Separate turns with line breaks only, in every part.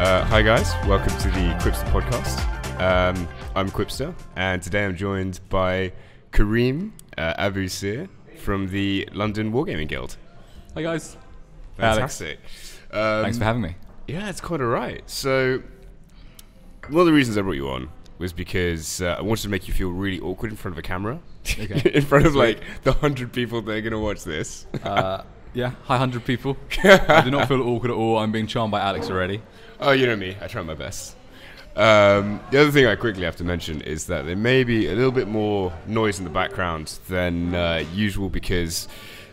Hi guys, welcome to the Quipster podcast. I'm Quipster, and today I'm joined by Karim Abu Seer from the London Wargaming Guild.
Hi guys.
Fantastic.
Thanks for having me.
Yeah, it's quite alright. So, one of the reasons I brought you on was because I wanted to make you feel really awkward in front of a camera.
Okay.
In front of like the 100 people that are going to watch this.
Yeah, hi 100 people. I do not feel awkward at all. I'm being charmed by Alex already.
Oh, you know me. I try my best. The other thing I quickly have to mention is that there may be a little bit more noise in the background than usual because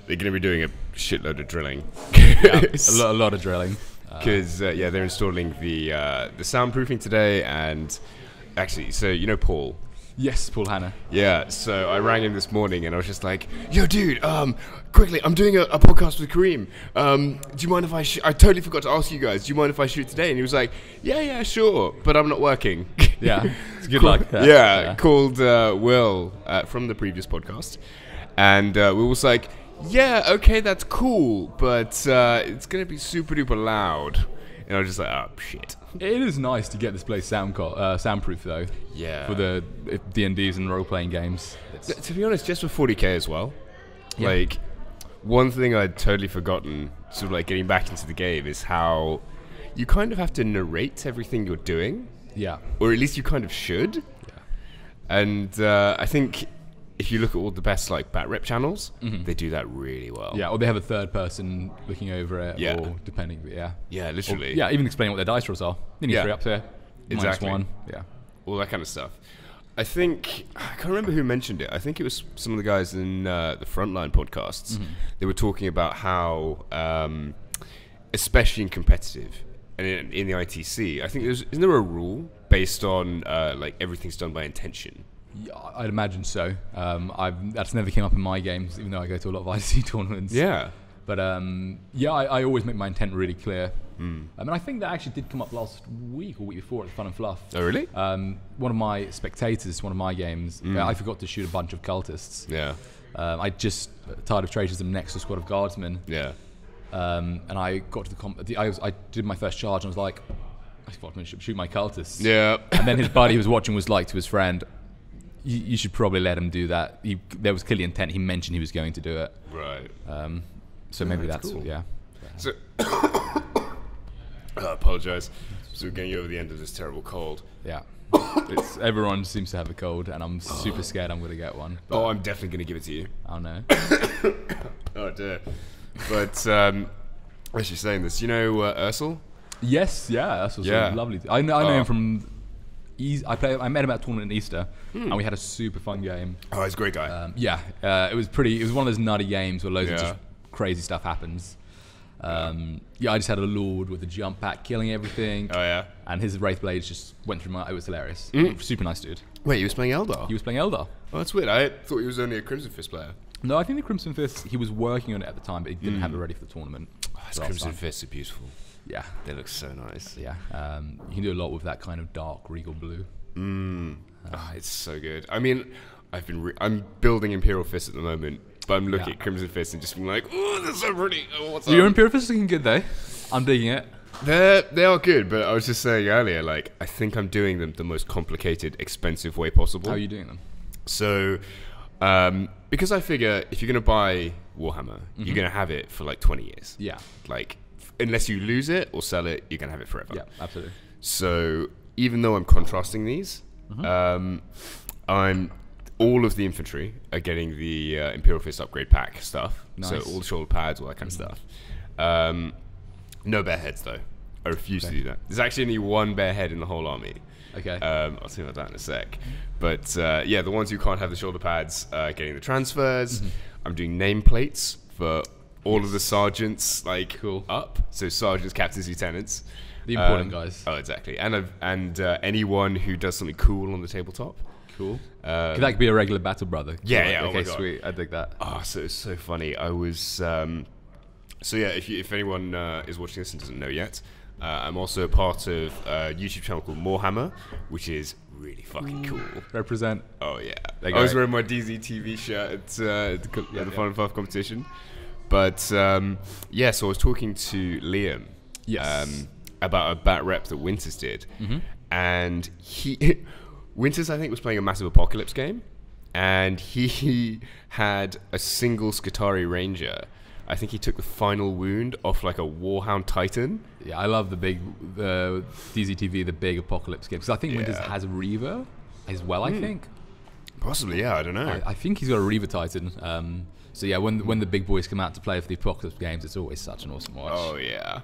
they're going to be doing a shitload of drilling.
Yeah, a lot of drilling.
Because yeah, they're installing the soundproofing today, and actually, so you know Paul.
Yes, Paul Hanna.
Yeah, so I rang him this morning and I was just like, yo dude, quickly, I'm doing a podcast with Karim. Do you mind if I I totally forgot to ask you guys, do you mind if I shoot today? And he was like, yeah, sure, but I'm not working.
Yeah, it's good luck.
Yeah, called Will from the previous podcast. And Will was like, yeah, okay, that's cool, but it's going to be super duper loud. And I was just like, oh, shit.
It is nice to get this place soundproof though.
Yeah.
For the D&Ds and role-playing games.
To be honest, just for 40k as well.
Yeah.
Like, one thing I'd totally forgotten, sort of like getting back into the game, is how you kind of have to narrate everything you're doing.
Yeah.
Or at least you kind of should.
Yeah.
And I think if you look at all the best like bat rep channels, they do that really well.
Yeah, or they have a third person looking over it,
Yeah.
or depending, yeah.
Yeah, literally.
Or, yeah, even explaining what their dice rolls are. You need
Yeah.
3 up here,
Exactly.
-1, yeah.
All that kind of stuff. I think, I can't remember who mentioned it. I think it was some of the guys in the Frontline podcasts. They were talking about how, especially in competitive and in the ITC, I think isn't there a rule based on like everything's done by intention?
Yeah, I'd imagine so. That's never came up in my games, even though I go to a lot of IC tournaments.
Yeah.
But yeah, I always make my intent really clear. I mean, I think that actually did come up last week or week before at Fun and Fluff.
Oh, really?
One of my spectators, one of I games, I forgot to shoot a bunch of cultists.
Yeah.
I just tired of traitors them next to a squad of guardsmen.
Yeah.
And I got to I did my first charge and I was like, I forgot to shoot my cultists.
Yeah.
And then his buddy who was watching was like to his friend, you should probably let him do that. There was clearly intent. He mentioned he was going to do it.
Right.
So maybe
that's
that's
cool.
yeah.
So, I apologise. So we're getting over the end of this terrible cold.
Yeah. Everyone seems to have a cold, and I'm super scared I'm going to get one.
Oh, I'm definitely going to give it to you.
I don't know.
Oh dear. But as you're saying this, you know Ursel?
Yes, yeah, that's
Yeah.
lovely. I know him from. I met him at a tournament in Easter, and we had a super fun game.
Oh, he's a great guy.
Yeah, it was pretty. It was one of those nutty games where loads of just crazy stuff happens. Yeah, I just had a lord with a jump pack killing everything.
Oh yeah.
And his wraith blades just went through my. It was hilarious. Super nice dude.
Wait, he was playing Eldar?
He was playing Eldar.
Oh, that's weird. I thought he was only a Crimson Fist player.
No, I think the Crimson Fist. He was working on it at the time, but he didn't have it ready for the tournament.
Oh, his Crimson Fists are beautiful.
Yeah,
They look so nice.
yeah. You can do a lot with that kind of dark regal blue.
Oh, it's so good. I mean, I'm building Imperial Fists at the moment, but I'm looking at Crimson Fists and just being like, oh, they're so pretty. Oh, what's up?
Your Imperial Fist is looking good though. I'm digging it.
They are good, but I was just saying earlier, like, I think I'm doing them the most complicated, expensive way possible.
How are you doing them?
So, because I figure if you're going to buy Warhammer, you're going to have it for like 20 years.
Yeah.
Like, unless you lose it or sell it, you're going to have it forever.
Yeah, absolutely.
So, even though I'm contrasting these, all of the infantry are getting the Imperial Fist upgrade pack stuff.
Nice.
So, all the shoulder pads, all that kind of stuff. No bare heads, though. I refuse to do that. There's actually only one bare head in the whole army.
Okay.
I'll tell you about that in a sec. But yeah, the ones who can't have the shoulder pads getting the transfers. I'm doing nameplates for all of the sergeants, like up. So sergeants, captains, lieutenants.
The important guys.
Oh, exactly. And anyone who does something cool on the tabletop.
Cool. Could that be a regular battle brother?
Yeah,
Like,
yeah.
Okay,
Oh my God.
sweet. I dig that.
Oh, so it's so funny. I was so yeah. If anyone is watching this and doesn't know yet, I'm also a part of a YouTube channel called Warhammer, which is really fucking cool.
Represent.
Oh yeah.
There you
I was
go.
wearing my DZ TV shirt at the Fun and Fluff competition, but yeah. So I was talking to Liam.
Yes.
about a bat rep that Winters did, and Winters, I think, was playing a massive Apocalypse game, and he had a single Skitarii Ranger. I think he took the final wound off like a Warhound Titan.
Yeah, I love the DZTV, the big Apocalypse game, because I think Winters has a Reaver as well, I think.
Possibly, yeah, I don't know.
I think he's got a Reaver Titan. So yeah, when the big boys come out to play for the Apocalypse games, it's always such an awesome watch.
Oh yeah,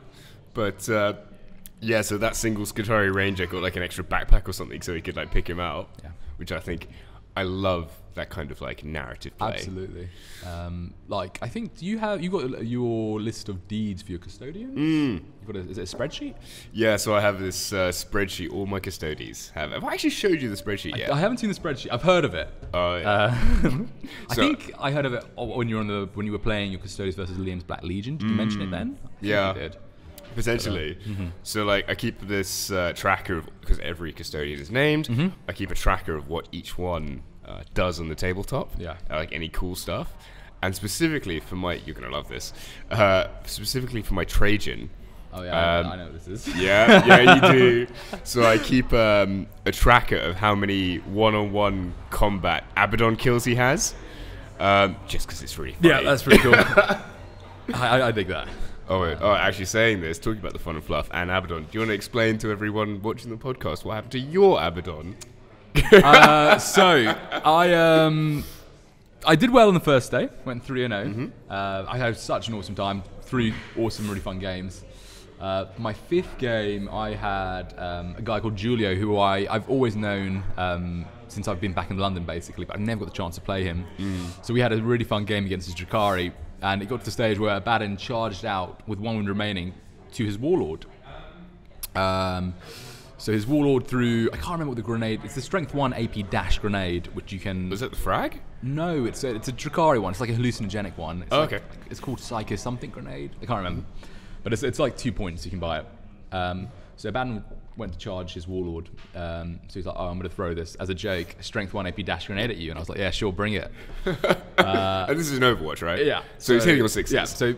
but yeah, so that single Skitarii Ranger got like an extra backpack or something, so he could like pick him out. Yeah, which I love that kind of like narrative play.
Absolutely. Like I think you got your list of deeds for your custodians. You've got is it a spreadsheet?
Yeah, so I have this spreadsheet. All my custodians have. Have I actually showed you the spreadsheet yet?
I haven't seen the spreadsheet. I've heard of it.
Oh yeah.
I think I heard of it when you were playing your custodians versus Liam's Black Legion. Did you mention it then?
Yeah.
You did.
Potentially. So like I keep this tracker of, because every custodian is named, I keep a tracker of what each one does on the tabletop. Yeah. Like any cool stuff. And specifically for you're going to love this, specifically for my Trajan.
Oh yeah, I know what this is.
Yeah, you do. So I keep a tracker of how many one-on-one combat Abaddon kills he has, just because it's really funny.
Yeah, that's pretty cool. I dig that.
Actually saying this, talking about the fun and fluff and Abaddon, do you want to explain to everyone watching the podcast what happened to your Abaddon?
So I did well on the first day, went 3-0. I had such an awesome time, 3 awesome, really fun games. My 5th game, I had a guy called Giulio, who I've always known since I've been back in London, basically, but I never got the chance to play him. So we had a really fun game against his Drakari. And it got to the stage where Abaddon charged out with 1 wound remaining to his Warlord. So his Warlord threw, I can't remember what the grenade, it's the Strength 1 AP dash grenade, which you can...
Was it the frag?
No, it's a Drakari one. It's like a hallucinogenic one.
Okay.
It's called Psycho something grenade. I can't remember. But it's like 2 points, you can buy it. So Abaddon went to charge his Warlord. So he's like, I'm going to throw this as a joke, a Strength 1 AP dash grenade at you. And I was like, yeah, sure, bring it.
And this is an Overwatch, right?
Yeah.
So he's hitting on 6s.
Yeah, so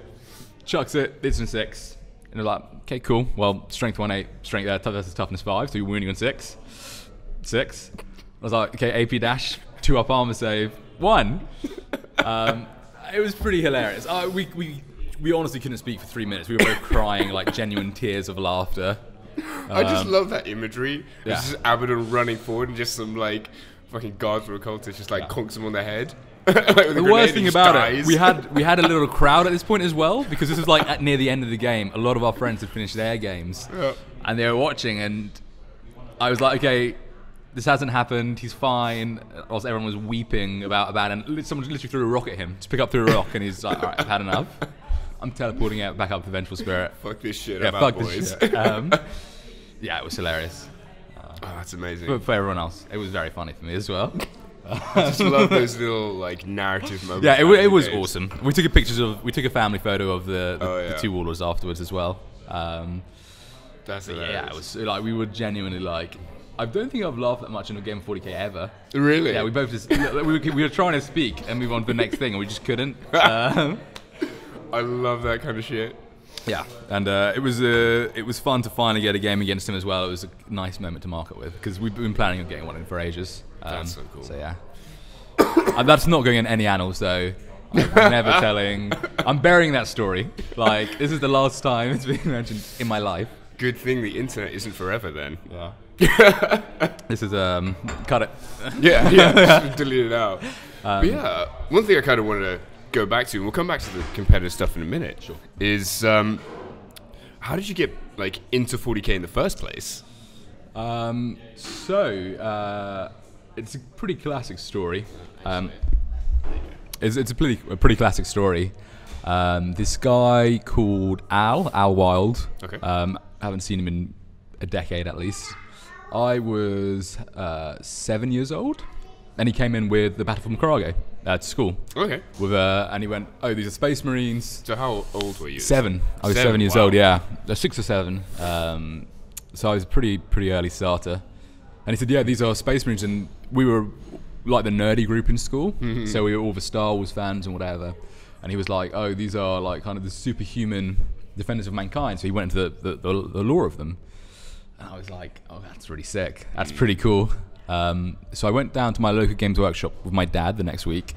chucks it, it's on 6. And they're like, okay, cool. Well, Strength 1 8, versus Toughness 5, so you're wounding on 6. 6. I was like, okay, AP dash, 2 up armor save, 1. It was pretty hilarious. We honestly couldn't speak for 3 minutes. We were both crying like genuine tears of laughter.
I just love that imagery. Yeah. It's just Abaddon running forward and just some like fucking guards or occultists just like conks him on the head. Like
the worst thing about it, we had a little crowd at this point as well, because this was like near the end of the game. A lot of our friends had finished their games, and they were watching, and I was like, okay, this hasn't happened. He's fine. Also, everyone was weeping about Abaddon. Someone literally threw a rock at him to pick up through a rock, and he's like, all right, I've had enough. I'm teleporting out back up to Vengeful Spirit.
Fuck this shit.
Yeah,
fuck
boys. This shit. Yeah, it was hilarious.
That's amazing.
But for everyone else, it was very funny for me as well.
I just love those little like narrative moments.
Yeah, it was awesome. We took a family photo of the 2 Warlords afterwards as well.
That's hilarious.
Yeah, it was like we were genuinely like. I don't think I've laughed that much in a game of 40k ever.
Really?
Yeah, we both just we were trying to speak and move on to the next thing, and we just couldn't.
I love that kind of shit.
Yeah, and it was fun to finally get a game against him as well. It was a nice moment to mark it with, because we've been planning on getting one in for ages.
That's so cool.
So yeah, that's not going in any annals though. I'm never telling. I'm burying that story. Like, this is the last time it's been mentioned in my life.
Good thing the internet isn't forever then.
Yeah. This is cut it.
Yeah. Delete it out. But yeah, one thing I kind of wanted to go back to, and we'll come back to the competitive stuff in a minute.
Sure.
Is how did you get like into 40k in the first place?
It's a pretty classic story. It's a pretty classic story. This guy called Al Wild.
Okay.
Haven't seen him in a decade at least. I was 7 years old, and he came in with the Battle for Macarago to school.
Okay.
And he went, "Oh, these are Space Marines."
So how old were you?
7. I was 7 years old. Yeah, 6 or 7. So I was a pretty early starter. And he said, "Yeah, these are Space Marines," and we were like the nerdy group in school, so we were all the Star Wars fans and whatever. And he was like, "Oh, these are like kind of the superhuman Defenders of Mankind. So he went into the lore of them. And I was like, oh, that's really sick. That's pretty cool. So I went down to my local Games Workshop with my dad the next week.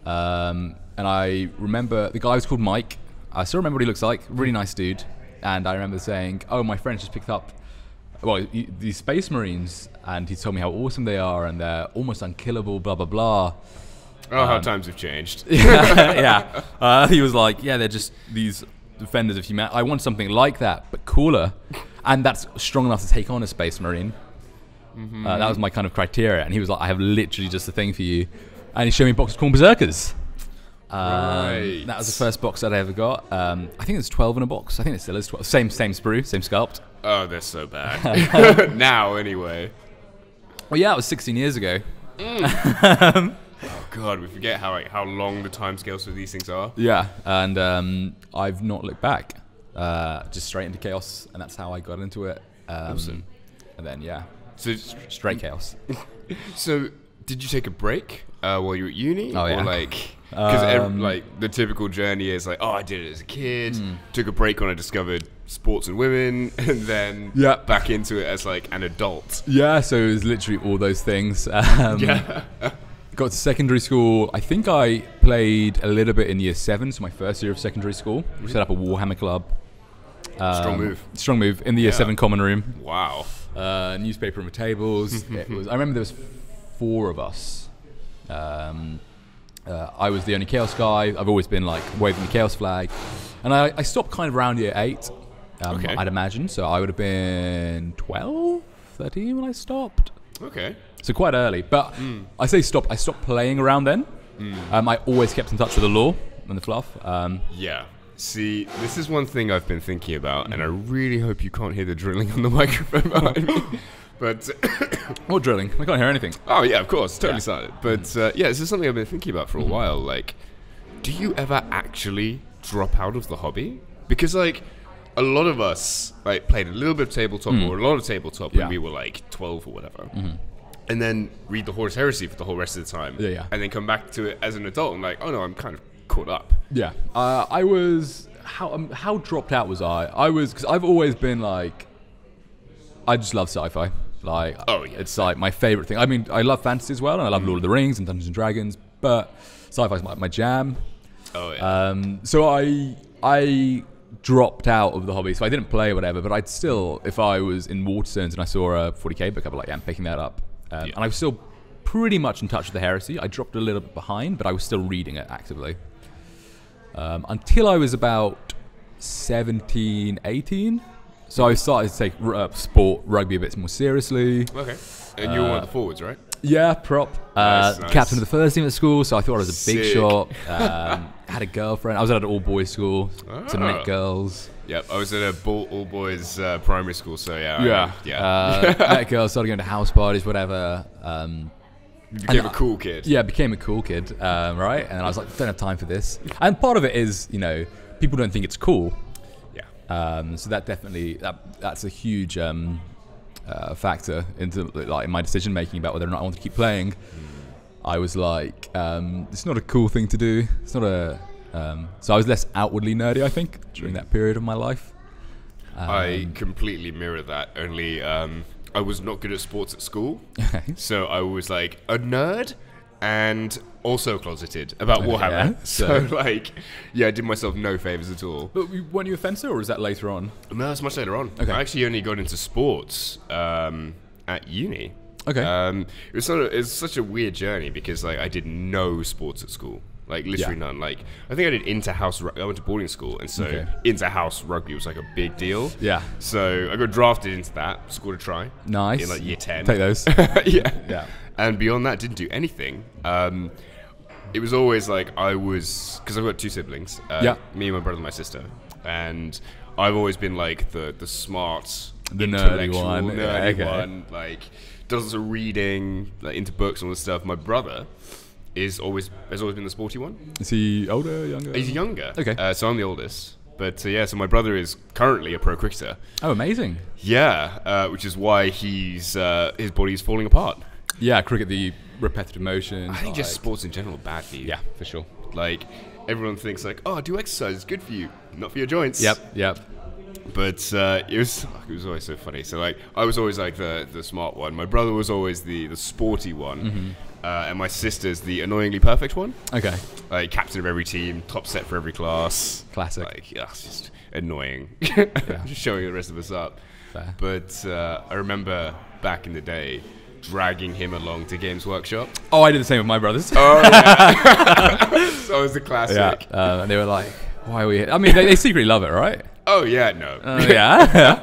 And I remember the guy was called Mike. I still remember what he looks like. Really nice dude. And I remember saying, oh, my friend just picked up these Space Marines, and he told me how awesome they are, and they're almost unkillable, blah, blah, blah.
Oh, how times have changed.
Yeah. He was like, yeah, they're just these defenders of humanity. I want something like that, but cooler. And that's strong enough to take on a Space Marine. That was my kind of criteria. And he was like, I have literally just the thing for you. And he showed me a box of Corn Berserkers.
Right.
That was the first box that I ever got. I think there's 12 in a box. I think it still is 12. Same sprue, same sculpt.
Oh, they're so bad. Now, anyway.
Well, yeah, it was 16 years ago.
Oh God, we forget how long the timescales for these things are.
Yeah, and I've not looked back. Just straight into chaos, and that's how I got into it.
Awesome.
And then
So
straight chaos.
So, did you take a break while you were at uni?
Oh, yeah.
Or because like the typical journey is like, oh, I did it as a kid, took a break when I discovered sports and women, and then back into it as like an adult.
Yeah, so it was literally all those things. Got to secondary school. I think I played a little bit in year 7, so my first year of secondary school. We set up a Warhammer club.
Strong move.
Strong move in the year 7 common room.
Wow.
Newspaper on the tables. I remember there was 4 of us. I was the only Chaos guy. I've always been like waving the Chaos flag. And I stopped kind of around year 8, I'd imagine. So I would have been 12, 13 when I stopped.
Okay.
So quite early. But I say stop. I stopped playing around then. I always kept in touch with the lore and the fluff.
Yeah. See, this is one thing I've been thinking about, and I really hope you can't hear the drilling on the microphone behind me. But
or drilling. I can't hear anything.
Oh yeah, of course, totally silent. But this is something I've been thinking about for a while. Like, do you ever actually drop out of the hobby? Because like a lot of us like played a little bit of tabletop or a lot of tabletop when we were like 12 or whatever. And then read the Horus Heresy for the whole rest of the time. And then come back to it as an adult and like, oh no, I'm kind of caught up.
Yeah. I was how dropped out was I? I was because I've always been like, I just love sci-fi. Like, it's like my favorite thing. I mean, I love fantasy as well, and I love Lord of the Rings and Dungeons and Dragons, but sci-fi is my jam. So I dropped out of the hobby, so I didn't play or whatever, but I'd still, if I was in Waterstones and I saw a 40k book, I'd be like, yeah, I'm picking that up. And I was still pretty much in touch with the heresy. I dropped a little bit behind, but I was still reading it actively. Until I was about 17, 18. So I started to take sport, rugby a bit more seriously.
Okay. And you were one of the forwards, right?
Yeah, prop.
Nice.
Captain of the first team at school, so I thought I was a big shot. Had a girlfriend. I was at an all-boys school, so met girls.
Yep, I was at a all-boys primary school, so
met girls, started going to house parties, whatever.
You became a cool kid.
Yeah, became a cool kid, right? And I was like, don't have time for this. And part of it is, people don't think it's cool. So that definitely that's a huge factor into like my decision making about whether or not I want to keep playing. I was like, it's not a cool thing to do. It's not a. So I was less outwardly nerdy, I think, during that period of my life.
I completely mirror that. Only I was not good at sports at school, so I was like a nerd and also closeted about Warhammer. So I did myself no favors at all.
But weren't you a fencer, or was that later on?
No, that's much later on.
Okay.
I actually only got into sports at uni.
Okay.
It was such a weird journey because like I did no sports at school. Like literally none. Like I think I did inter-house. I went to boarding school, and so inter-house rugby was like a big deal. Yeah. So I got drafted into that. Scored a try.
Nice.
In like year 10.
Take those.
Yeah. And beyond that, didn't do anything. It was always like because I've got 2 siblings. Me, my brother, and my sister, and I've always been like the smart,
the
intellectual,
nerdy
one. Like does lots of reading, like into books and all this stuff. My brother has always been the sporty one.
Is he older, younger?
He's younger.
Okay.
So I'm the oldest. But so my brother is currently a pro cricketer.
Oh, amazing.
Yeah, which is why his body is falling apart.
Yeah, cricket, the repetitive motion.
I think just sports in general are bad for you.
Yeah, for sure.
Like, everyone thinks like, oh, do exercise, it's good for you, not for your joints.
Yep.
But it was always so funny. So like I was always like the smart one. My brother was always the sporty one, and my sister's the annoyingly perfect one.
Okay.
Like captain of every team, top set for every class.
Classic.
Like it's just annoying.
Yeah.
Just showing the rest of us up.
Fair.
But I remember back in the day dragging him along to Games Workshop.
Oh, I did the same with my brothers.
Oh yeah. So it was the classic.
Yeah. And they were like, "Why are we here?" I mean, they secretly love it, right?
Oh yeah, no.
Yeah.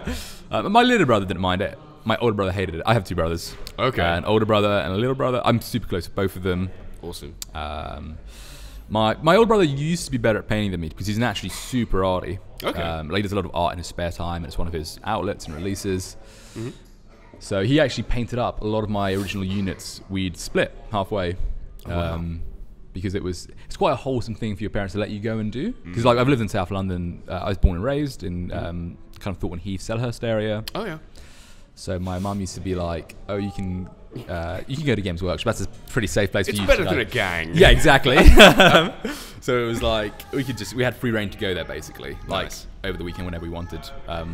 My little brother didn't mind it. My older brother hated it. I have two brothers.
Okay.
An older brother and a little brother. I'm super close with both of them.
Awesome.
My older brother used to be better at painting than me because he's naturally super arty.
Okay.
He does a lot of art in his spare time, and it's one of his outlets and releases. So he actually painted up a lot of my original units. We'd split halfway. Because it's quite a wholesome thing for your parents to let you go and do. Because like I've lived in South London, I was born and raised in kind of Thornton Heath, Selhurst area.
Oh yeah.
So my mum used to be like, "Oh, you can go to Games Workshop. That's a pretty safe place for you."
It's better
to,
than
like,
a gang.
Yeah, exactly. So it was like we had free reign to go there basically, like
Nice.
over the weekend whenever we wanted.
Yeah.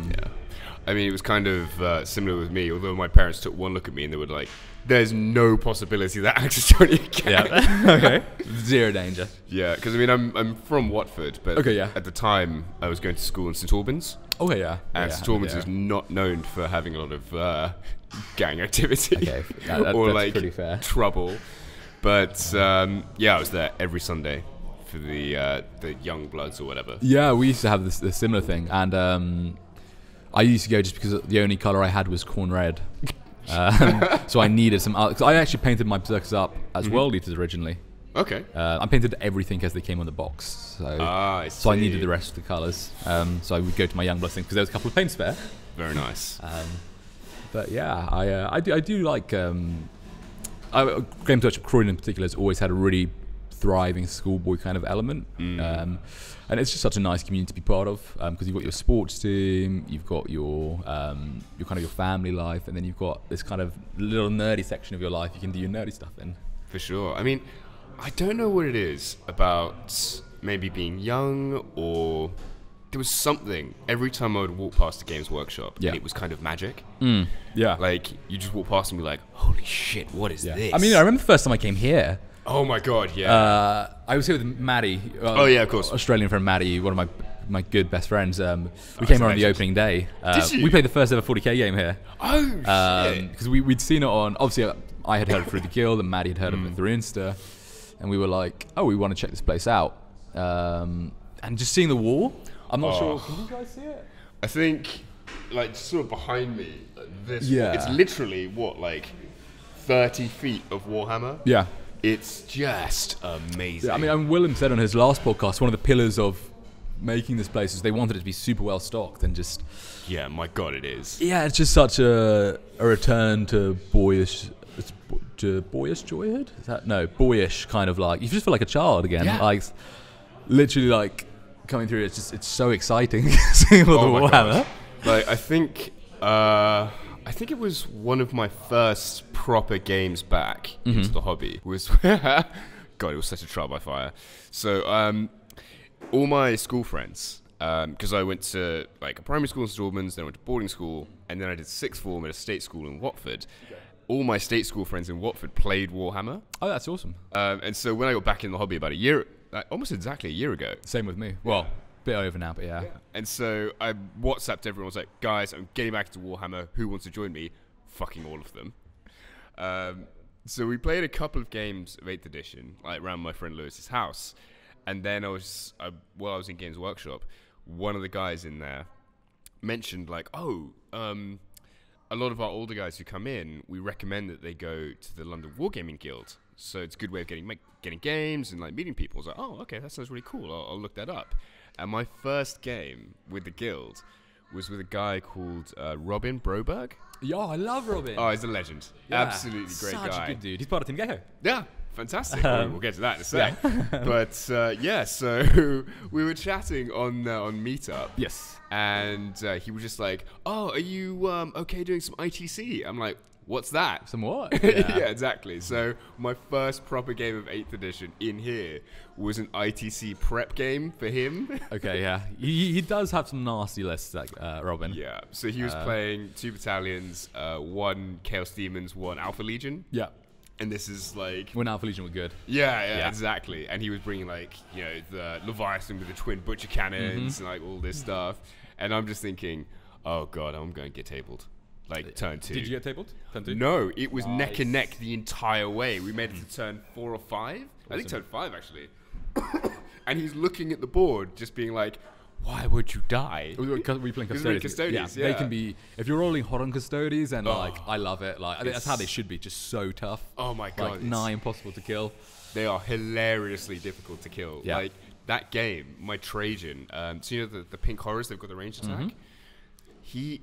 I mean, it was kind of similar with me, although my parents took one look at me and they were like, there's no possibility that Alex is joining a gang.
Yeah. Okay. Zero danger.
Yeah, because I mean, I'm from Watford, but
Okay, yeah.
at the time I was going to school in St Albans.
Okay, yeah.
And St Albans is not known for having a lot of gang activity
Okay,
or
that's
like
pretty fair.
trouble. But yeah, I was there every Sunday for the young bloods or whatever.
Yeah, we used to have this similar thing, and I used to go just because the only color I had was corn red. So I needed some art. 'Cause I actually painted my berserkers up as world eaters originally.
Okay.
I painted everything as they came on the box. So
I
so I
see.
needed the rest of the colours. So I would go to my young blood thing because there was a couple of paints spare.
Very nice.
But yeah, I do like Games Workshop Croydon in particular has always had a really thriving schoolboy kind of element, and it's just such a nice community to be part of because you've got your sports team, you've got your kind of your family life, and then you've got this kind of little nerdy section of your life you can do your nerdy stuff in.
For sure. I mean, I don't know what it is about maybe being young, or there was something every time I would walk past the Games Workshop,
Yeah.
and it was kind of magic.
Yeah,
Like you just walk past and be like, holy shit, what is this?
I mean, I remember the first time I came here.
Oh my god, yeah.
I was here with Maddie.
Oh yeah, of course.
Australian friend Maddie, one of my good best friends. We
he's
came
a
here on the
legend.
opening day.
Did you?
We played the first ever 40k game here.
Oh shit.
Because we'd seen it on, obviously I had heard it through the guild and Maddie had heard of it through Insta, and we were like, oh, we want to check this place out. And just seeing the wall, I'm not sure, can you guys see it?
I think, like, sort of behind me, like this.
Yeah.
It's literally what, like, 30 feet of Warhammer.
Yeah.
It's just amazing.
I mean, Willem said on his last podcast, one of the pillars of making this place is they wanted it to be super well stocked and just...
Yeah, my god, it is.
Yeah, it's just such a return to boyish joyhood? Is that, no, boyish kind of like, you just feel like a child again.
Yeah.
Like, literally like coming through, it's so exciting seeing all the
my
Warhammer.
God. Like, I think it was one of my first proper games back into the hobby. Was God, it was such a trial by fire. So, all my school friends, because I went to like a primary school in St Albans, then I went to boarding school, and then I did sixth form at a state school in Watford. Okay. All my state school friends in Watford played Warhammer.
Oh, that's awesome.
And so when I got back in the hobby about almost exactly a year ago.
Same with me. Well, bit over now, but yeah.
And so I WhatsApped everyone. I was like, guys, I'm getting back to Warhammer. Who wants to join me? Fucking all of them. So we played a couple of games of 8th edition, like around my friend Lewis's house. And then while I was in Games Workshop, one of the guys in there mentioned like, a lot of our older guys who come in, we recommend that they go to the London Wargaming Guild. So it's a good way of getting games and like meeting people. I was like, oh, okay, that sounds really cool. I'll look that up. And my first game with the guild was with a guy called Robin Broberg.
Yo, I love Robin.
Oh, he's a legend.
Yeah,
Absolutely great guy.
Such a good dude. He's part of Team Gecko.
Yeah, fantastic. We'll get to that in a sec. But yeah, so we were chatting on Meetup.
Yes.
And he was just like, oh, are you okay doing some ITC? I'm like, what's that?
Some what?
Yeah, exactly. So my first proper game of 8th edition in here was an ITC prep game for him.
Okay, yeah. He does have some nasty lists, like Robin.
Yeah, so he was playing 2 battalions, 1 Chaos Demons, 1 Alpha Legion.
Yeah.
And this is like...
When Alpha Legion were good.
Yeah, exactly. And he was bringing like, you know, the Leviathan with the twin butcher cannons and like all this stuff. And I'm just thinking, oh god, I'm going to get tabled. Like turn 2.
Did you get tabled? Turn 2?
No, it was neck and neck the entire way. We made it to turn 4 or 5. Awesome. I think turn 5 actually. And he's looking at the board, just being like, "Why would you die?"
We're playing Custodies.
Yeah.
They can be. If you're rolling hot on Custodies, and like I love it. Like that's how they should be. Just so tough.
Oh my god,
like nigh impossible to kill.
They are hilariously difficult to kill.
Yeah.
Like that game, my Trajan. So you know the pink horrors, they've got the range attack.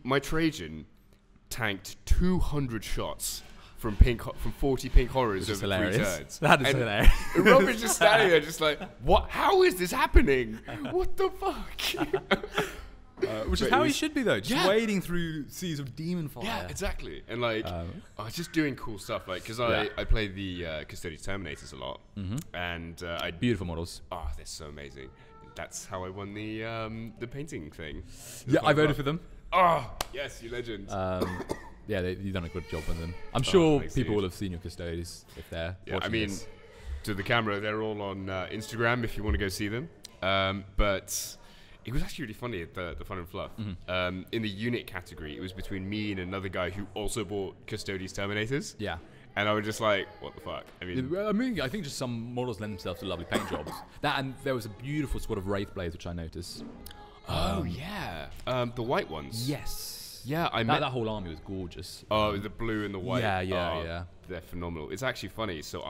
My Trajan tanked 200 shots from 40 pink horrors over 3 turns.
That is hilarious.
Robin's just standing there, just like, what? How is this happening? What the fuck?
Which is how he should be, though. Just wading through seas of demon fire.
Yeah, exactly. And like, just doing cool stuff. Like, because I play the Custodian Terminators a lot, and
beautiful models.
Oh, they're so amazing. That's how I won the painting thing.
Yeah, I voted for them.
Oh, yes, you legend.
Yeah, you've done a good job with them. I'm sure people will have seen your Custodies if they're watching
I mean,
this.
To the camera, they're all on Instagram if you want to go see them. But it was actually really funny at the Fun and Fluff. In the unit category, it was between me and another guy who also bought Custodies Terminators.
Yeah.
And I was just like, what the fuck?
I think just some models lend themselves to lovely paint jobs. That, and there was a beautiful sort of Wraith Blades, which I noticed.
Yeah. The white ones.
Yes.
Yeah,
that whole army was gorgeous.
Oh, the blue and the white.
Yeah.
They're phenomenal. It's actually funny. So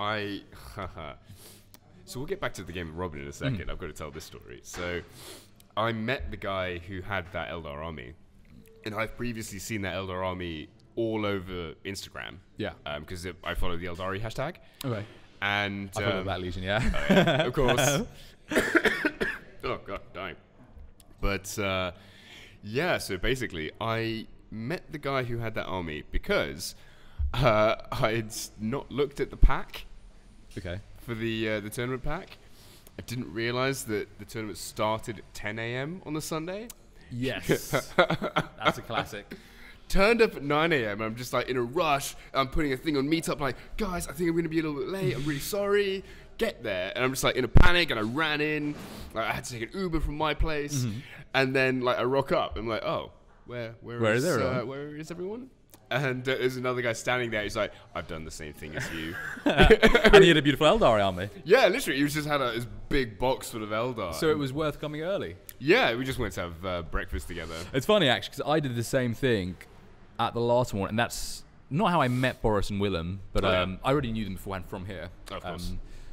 so we'll get back to the game of Robin in a second. I've got to tell this story. So I met the guy who had that Eldar army, and I've previously seen that Eldar army all over Instagram. Yeah. Because I follow the Eldari hashtag. Okay. And
I follow that Legion. Yeah.
Oh, yeah, of course. Oh god, dying. But yeah, so basically, I met the guy who had that army because I'd not looked at the pack. Okay. For the tournament pack, I didn't realize that the tournament started at 10 a.m. on the Sunday.
Yes, that's a classic.
Turned up at 9 a.m. I'm just like in a rush. I'm putting a thing on Meetup like, guys, I think I'm going to be a little bit late. I'm really sorry. Get there. And I'm just like in a panic, and I ran in. Like, I had to take an Uber from my place. And then like I rock up. I'm like, oh, where is everyone? And there's another guy standing there. He's like, I've done the same thing as you.
And he had a beautiful Eldar army.
Yeah, literally. He just had his big box full of Eldar.
So it was worth coming early.
Yeah, we just went to have breakfast together.
It's funny, actually, because I did the same thing at the last one. And that's not how I met Boris and Willem. But I already knew them beforehand from here.
Of course.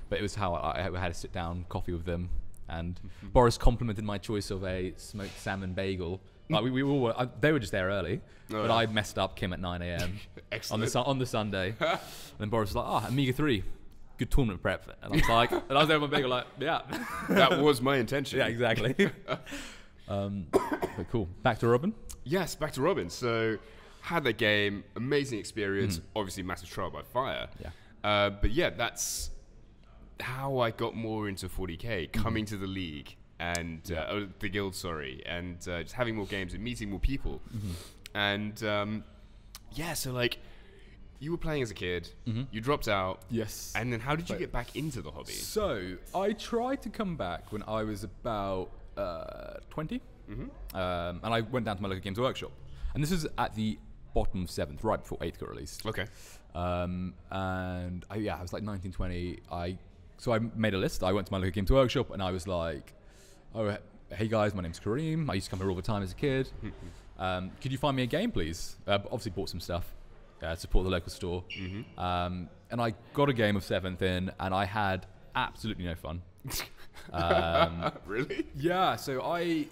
But it was how I had a sit-down coffee with them. And Boris complimented my choice of a smoked salmon bagel. Like we all were, they were just there early, but I messed up. Came at 9 a.m. on the Sunday. And then Boris was like, Amiga 3, good tournament prep. And I was like, and I was there with my bagel, like, yeah.
That was my intention.
Yeah, exactly. But cool. Back to Robin.
Yes, back to Robin. So had the game, amazing experience. Obviously, massive trial by fire. Yeah. But yeah, that's how I got more into 40k, coming to the league. And the guild, and just having more games and meeting more people. And so like, you were playing as a kid, you dropped out. Yes. And then how did you get back into the hobby?
So, I tried to come back when I was about 20. And I went down to my local games workshop. And this was at the bottom of 7th, right before 8th got released. Okay. And I was like 19, 20. So I made a list. I went to my local games workshop and I was like, oh, hey guys, my name's Karim. I used to come here all the time as a kid. Could you find me a game, please? Obviously bought some stuff. Support the local store. And I got a game of 7th in, and I had absolutely no fun.
Really?
Yeah. So I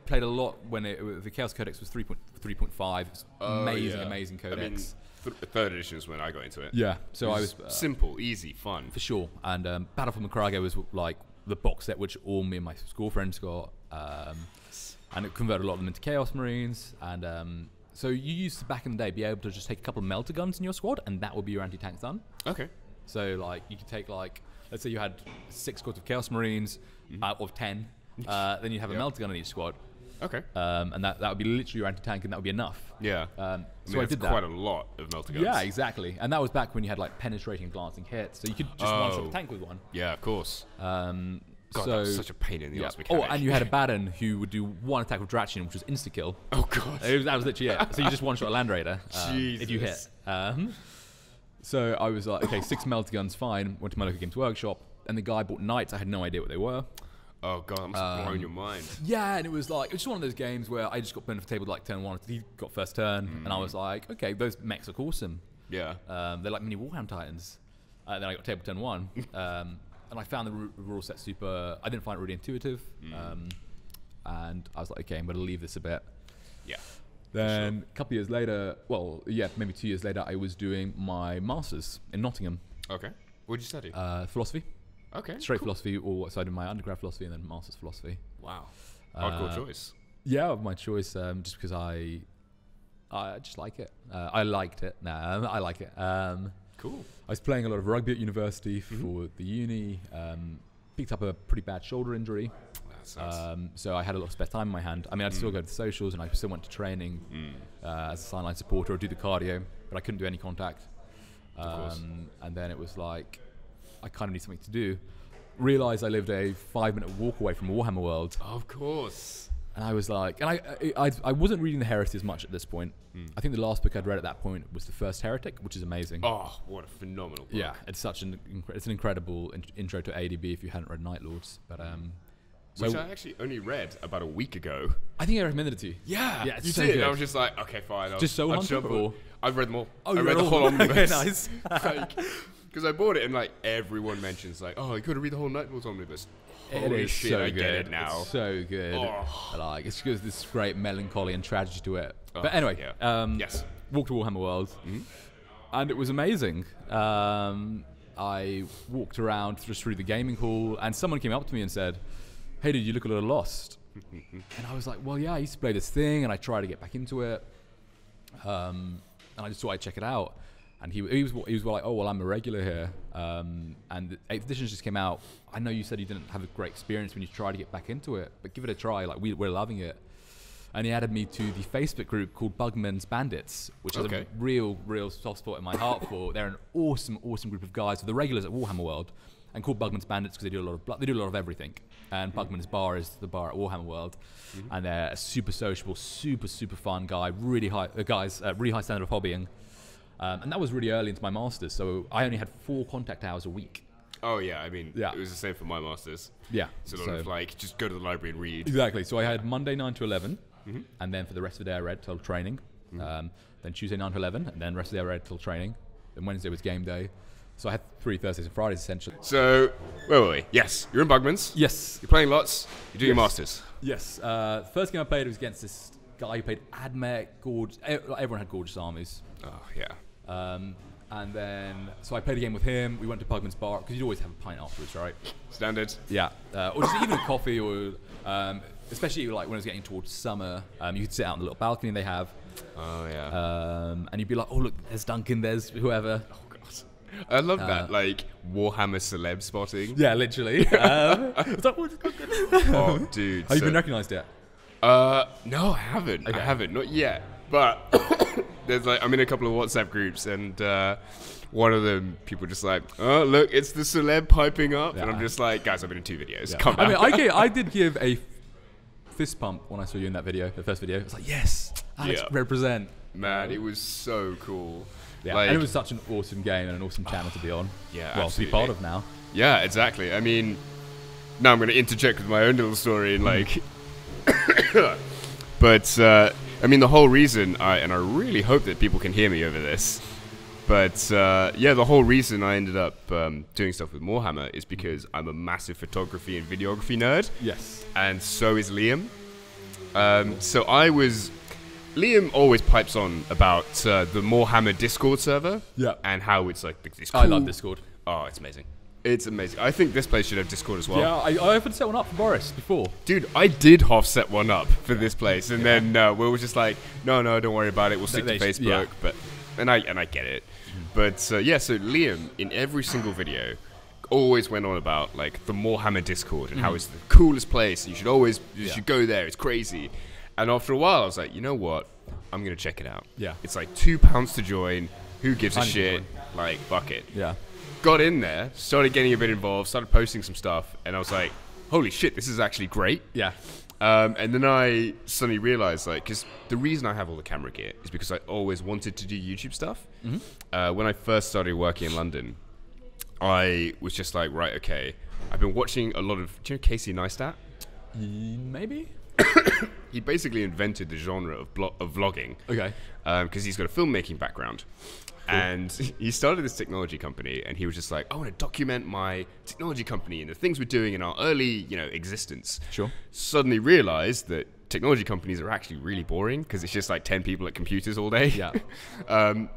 played a lot when the Chaos Codex was 3.5. It's amazing codex.
I mean, third edition is when I got into it.
Yeah. So I was
simple, easy, fun
for sure. And Battle for Macarago was like the box set which all me and my school friends got, and it converted a lot of them into Chaos Marines. And So you used to, back in the day, be able to just take a couple of melter guns in your squad, and that would be your anti-tank gun.
Okay.
So like you could take like, let's say you had 6 squads of Chaos Marines out of 10, then you'd have a melter gun in each squad.
Okay.
And that would be literally your anti-tank, and that would be enough.
Yeah.
So I did that.
Quite a lot of melter guns.
Yeah, exactly. And that was back when you had like penetrating and glancing hits, so you could just one-shot the tank with one.
Yeah, of course.
God,
that was such a pain in the ass
Oh,
mechanic.
and you had a Baden who would do one attack with Dratchin, which was insta-kill.
Oh, God.
That was literally it. So you just one-shot a Land Raider if you hit. So I was like, okay, 6 melter guns, fine. Went to my local Games Workshop, and the guy bought Knights. I had no idea what they were.
Oh, God, that must have blown your mind.
Yeah, and it was just one of those games where I just got put on the table like turn 1. He got first turn, and I was like, okay, those mechs look awesome.
Yeah.
They're like mini Warhammer Titans. Then I got table turn 1. And I found the rule set super. I didn't find it really intuitive, and I was like, okay, I'm going to leave this a bit.
Yeah.
Then a couple years later, well, yeah, maybe 2 years later, I was doing my masters in Nottingham.
Okay. What did you study?
Philosophy.
Okay.
Straight philosophy, or so I did my undergrad philosophy and then masters philosophy.
Wow. Hardcore choice.
Yeah, my choice, just because I just like it. I liked it. No, I like it.
Cool.
I was playing a lot of rugby at university for the uni. Picked up a pretty bad shoulder injury. So I had a lot of spare time in my hand. I mean, I'd still go to the socials, and I still went to training as a sideline supporter or do the cardio, but I couldn't do any contact. And then it was like, I kind of need something to do. Realised I lived a 5-minute walk away from Warhammer World.
Of course.
And I was like, and I wasn't reading the Heresies much at this point. I think the last book I'd read at that point was The First Heretic, which is amazing.
Oh, what a phenomenal book.
Yeah, it's such an incredible intro to ADB if you hadn't read Night Lords. But
which I actually only read about a week ago.
I think I recommended it to you.
Yeah,
it's
you
so
did.
good.
I was just like, okay, fine.
Just so hunter.
I've read them all.
Oh,
I read the whole omnibus.
Nice.
Because I bought it and like everyone mentions like, oh, you got to read the whole Night Lords omnibus. Holy
It is
shit,
so
I
good.
get it now.
It's so good.
Oh.
Like it's got this great melancholy and tragedy to it. But anyway,
yes.
Walked to Warhammer World, and it was amazing. I walked around just through the gaming hall, and someone came up to me and said, "Hey, dude, you look a little lost." And I was like, "Well, yeah, I used to play this thing, and I tried to get back into it, and I just thought I'd check it out." And he was like, "Oh, well, I'm a regular here, and the 8th edition just came out. I know you said you didn't have a great experience when you tried to get back into it, but give it a try. Like we're loving it." And he added me to the Facebook group called Bugman's Bandits, which is a real soft spot in my heart for. They're an awesome group of guys. So the regulars at Warhammer World, and called Bugman's Bandits because they do a lot of everything. And Bugman's Bar is the bar at Warhammer World, and they're a super sociable, super fun guy. Really high standard of hobbying. And that was really early into my masters, so I only had 4 contact hours a week.
Oh yeah, I mean, it was the same for my masters.
Yeah,
it's a lot of like just go to the library and read.
Exactly. So I had Monday 9 to 11, and then for the rest of the day I read till training. Then Tuesday 9 to 11, and then rest of the day I read till training. Then Wednesday was game day. So I had 3 Thursdays and Fridays essentially.
So where were we? Yes, you're in Bugman's.
Yes.
You're playing lots. You're doing your masters.
Yes. First game I played was against this guy who played Admech. Everyone had gorgeous armies.
Oh yeah.
And then, so I played a game with him. We went to Pugman's Bar, because you'd always have a pint afterwards, right?
Standard.
Yeah. Or just even a coffee, or especially like when it was getting towards summer, you could sit out on the little balcony they have.
Oh, yeah.
And you'd be like, oh, look, there's Duncan, there's whoever.
Oh, God. I love that, like, Warhammer celeb spotting.
Yeah, literally. It's like,
oh, dude.
Have you been recognised yet?
No, I haven't.
Okay.
I haven't, not yet. But there's like, I'm in a couple of WhatsApp groups, and one of them, people just like, oh, look, it's the celeb piping up. Yeah. And I'm just like, guys, I've been in 2 videos.
Yeah.
Come on.
I mean, I did give a fist pump when I saw you in that video, the first video. It's like, yes, Alex, represent.
Man, it was so cool.
Yeah,
like,
and it was such an awesome game and an awesome channel to be on.
Yeah,
well,
absolutely.
to be part of now.
Yeah, exactly. I mean, now I'm going to interject with my own little story and like, but I mean, the whole reason and I really hope that people can hear me over this, but yeah, the whole reason I ended up doing stuff with Warhammer is because I'm a massive photography and videography nerd.
Yes.
And so is Liam. So Liam always pipes on about the Warhammer Discord server.
Yeah.
And how it's like, it's cool.
I love Discord.
Oh, it's amazing. It's amazing. I think this place should have Discord as well.
Yeah, I offered to set one up for Boris before.
Dude, I did half set one up for this place, and then we were just like, no, don't worry about it. We'll stick to Facebook. But and I get it. But so Liam in every single video always went on about like the Warhammer Discord and how it's the coolest place. You should go there. It's crazy. And after a while, I was like, you know what? I'm gonna check it out.
Yeah.
It's like £2 to join. Who gives a shit? Like, fuck it.
Yeah.
Got in there, started getting a bit involved, started posting some stuff, and I was like, holy shit, this is actually great.
Yeah.
And then I suddenly realized, like, because the reason I have all the camera gear is because I always wanted to do YouTube stuff. When I first started working in London, I was just like, right, okay, I've been watching a lot of, do you know Casey Neistat?
Maybe?
He basically invented the genre of vlogging.
Okay.
Because he's got a filmmaking background. Cool. And he started this technology company, and he was just like, I want to document my technology company and the things we're doing in our early, existence.
Sure.
Suddenly realized that technology companies are actually really boring because it's just like 10 people at computers all day.
Yeah.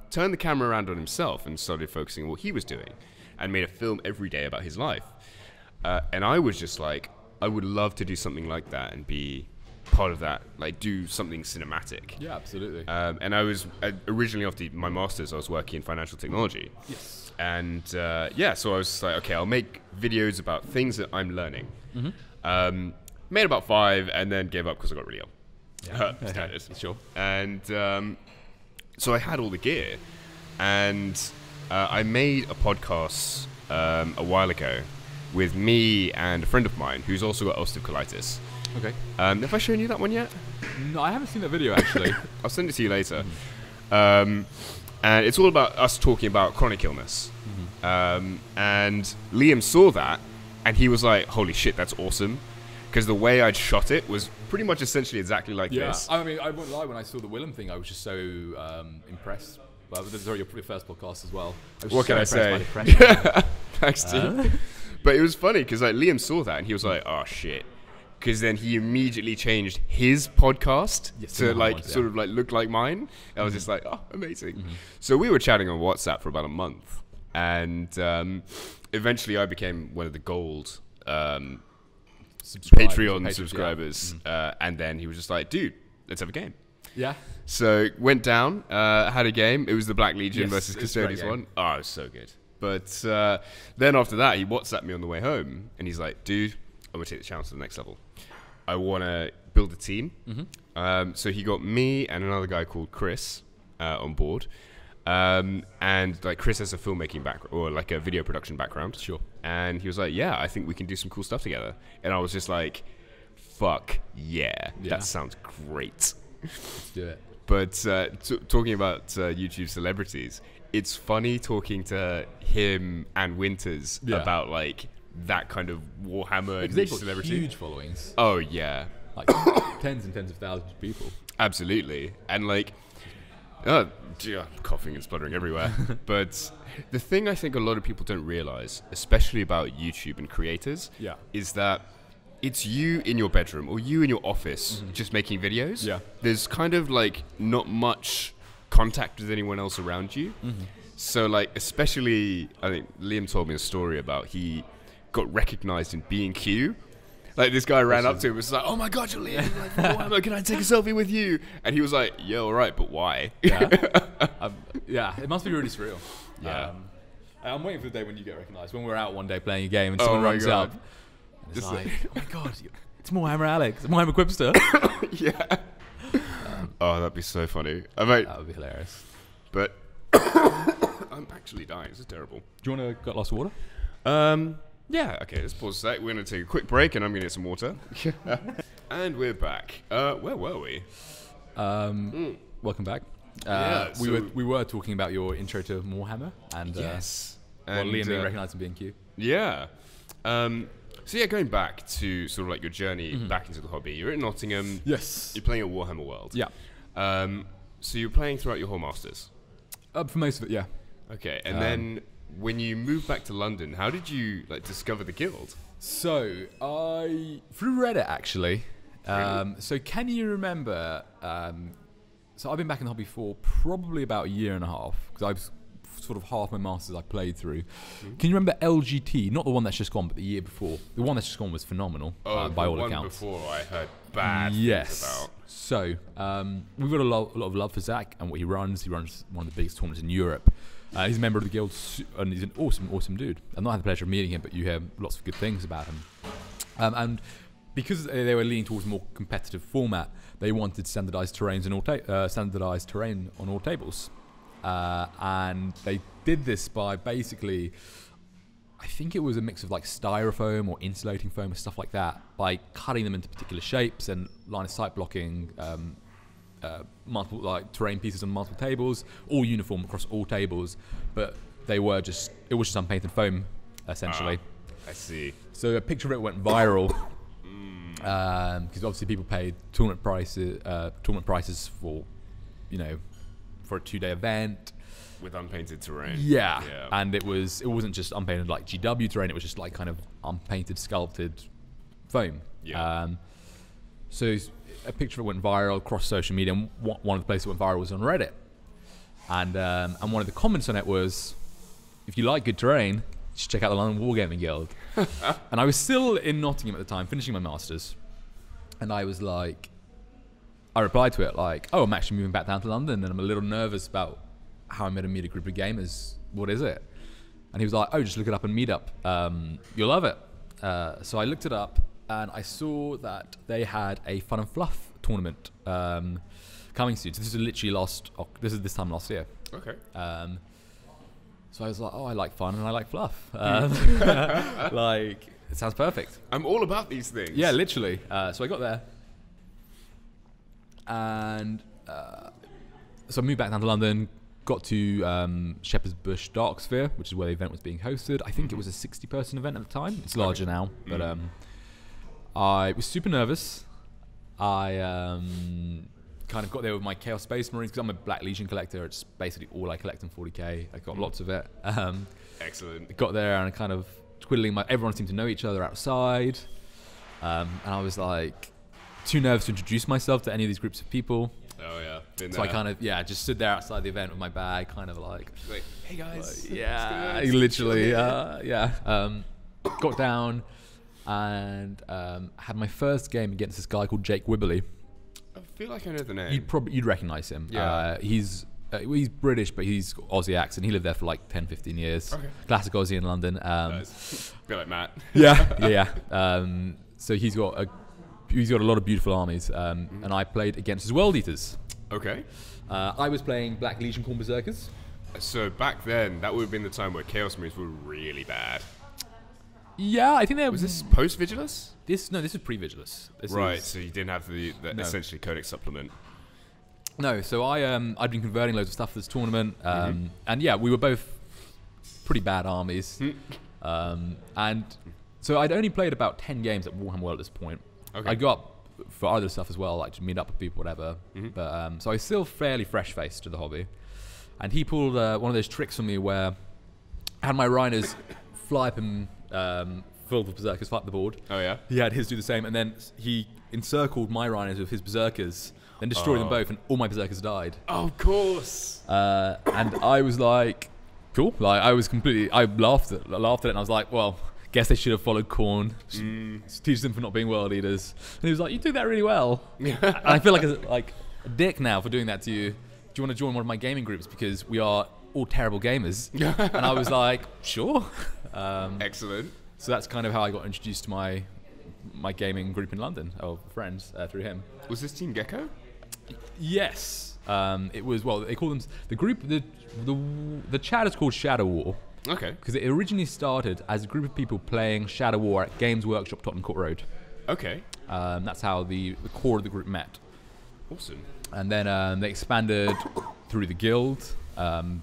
Turned the camera around on himself and started focusing on what he was doing and made a film every day about his life. And I was just like, I would love to do something like that and be part of that, like do something cinematic.
Yeah, absolutely.
And I was originally after my master's, I was working in financial technology.
Yes.
And so I was like, okay, I'll make videos about things that I'm learning. Made about 5 and then gave up because I got really ill.
Yeah.
Standard.
Sure.
And so I had all the gear, and I made a podcast a while ago with me and a friend of mine who's also got ulcerative colitis.
Okay.
Have I shown you that one yet?
No, I haven't seen that video actually.
I'll send it to you later. And it's all about us talking about chronic illness. And Liam saw that, and he was like, holy shit, that's awesome. Because the way I'd shot it was pretty much essentially exactly like this.
I mean, I won't lie, when I saw the Willem thing, I was just so impressed. Well, this is your first podcast as well.
What can I say? Thanks, Steve. But it was funny because like Liam saw that and he was like, "Oh shit!" Because then he immediately changed his podcast to like sort of like look like mine. And I was just like, "Oh, amazing!" So we were chatting on WhatsApp for about a month, and eventually I became one of the gold Patreon subscribers. And then he was just like, "Dude, let's have a game."
Yeah.
So went down, had a game. It was the Black Legion versus Custodians one. Oh, it was so good. But then after that, he WhatsApped me on the way home, and he's like, "Dude, I'm gonna take the challenge to the next level. I want to build a team." So he got me and another guy called Chris on board, and like Chris has a filmmaking background or like a video production background.
Sure.
And he was like, "Yeah, I think we can do some cool stuff together." And I was just like, "Fuck yeah. That sounds great."
Let's do it.
But talking about YouTube celebrities, it's funny talking to him and Winters about like that kind of Warhammer niche celebrity.
Huge followings.
Oh yeah,
like tens and tens of thousands of people.
Absolutely, and like, gee, I'm coughing and spluttering everywhere. But the thing I think a lot of people don't realize, especially about YouTube and creators, is that it's you in your bedroom or you in your office just making videos. Yeah. There's kind of like not much contact with anyone else around you. So like, especially, I think Liam told me a story about he got recognized in B&Q. Like this guy ran up to him and was like, "Oh my God, you're Liam, like, Warhammer, can I take a selfie with you?" And he was like, "Yeah, all right, but why?"
Yeah, it must be really surreal.
Yeah.
I'm waiting for the day when you get recognized. When we're out one day playing a game and someone runs up. It's like, "Oh my God, it's Warhammer Alex, it's Warhammer Quipster."
Yeah. Oh, that'd be so funny. That
would be hilarious.
But I'm actually dying. This is terrible.
Do you want a glass of water?
Yeah. Okay, let's pause a sec. We're going to take a quick break, and I'm going to get some water. And we're back. Where were we?
Welcome back. We were talking about your intro to Warhammer, and Liam being recognised in B&Q.
Yeah. So yeah, going back to sort of like your journey back into the hobby. You're at Nottingham.
Yes.
You're playing at Warhammer World.
Yeah.
So you're playing throughout your whole masters.
For most of it, yeah.
Okay, and then when you moved back to London, how did you like discover the guild?
So through Reddit actually.
Really?
So can you remember? So I've been back in the hobby for probably about a year and a half because I sort of half my Masters I played through. Can you remember LGT? Not the one that's just gone, but the year before. The one that's just gone was phenomenal, by all accounts.
The one before I heard bad things about.
So, we've got a lot of love for Zach and what he runs. He runs one of the biggest tournaments in Europe. He's a member of the guild, and he's an awesome dude. I've not had the pleasure of meeting him, but you hear lots of good things about him. And because they were leaning towards a more competitive format, they wanted standardized terrain on all tables. And they did this by basically, I think it was a mix of like styrofoam or insulating foam or stuff like that, by cutting them into particular shapes and line of sight blocking multiple like terrain pieces on multiple tables, all uniform across all tables, but it was just unpainted foam essentially.
I see.
So a picture of it went viral because obviously people paid tournament prices for, for a 2-day event
with unpainted terrain.
Yeah. And it wasn't just unpainted like GW terrain, it was just like kind of unpainted sculpted foam. So a picture of it went viral across social media, and one of the places that went viral was on Reddit. And one of the comments on it was, if you like good terrain, just check out the London Wargaming Guild. And I was still in Nottingham at the time, finishing my Masters. And I was like, I replied to it like, oh, I'm actually moving back down to London and I'm a little nervous about how I'm going to meet a group of gamers. What is it? And he was like, oh, just look it up and meet up. You'll love it. So I looked it up and I saw that they had a Fun and Fluff tournament coming soon. So this is literally this time last year.
Okay.
So I was like, oh, I like fun and I like fluff. Like, it sounds perfect.
I'm all about these things.
Yeah, literally. So I got there. And so I moved back down to London, got to Shepherd's Bush Dark Sphere, which is where the event was being hosted. I think it was a 60-person event at the time. It's larger now. But I was super nervous. I kind of got there with my Chaos Space Marines because I'm a Black Legion collector. It's basically all I collect in 40k. I got lots of it.
Excellent.
Got there and kind of twiddling everyone seemed to know each other outside. And I was like too nervous to introduce myself to any of these groups of people.
Oh yeah.
So I kind of just stood there outside the event with my bag, kind of like,
hey guys.
Literally. Got down and had my first game against this guy called Jake Wibberley.
I feel like I know the name.
You'd recognise him. Yeah. He's British, but he's Aussie accent. He lived there for like 10, 15 years. Okay. Classic Aussie in London.
Nice. Feel like Matt.
Yeah. So he's got a lot of beautiful armies, and I played against his World Eaters.
Okay.
I was playing Black Legion Corn Berserkers.
So back then, that would have been the time where Chaos Marines were really bad.
Yeah, I think there
was this post Vigilus.
This is pre-Vigilus.
Right, so you didn't have the essentially Codex supplement.
No, so I'd been converting loads of stuff for this tournament, and yeah, we were both pretty bad armies, and so I'd only played about 10 games at Warhammer World at this point. Okay. I got up for other stuff as well, like to meet up with people, whatever. But so I was still fairly fresh-faced to the hobby, and he pulled one of those tricks on me where I had my Rhinos fly up and filled with Berserkers, fight the board.
Oh yeah.
He had his do the same, and then he encircled my Rhinos with his Berserkers, then destroyed them both, and all my Berserkers died.
Oh, of course.
And I was like, cool. Like I laughed at it, and I was like, well, guess they should have followed Khorne. Teach them for not being world eaters. And he was like, you do that really well. And I feel like a dick now for doing that to you. Do you want to join one of my gaming groups because we are all terrible gamers? And I was like, sure.
Excellent.
So that's kind of how I got introduced to my gaming group in London, or friends through him.
Was this Team Gecko?
Yes. It was, well, they call them, the group, the chat is called Shadow War.
Okay.
Because it originally started as a group of people playing Shadow War at Games Workshop, Tottenham Court Road.
Okay.
That's how the core of the group met.
Awesome.
And then they expanded through the guild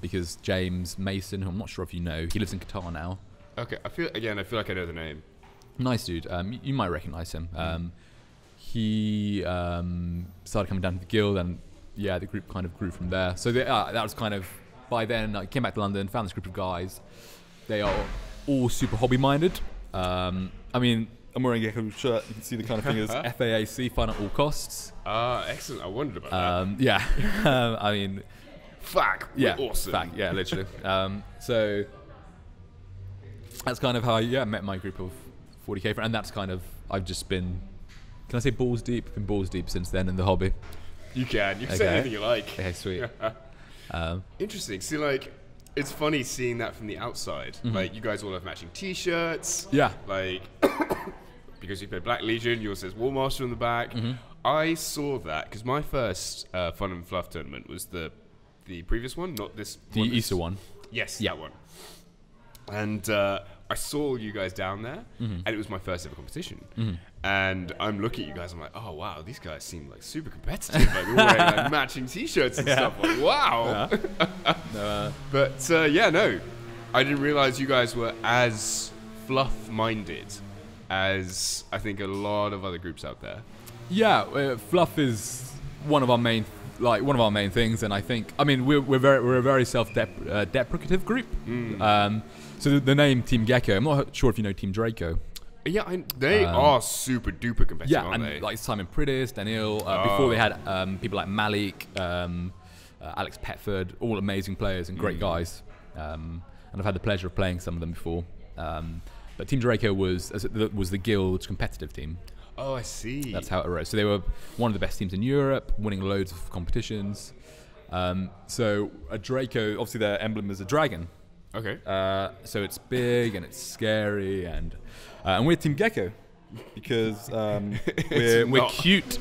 because James Mason, who I'm not sure if you know, he lives in Qatar now.
Okay. I feel like I know the name.
Nice dude. You might recognise him. He started coming down to the guild, and yeah, the group kind of grew from there. So that was kind of, by then I came back to London, found this group of guys. They are all super hobby-minded. I mean, I'm wearing a Gecko shirt. You can see the kind of thing as FAAC, fun at all costs.
Excellent. I wondered about that.
Yeah. I mean,
fuck,
Yeah,
we're awesome.
Fact, yeah, literally. So that's kind of how I met my group of 40k friends, and that's kind of I've just been. Can I say balls deep? Been balls deep since then in the hobby.
You can say anything you like.
Okay, sweet.
Interesting. See, like, it's funny seeing that from the outside. Like, you guys all have matching T-shirts.
Yeah.
Like, because you play Black Legion, yours says War Master on the back. I saw that because my first Fun and Fluff tournament was the previous one, not this.
The Easter one.
Yes, that one. And I saw you guys down there, and it was my first ever competition. And I'm looking at you guys, I'm like, oh wow, these guys seem like super competitive. Like, we're wearing like matching T-shirts and stuff. Like, wow. But no, I didn't realize you guys were as fluff-minded as I think a lot of other groups out there. Yeah,
fluff is one of our main things, and I think we're a very self-deprecative group. So the name Team Gecko, I'm not sure if you know Team Draco.
Yeah, they are super duper competitive, aren't they?
Like Simon Prittis, Daniil. Before they had people like Malik, Alex Petford, all amazing players and great guys. And I've had the pleasure of playing some of them before. But Team Draco was the guild's competitive team.
Oh, I see.
That's how it arose. So they were one of the best teams in Europe, winning loads of competitions. So a Draco, obviously their emblem is a dragon.
Okay.
So it's big and it's scary, and we're Team Gecko because we're cute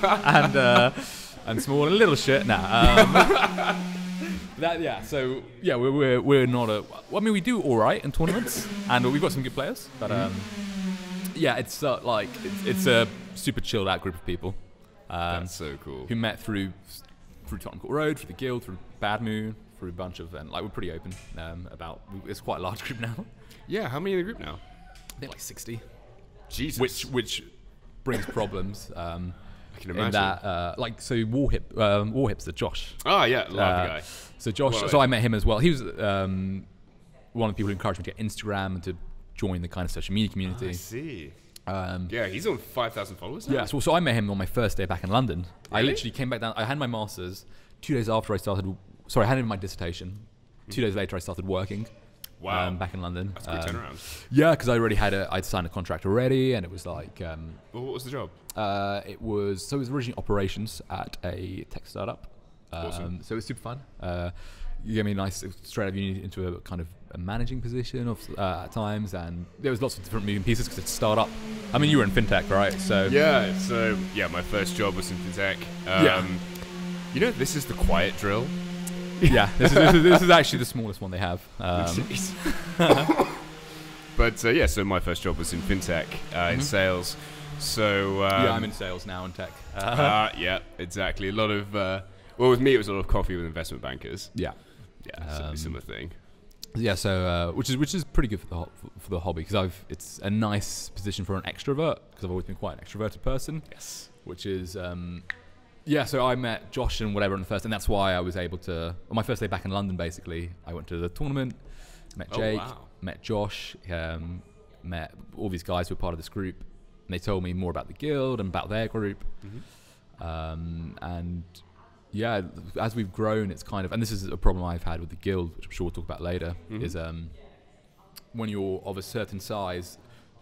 and small and a little shit. We're not a. Well, I mean, we do all right in tournaments, and we've got some good players. But it's it's a super chilled out group of people.
That's so cool.
Who met through Tottenham Court Road, through the guild, through Bad Moon. For a bunch of, and we're pretty open it's quite a large group now.
Yeah, how many in the group now?
I think like 60.
Jesus.
Which brings problems. I
can imagine.
In that, Warhip's the Josh.
Oh yeah, love the guy.
So Josh, so I met him as well. He was one of the people who encouraged me to get Instagram and to join the kind of social media community.
Oh, I see. Yeah, he's on 5,000 followers now.
Yeah, so I met him on my first day back in London.
Really?
I literally came back down. I had my masters 2 days after I started. Sorry, I handed in my dissertation. 2 days later, I started working.
Wow.
Back in London.
That's a quick turnaround.
Yeah, because I already I'd signed a contract already, and it was like.
Well, what was the job?
It was originally operations at a tech startup.
Awesome.
So it was super fun. You gave me a nice straight out of uni into a kind of a managing position at times, and there was lots of different moving pieces because it's a startup. I mean, you were in fintech, right? So
yeah, my first job was in fintech. You know, this is the quiet drill.
Yeah, this is actually the smallest one they have.
But so my first job was in fintech, in sales. So
I'm in sales now in tech.
Yeah, exactly. A lot of with me it was a lot of coffee with investment bankers.
Yeah,
similar thing.
Yeah, so which is pretty good for the hobby because it's a nice position for an extrovert because I've always been quite an extroverted person.
Yes,
which is. So I met Josh and whatever on the first, and that's why I was able to. On my first day back in London, basically, I went to the tournament, met Jake, met Josh, met all these guys who were part of this group, and they told me more about the guild and about their group. And yeah, as we've grown, it's kind of, and this is a problem I've had with the guild, which I'm sure we'll talk about later, is when you're of a certain size,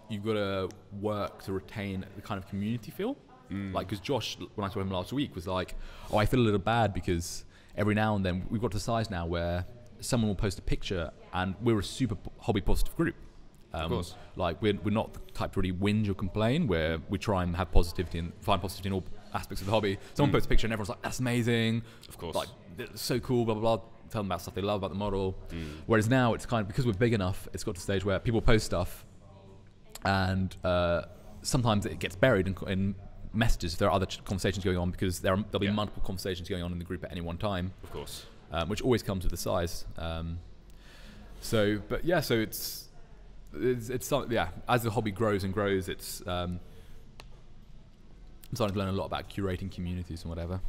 you've got to work to retain the kind of community feel. Like, because Josh, when I saw him last week, was like, oh, I feel a little bad because every now and then we've got to the size now where someone will post a picture and we're a super hobby positive group.
Of course.
Like, we're not the type to really whinge or complain, where we try and have positivity and find positivity in all aspects of the hobby. Someone posts a picture and everyone's like, that's amazing.
Of course.
Like, it's so cool, blah, blah, blah. Tell them about stuff they love about the model. Whereas now it's kind of, because we're big enough, it's got to the stage where people post stuff and sometimes it gets buried in messages if there are other conversations going on, because there'll be multiple conversations going on in the group at any one time.
Of course.
Which always comes with the size. So it's something, yeah, as the hobby grows and grows, it's I'm starting to learn a lot about curating communities and whatever.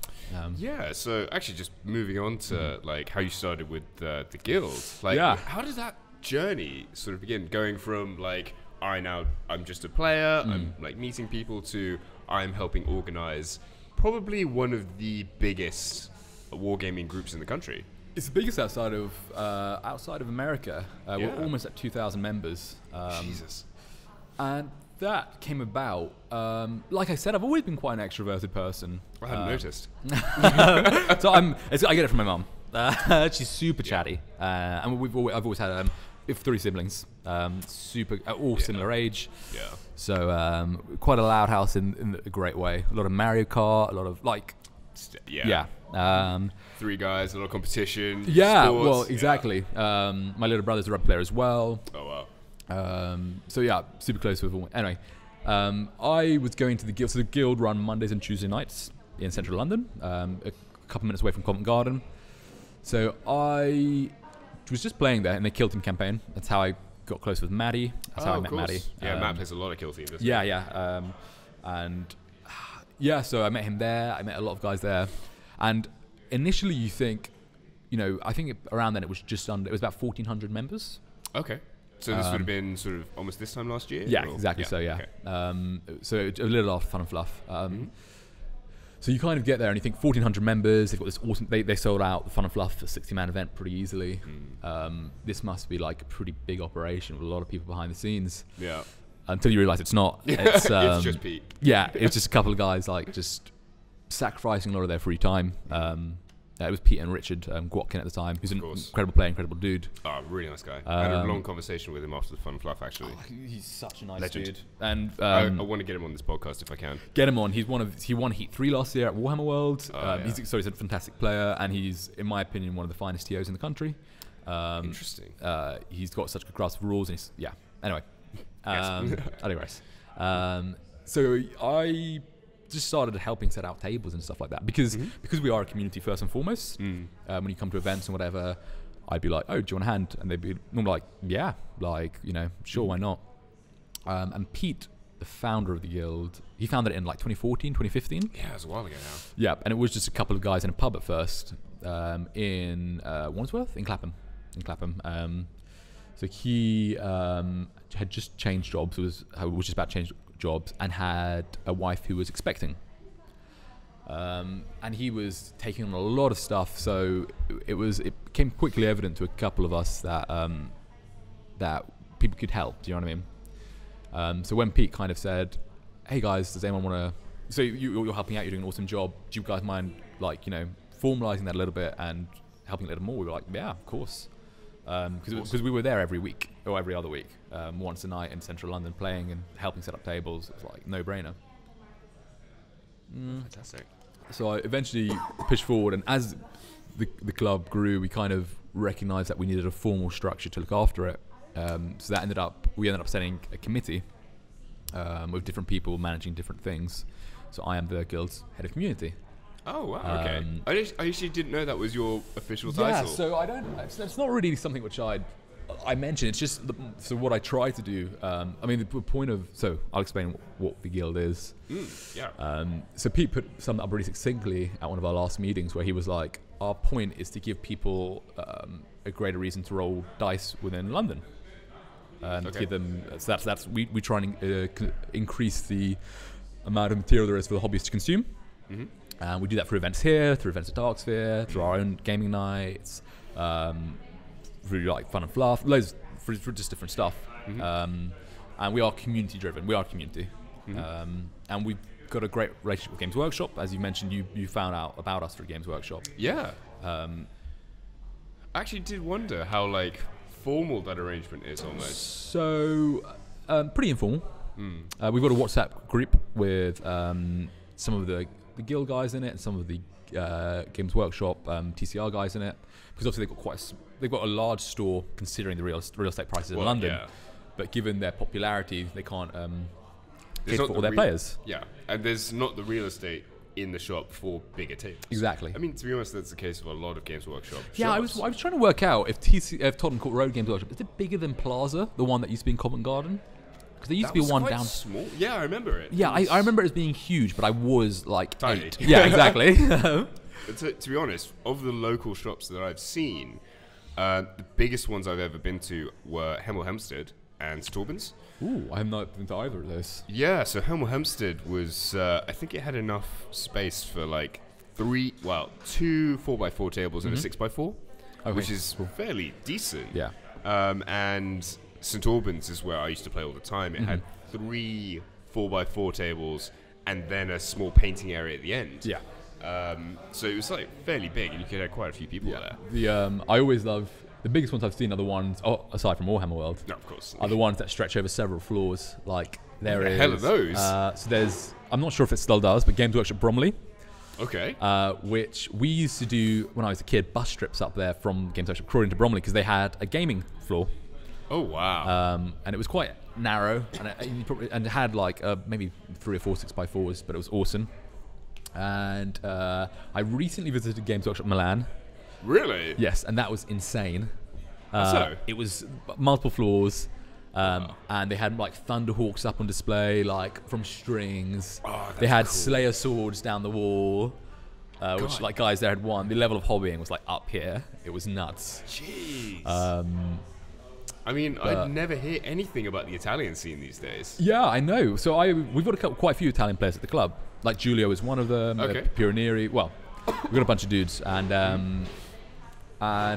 So actually just moving on to like how you started with the guild. Like, how does that journey sort of begin, going from like, I'm just a player, I'm like meeting people, to I'm helping organize probably one of the biggest wargaming groups in the country.
It's the biggest outside of America. We're almost at 2,000 members.
Jesus.
And that came about. Like I said, I've always been quite an extroverted person.
I hadn't noticed.
So I get it from my mum. She's super chatty, and I've always had we have 3 siblings, all similar age.
Yeah.
So quite a loud house in a great way. A lot of Mario Kart, a lot of like.
Yeah. 3 guys, a lot of competition.
Yeah.
Sports.
Well, exactly. My little brother's a rugby player as well.
Oh wow.
So yeah, super close with all. Anyway, I was going to the guild. So the guild run Mondays and Tuesday nights in central London, a couple minutes away from Covent Garden. So I was just playing there in the Kill Team campaign. That's how I got close with Maddie. That's how I met Maddie.
Yeah, Matt plays a lot of Kill Team.
Yeah. So I met him there. I met a lot of guys there, and initially you think, I think around then it was about 1,400 members.
Okay. So this would have been sort of almost this time last year?
Yeah, exactly. Yeah. So yeah. Okay. So a little after Fun and Fluff. So you kind of get there and you think 1,400 members. They've got this awesome. They sold out the Fun and Fluff 60-man event pretty easily. This must be like a pretty big operation with a lot of people behind the scenes.
Yeah.
Until you realise it's not.
It's just Pete.
Yeah, it's just a couple of guys like just sacrificing a lot of their free time. It was Pete and Richard Gwatkin at the time, who's an incredible player, incredible dude.
Oh, really nice guy. I had a long conversation with him after the Fun and Fluff, actually.
He's such a nice
Legend.
dude. And
I want to get him on this podcast if I can.
Get him on. He won Heat 3 last year at Warhammer World. He's a fantastic player, and he's, in my opinion, one of the finest TOs in the country.
Interesting.
He's got such a good grasp of rules, and anyway. I digress. So I just started helping set out tables and stuff like that because we are a community first and foremost. When you come to events and whatever, I'd be like, "Oh, do you want a hand?" And they'd be normally like, "Yeah, sure, why not?" And Pete, the founder of the guild, he founded it in like 2014, 2015.
Yeah, it was a while ago now.
Yeah, and it was just a couple of guys in a pub at first in Wandsworth, in Clapham. So he had just changed jobs, was just about to change jobs, and had a wife who was expecting. And he was taking on a lot of stuff, so it became quickly evident to a couple of us that that people could help. Do you know what I mean? So when Pete kind of said, "Hey guys, does anyone want to?" So you're helping out, you're doing an awesome job. Do you guys mind, formalising that a little bit and helping a little more? We were like, "Yeah, of course." Because we were there every week or every other week, once a night in central London playing and helping set up tables. It's like no-brainer.
Fantastic.
So I eventually pushed forward, and as the club grew, we kind of recognised that we needed a formal structure to look after it. So we ended up setting a committee with different people managing different things. So I am the guild's head of community.
Oh wow! Okay, I actually didn't know that was your official title.
Yeah, so I don't. It's not really something which I mention. It's just so what I try to do. The point of. So I'll explain what the guild is. So Pete summed up really succinctly at one of our last meetings, where he was like, "Our point is to give people a greater reason to roll dice within London, and give them. So that's we try and increase the amount of material there is for the hobbyists to consume." And we do that through events here, through events at Darksphere, through our own gaming nights, through like Fun and Fluff, loads for just different stuff. And we are community driven. We are a community, and we've got a great relationship with Games Workshop. As you mentioned, you found out about us through Games Workshop.
Yeah. I actually did wonder how formal that arrangement is almost.
So pretty informal. We've got a WhatsApp group with some of the guild guys in it, and some of the Games Workshop TCR guys in it, because obviously they've got a large store considering the real estate prices in London. Yeah. But given their popularity, they can't cater for all their players.
Yeah, and there's not the real estate in the shop for bigger tables.
Exactly.
I mean, to be honest, that's the case of a lot of Games Workshop shops.
Yeah, I was trying to work out if Tottenham Court Road Games Workshop is it bigger than Plaza, the one that used to be in Covent Garden? Because there used to be one down.
Small. Yeah, I remember it.
Yeah, I remember it as being huge, but I was like
tiny.
8. Yeah, exactly.
To be honest, of the local shops that I've seen, the biggest ones I've ever been to were Hemel Hempstead and Storbins.
Ooh, I have not been to either of those.
Yeah, so Hemel Hempstead was, I think it had enough space for 2 4x4 tables and a 6x4. which is fairly decent.
Yeah.
And St Albans is where I used to play all the time. It had 3 4x4 tables and then a small painting area at the end.
Yeah.
So it was like fairly big, and you could have quite a few people there.
I always love the biggest ones I've seen are the ones, aside from Warhammer World,
No, of course.
are the ones that stretch over several floors. Like there
the
is.
hell are those?
So there's, I'm not sure if it still does, but Games Workshop Bromley,
Okay.
which we used to do when I was a kid. Bus trips up there from Games Workshop Crawley to Bromley because they had a gaming floor.
Oh wow.
And it was quite narrow, and it had like maybe 3 or 4 6x4s, but it was awesome. And I recently visited Games Workshop Milan.
Really?
Yes, and that was insane.
So?
It was multiple floors, and they had like Thunderhawks up on display, like from strings.
Oh,
they had
cool.
Slayer swords down the wall, which like guys there had won. The level of hobbying was like up here. It was nuts.
Jeez. I mean, I'd never hear anything about the Italian scene these days.
Yeah, I know. So we've got quite a few Italian players at the club. Like Giulio is one of them.
Okay.
Pionieri. Well, we've got a bunch of dudes, and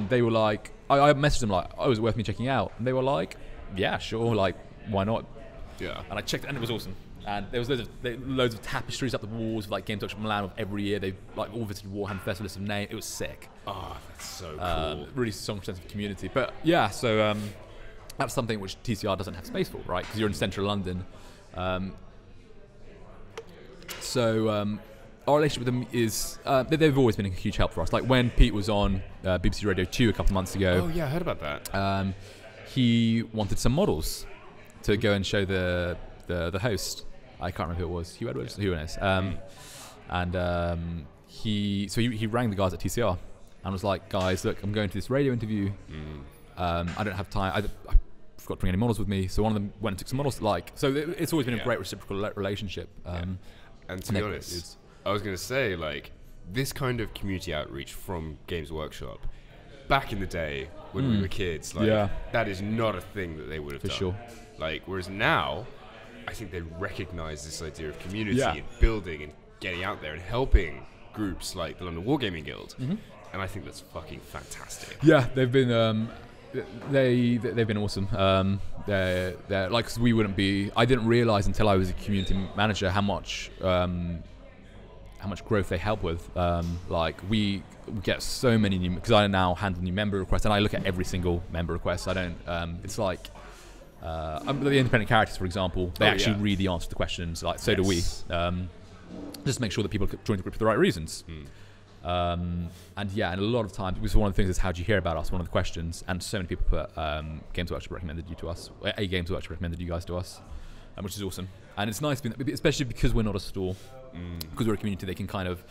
they were like, I messaged them like, oh, is it worth me checking out? And they were like, yeah, sure, like, why not?
Yeah.
And I checked, and it was awesome. And there was loads of tapestries up the walls with like Games Workshop Milan of every year. They like all visited Warhammer Festivals of name. It was sick.
Oh, that's so cool.
Really strong sense of community. But yeah, so that's something which TCR doesn't have space for, right? Because you're in central London. Our relationship with them is they've always been a huge help for us. Like when Pete was on BBC Radio 2 a couple of months ago.
Oh yeah, I heard about that.
He wanted some models to go and show the host. I can't remember who it was. Hugh Edwards. Who knows? He rang the guys at TCR and was like, guys, look, I'm going to this radio interview. I don't have time. I forgot to bring any models with me. So one of them went and took some models. So it's always been a great reciprocal relationship.
And to be honest, I was going to say, like, this kind of community outreach from Games Workshop, back in the day when we were kids, like, that is not a thing that they would have done.
For sure.
Like, whereas now, I think they recognize this idea of community and building and getting out there and helping groups like the London Wargaming Guild. And I think that's fucking fantastic.
Yeah, they've been they've been awesome. They're like, 'cause we wouldn't be. I didn't realize until I was a community manager how much growth they help with. Like we get so many new, because I now handle new member requests, and I look at every single member request. I don't. It's like the independent characters, for example. They actually read the answer to the questions. Like so do we. Just to make sure that people join the group for the right reasons. And a lot of times, because one of the things is, how do you hear about us? One of the questions, and so many people put Games Workshop recommended you to us. A Games Workshop recommended you guys to us, which is awesome. And it's nice, especially because we're not a store, because we're a community. They can kind of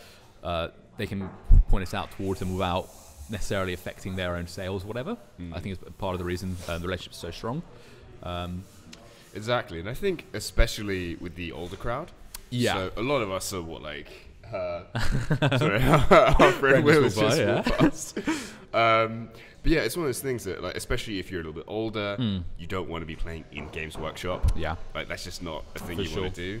they can point us out towards them without necessarily affecting their own sales, or whatever. I think it's part of the reason the relationship is so strong.
Exactly, and I think especially with the older crowd. Yeah. So a lot of us are sorry, our friend Will is just walked past. But yeah, it's one of those things that, like, especially if you're a little bit older, you don't want to be playing in Games Workshop. Yeah. Like, that's just not a thing you want to do.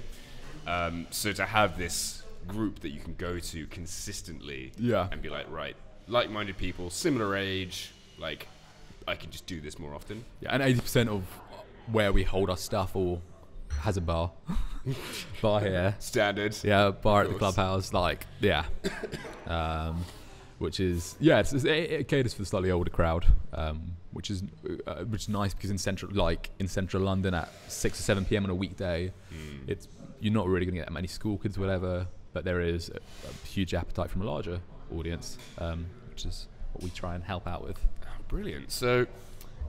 So to have this group that you can go to consistently and be like, right, like-minded people, similar age, like, I can just do this more often.
Yeah, and 80% of where we hold our stuff or has a bar. Bar here.
Standard.
Yeah, bar at the clubhouse. Like, yeah. Which is, it caters for the slightly older crowd, which is nice, because in central London at 6 or 7 p.m. on a weekday, you're not really going to get that many school kids or whatever, but there is a huge appetite from a larger audience, which is what we try and help out with.
Oh, brilliant. So,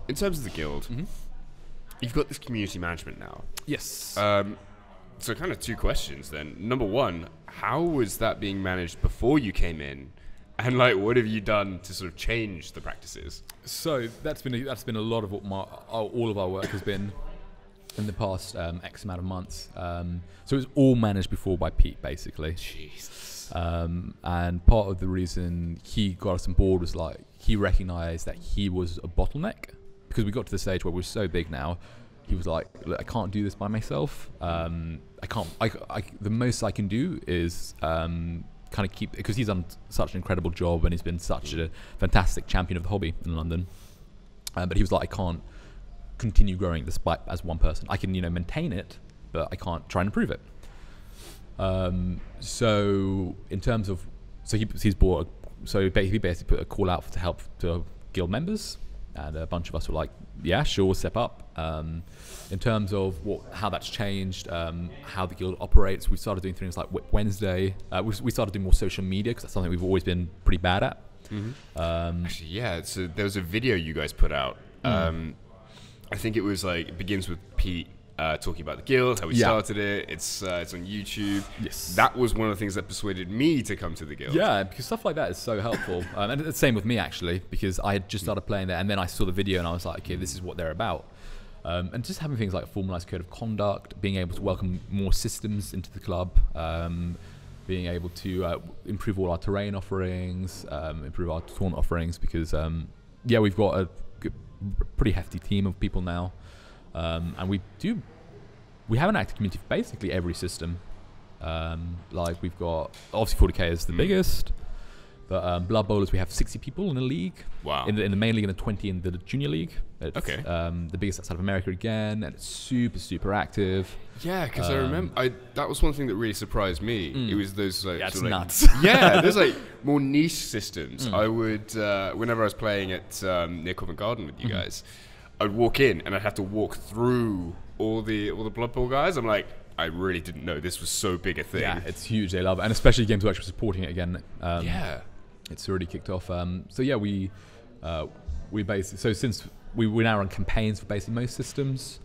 in terms of the guild, you've got this community management now.
Yes.
So kind of 2 questions then. Number 1, how was that being managed before you came in? And like, what have you done to sort of change the practices?
So that's been a lot of what all of our work has been in the past X amount of months. So it was all managed before by Pete, basically.
Jesus.
And part of the reason he got us on board was like, he recognised that he was a bottleneck, because we got to the stage where we're so big now. He was like, look, I can't do this by myself. The most I can do is kind of keep, because he's done such an incredible job and he's been such a fantastic champion of the hobby in London. But he was like, I can't continue growing despite as one person. I can, maintain it, but I can't try and improve it. So in terms of, he's bought, he basically put a call out to help to guild members, and a bunch of us were like, yeah, sure, we'll step up. In terms of how that's changed, how the guild operates, we started doing things like Wednesday. We started doing more social media because that's something we've always been pretty bad at.
Actually, yeah. So there was a video you guys put out. I think it was like, it begins with Pete talking about the guild, how we started it. It's on YouTube.
Yes.
That was one of the things that persuaded me to come to the guild.
Yeah, because stuff like that is so helpful. And the same with me, actually, because I had just started playing there, and then I saw the video and I was like, okay, this is what they're about. And just having things like a formalized code of conduct, being able to welcome more systems into the club, being able to improve all our terrain offerings, improve our tournament offerings, because we've got a pretty hefty team of people now, and we have an active community for basically every system. Like we've got, obviously 40k is the biggest, but Blood Bowlers, we have 60 people in the league.
Wow.
In the main league and the 20 in the junior league. It's,
okay.
The biggest outside of America again, and it's super active.
Yeah, because I remember that was one thing that really surprised me. It was those like,
it's
sort of
nuts.
Yeah, there's like more niche systems. I would whenever I was playing at near Covent Garden with you guys, I'd walk in and I'd have to walk through all the Blood Bowl guys. I'm like, I really didn't know this was so big a thing.
Yeah, it's huge. They love it, and especially Games Workshop supporting it again. It's already kicked off. So yeah, we basically, since we now run campaigns for basically most systems.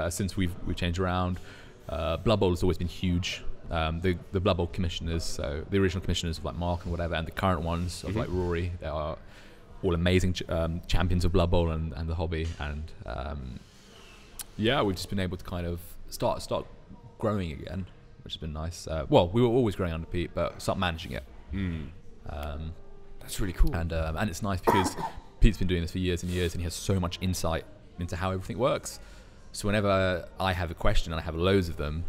Since we've changed around, Blood Bowl has always been huge. The Blood Bowl commissioners, so the original commissioners of like Mark and whatever, and the current ones of like Rory, they are all amazing champions of Blood Bowl and the hobby. And we've just been able to kind of start growing again, which has been nice. Well, we were always growing under Pete, but start managing it.
That's really cool.
And it's nice because Pete's been doing this for years and years, and he has so much insight into how everything works. So whenever I have a question, and I have loads of them,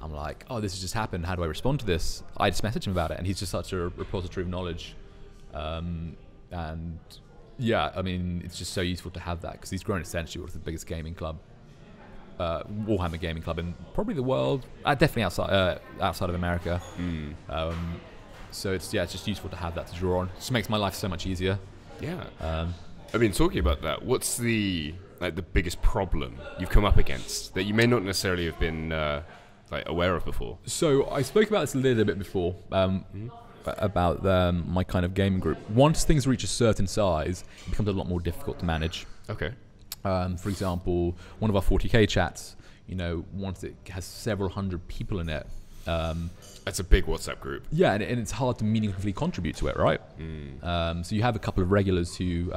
I'm like, oh, this has just happened. How do I respond to this? I just message him about it, and he's just such a repository of knowledge. And yeah, I mean, it's just so useful to have that, because he's grown essentially what's the biggest gaming club, Warhammer gaming club in probably the world, definitely outside of America. So it's just useful to have that to draw on. It just makes my life so much easier.
Yeah. I mean, talking about that, what's the biggest problem you've come up against that you may not necessarily have been aware of before?
So I spoke about this a little bit before, about my kind of gaming group. Once things reach a certain size, it becomes a lot more difficult to manage.
Okay.
For example, one of our 40k chats, once it has several hundred people in it,
that's a big WhatsApp group. Yeah,
and it's hard to meaningfully contribute to it, right? So you have a couple of regulars who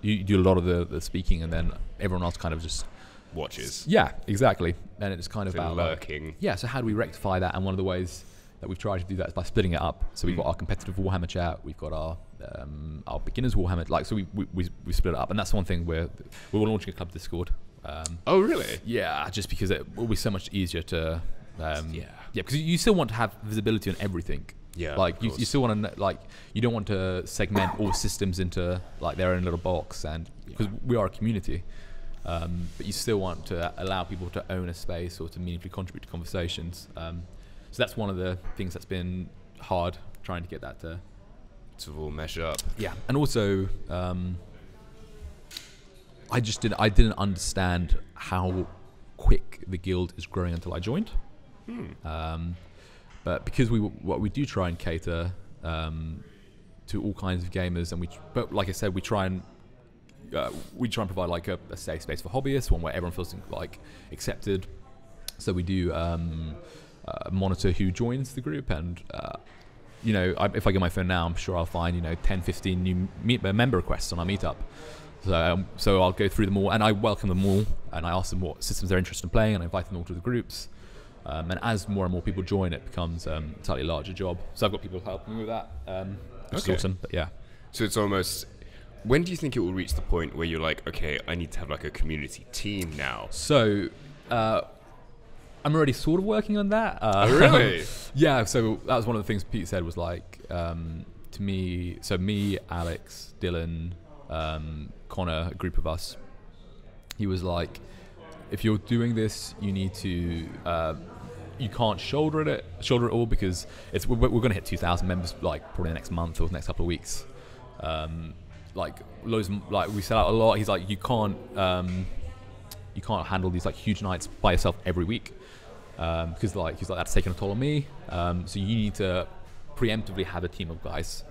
you do a lot of the speaking, and then everyone else kind of just
watches.
Yeah, exactly. And it's kind of about
lurking.
So how do we rectify that? And one of the ways that we've tried to do that is by splitting it up. So we've got our competitive Warhammer chat, we've got our beginners Warhammer. So we split it up, and that's one thing we're launching a club Discord.
Oh really?
Yeah, just because it will be so much easier to. Because you still want to have visibility on everything. Yeah, like you still want to you don't want to segment all systems into like their own little box, and because we are a community, but you still want to allow people to own a space or to meaningfully contribute to conversations. So that's one of the things that's been hard, trying to get that to
all mesh up. Yeah,
and also I didn't understand how quick the guild is growing until I joined. But because we do try and cater to all kinds of gamers, and but like I said, we try and provide like a safe space for hobbyists, one where everyone feels like accepted. So we do monitor who joins the group, and if I get my phone now, I'm sure I'll find 10, 15 new member requests on our meetup. So I'll go through them all, and I welcome them all, and I ask them what systems they're interested in playing, and I invite them all to the groups. And as more and more people join, it becomes a slightly larger job. So I've got people helping me with that, which is awesome. But yeah.
So it's almost. When do you think it will reach the point where you're like, okay, I need to have like a community team now?
So, I I'm already sort of working on that.
Really?
Yeah. So that was one of the things Pete said was like to me. So me, Alex, Dylan, Connor, a group of us. He was like, if you're doing this, you need to. You can't shoulder it all because we're going to hit 2,000 members like probably the next month or the next couple of weeks. Like loads, like we sell out a lot. He's like, you can't handle these like huge nights by yourself every week because like he's like, that's taking a toll on me. So you need to preemptively have a team of guys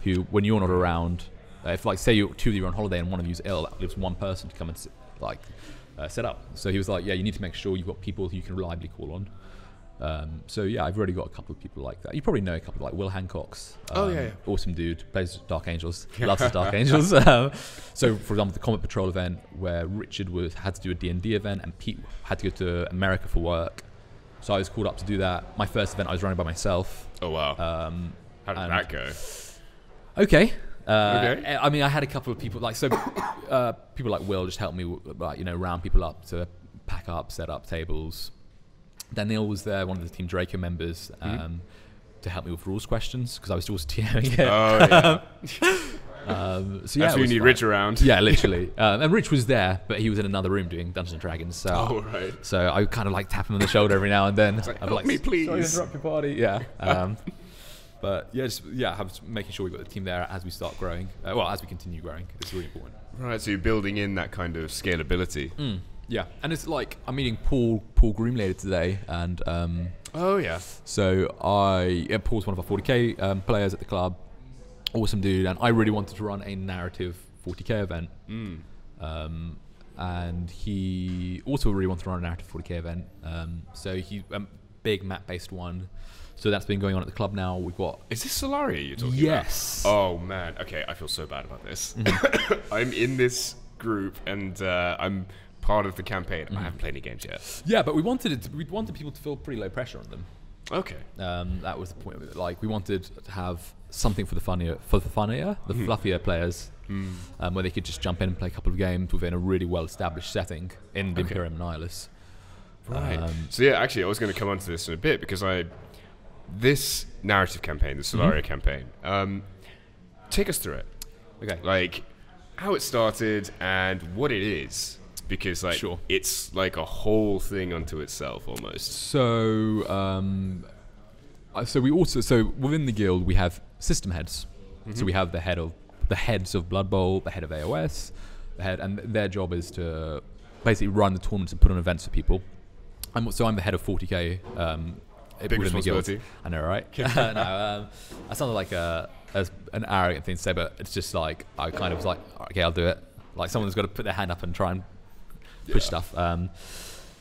who, when you're not around, if like say two of you are on holiday and one of you's ill, that leaves one person to come and set up. So he was like, yeah, you need to make sure you've got people who you can reliably call on. So yeah, I've already got a couple of people like that. You probably know a couple like Will Hancock's. Awesome dude, plays Dark Angels, loves his Dark Angels. So for example, the Comet Patrol event where Richard had to do a D&D event and Pete had to go to America for work. So I was called up to do that. My first event I was running by myself.
Oh wow. How did that go?
Okay. I mean, I had a couple of people people like Will just helped me, round people up to pack up, set up tables. Daniel was there, one of the Team Draco members, to help me with rules questions because I was also TMing it.
Oh
yeah. So
that's why you need Rich around.
Yeah, literally. And Rich was there, but he was in another room doing Dungeons and Dragons. So, So I kind of like tap him on the shoulder every now and then.
Like, help me, please.
Sorry to interrupt your party. Yeah. But yeah, I was making sure we got the team there as we start growing. As we continue growing, it's really important.
Right. So you're building in that kind of scalability.
Yeah, and it's like I'm meeting Paul Groom later today, and so Paul's one of our 40k players at the club, awesome dude, and I really wanted to run a narrative 40k event, and he also really wanted to run a narrative 40k event, so he big map-based one. So that's been going on at the club now. We've got.
Is this Solaria you're talking
yes.
about? Oh man. Okay, I feel so bad about this. I'm in this group and I'm part of the campaign. I haven't played any games yet.
Yeah, but we wanted people to feel pretty low pressure on them.
Okay.
That was the point of it. Like we wanted to have something for the fluffier players, where they could just jump in and play a couple of games within a really well-established setting in the Imperium Nihilus.
Right. So yeah, actually, I was going to come on to this in a bit because this narrative campaign, the Solaria campaign, take us through it.
Okay.
Like how it started and what it is. Because it's like a whole thing unto itself almost.
So within the guild we have system heads. So we have the heads of Blood Bowl, the head of AOS, and their job is to basically run the tournaments and put on events for people. I'm the head of 40k.
Big responsibility.
I know, right? I sounded like an arrogant thing to say, but it's just like I kind of was like, okay, I'll do it. Like someone's got to put their hand up and try and push stuff.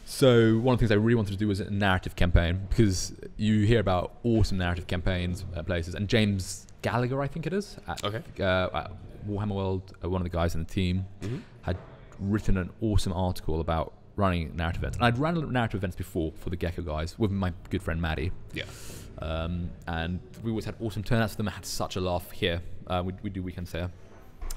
So one of the things I really wanted to do was a narrative campaign because you hear about awesome narrative campaigns at places. And James Gallagher, I think it is, at Warhammer World, one of the guys in the team, had written an awesome article about running narrative events. And I'd run narrative events before for the Gecko guys with my good friend Maddie. Yeah. And we always had awesome turnouts for them. I had such a laugh here. We do weekends here.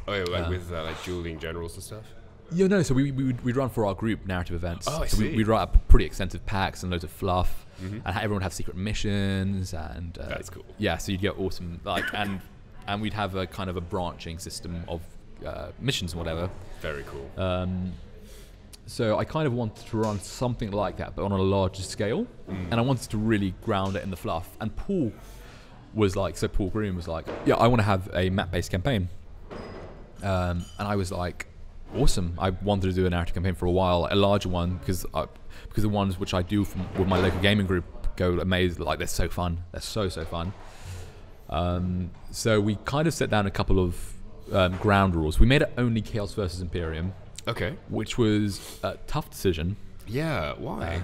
Oh yeah, like with like dueling generals and stuff?
Yeah, no, so we'd run for our group narrative events.
Oh, I see.
We'd write up pretty extensive packs and loads of fluff, and everyone would have secret missions, and
that's cool.
Yeah, so you'd get awesome, like, and we'd have a kind of a branching system of missions and whatever.
Very cool.
So I kind of wanted to run something like that, but on a larger scale, and I wanted to really ground it in the fluff. And Paul Groom was like, yeah, I want to have a map-based campaign. And I was like, awesome. I wanted to do a narrative campaign for a while, a larger one, because the ones which I do with my local gaming group go amazing. Like they're so fun. They're so fun. So we kind of set down a couple of ground rules. We made it only Chaos versus Imperium.
Okay.
Which was a tough decision.
Yeah. Why?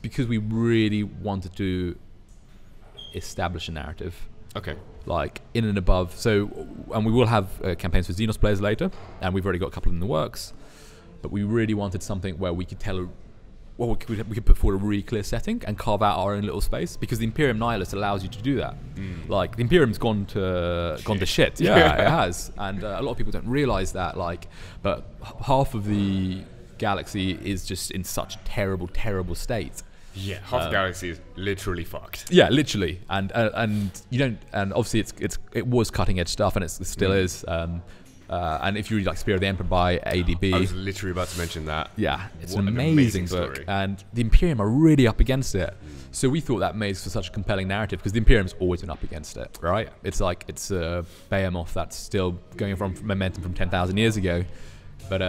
Because we really wanted to establish a narrative.
Okay.
Like in and above. So, and we will have campaigns for Xenos players later, and we've already got a couple in the works. But we really wanted something where we could we could put forward a really clear setting and carve out our own little space, because the Imperium Nihilus allows you to do that. Like the Imperium's gone to shit. Yeah, it has, and a lot of people don't realize that. Like, but half of the galaxy is just in such a terrible state.
Yeah, half the galaxy is literally fucked.
Yeah, literally, and you don't, and obviously it was cutting edge stuff, and it still is. And if you read like Spear of the Emperor by ADB,
I was literally about to mention that.
Yeah, it's
What
an amazing book,
story.
and the Imperium are really up against it. So we thought that made for such a compelling narrative because the Imperium's always been up against it, right? It's like it's a behemoth that's still going from momentum from 10,000 years ago. But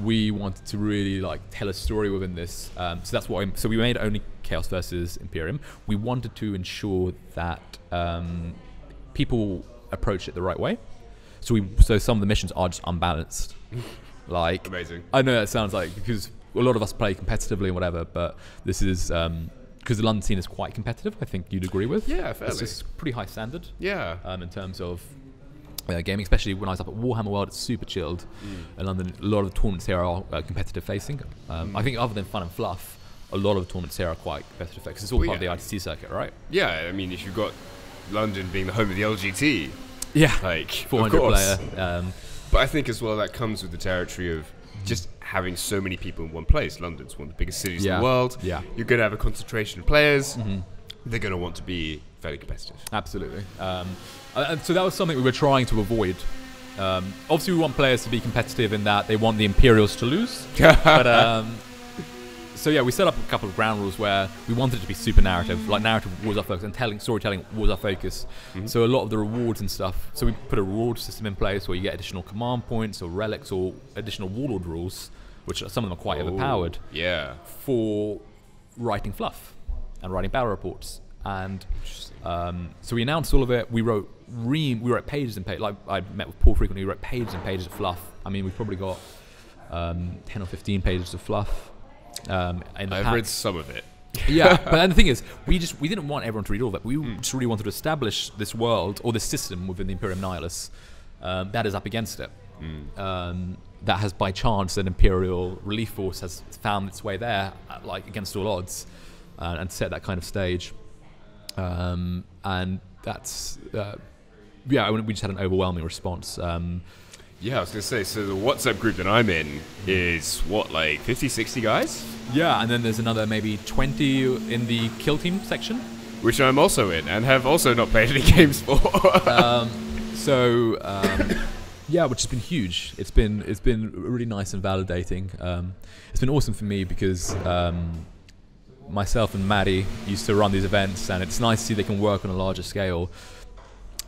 we wanted to really like tell a story within this. So that's what. So we made only Chaos versus Imperium. We wanted to ensure that people approach it the right way. So some of the missions are just unbalanced. Like
amazing.
I know that sounds like because a lot of us play competitively and whatever, but this is because the London scene is quite competitive. I think you'd agree with.
Yeah, fairly.
It's just pretty high standard.
Yeah.
In terms of gaming, especially when I was up at Warhammer World, it's super chilled. In London, a lot of the tournaments here are competitive facing. I think other than fun and fluff, a lot of the tournaments here are quite competitive because it's all part of the ITC circuit, right?
Yeah, I mean, if you've got London being the home of the LGT,
yeah,
like
400 player.
But I think as well that comes with the territory of just having so many people in one place. London's one of the biggest cities in the world.
Yeah.
You're going to have a concentration of players. They're going to want to be fairly competitive.
Absolutely. And so that was something we were trying to avoid. Obviously, we want players to be competitive in that they want the Imperials to lose. But so yeah, we set up a couple of ground rules where we wanted it to be super narrative. Like narrative was our focus, and storytelling was our focus. So a lot of the rewards and stuff. So we put a reward system in place where you get additional command points or relics or additional warlord rules, which some of them are quite overpowered.
Yeah.
For writing fluff and writing battle reports. And so we announced all of it. We wrote pages and pages. Like I met with Paul frequently. We wrote pages and pages of fluff. I mean, we've probably got 10 or 15 pages of fluff.
I've read some of it.
Yeah, but then the thing is, we didn't want everyone to read all of it. We just really wanted to establish this world or this system within the Imperium Nihilus that is up against it. That has, by chance, an Imperial relief force has found its way there, like against all odds, and set that kind of stage. And that's we just had an overwhelming response.
Yeah, I was going to say, so the WhatsApp group that I'm in is, what, like 50, 60 guys?
Yeah, and then there's another maybe 20 in the kill team section.
Which I'm also in, and have also not played any games for.
Yeah, which has been huge. It's been really nice and validating. It's been awesome for me because myself and Maddie used to run these events, and it's nice to see they can work on a larger scale.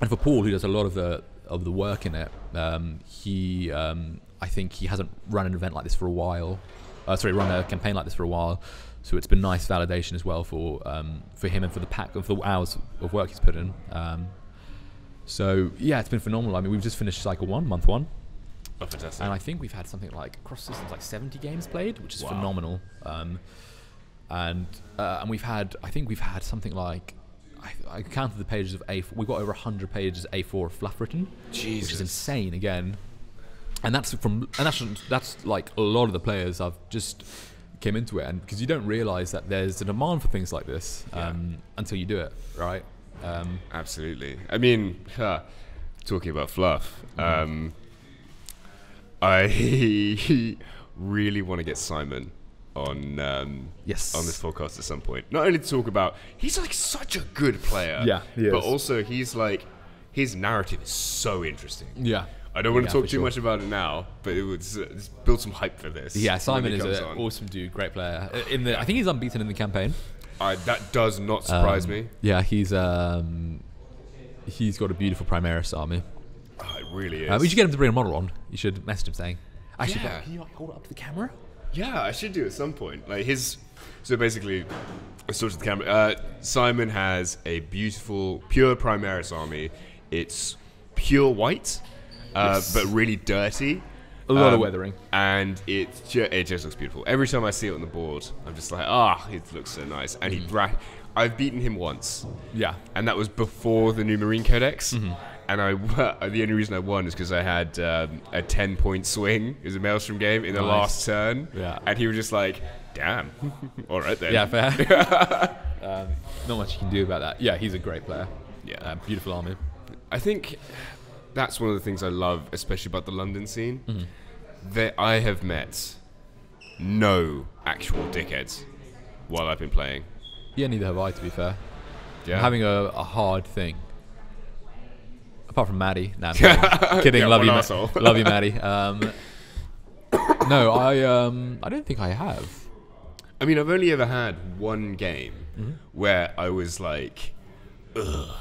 And for Paul, who does a lot of the work in it, I think he hasn't run an event like this for a while. Run a campaign like this for a while. So it's been nice validation as well for him and for the hours of work he's put in. So yeah, it's been phenomenal. I mean, we've just finished cycle 1, month 1.
Oh, fantastic.
And I think we've had something like across systems like 70 games played, which is phenomenal. And we've had something like, I counted the pages of A4. We've got over 100 pages of A4 of fluff written,
Jesus.
which is insane again. And that's like a lot of the players I've just came into it, and because you don't realise that there's a demand for things like this until you do it, right?
Absolutely. I mean, talking about fluff, I really want to get Simon on
Yes.
on this podcast at some point. Not only to talk about, he's like such a good player,
Yeah, he is.
but also he's like, his narrative is so interesting.
Yeah.
I don't want to talk
for
too
sure.
much about it now, but it would just build some hype for this.
Yeah,
when
Simon
he
is
comes
an
on.
awesome dude, great player. I think he's unbeaten in the campaign.
That does not surprise me.
Yeah, he's got a beautiful Primaris army.
Oh, it really is.
We should get him to bring a model on. You should message him saying, actually,
Yeah.
can you like, hold it up to the camera?
Yeah, I should do at some point. Like so basically, I saw to the camera. Simon has a beautiful, pure Primaris army. It's pure white, but really dirty.
A lot of weathering.
And it just looks beautiful. Every time I see it on the board, I'm just like, it looks so nice. And I've beaten him once.
Yeah.
And that was before the new Marine Codex. And the only reason I won is because I had a 10-point swing. It was a Maelstrom game in the last turn.
Yeah.
And he was just like, damn. All right then.
Yeah, fair. Not much you can do about that. Yeah, he's a great player.
Yeah.
Beautiful army.
I think that's one of the things I love, especially about the London scene. That I have met no actual dickheads. while I've been playing.
Yeah, neither have I, to be fair.
Yeah.
I'm having a hard thing. Apart from Maddie. Nah, I'm kidding.
Yeah,
love you,
arsehole.
love you, Maddie. No, I don't think I have.
I mean, I've only ever had one game where I was like, ugh.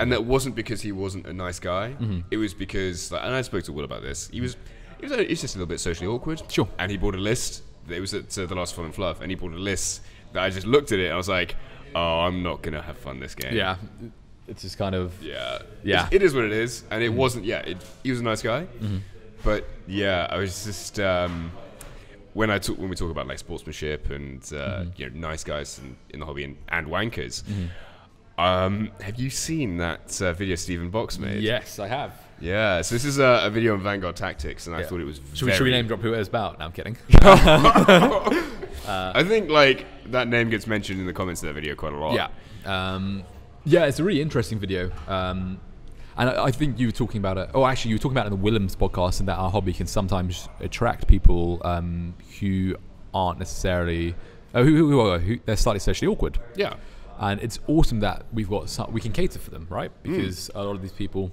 And that wasn't because he wasn't a nice guy. It was because, like, and I spoke to Will about this. He was just a little bit socially awkward.
Sure.
And he bought a list. It was at the last Fun and Fluff, and he bought a list that I just looked at it and I was like, oh, I'm not gonna have fun this game.
Yeah. It's just kind of...
Yeah.
Yeah.
It is what it is, and it wasn't. Yeah. He was a nice guy, but yeah, I was just when we talk about like sportsmanship and nice guys in the hobby and wankers. Have you seen that video Stephen Box made?
Yes, I have.
Yeah, so this is a video on Vanguard Tactics, and I thought it was
Should we name drop who it is about? No, I'm kidding.
I think like that name gets mentioned in the comments of that video quite a lot.
Yeah. Yeah, it's a really interesting video. And I think you were talking about it. Oh, actually, you were talking about it in the Willems podcast, and that our hobby can sometimes attract people who aren't necessarily who they're slightly socially awkward.
Yeah.
And it's awesome that we can cater for them, right? Because a lot of these people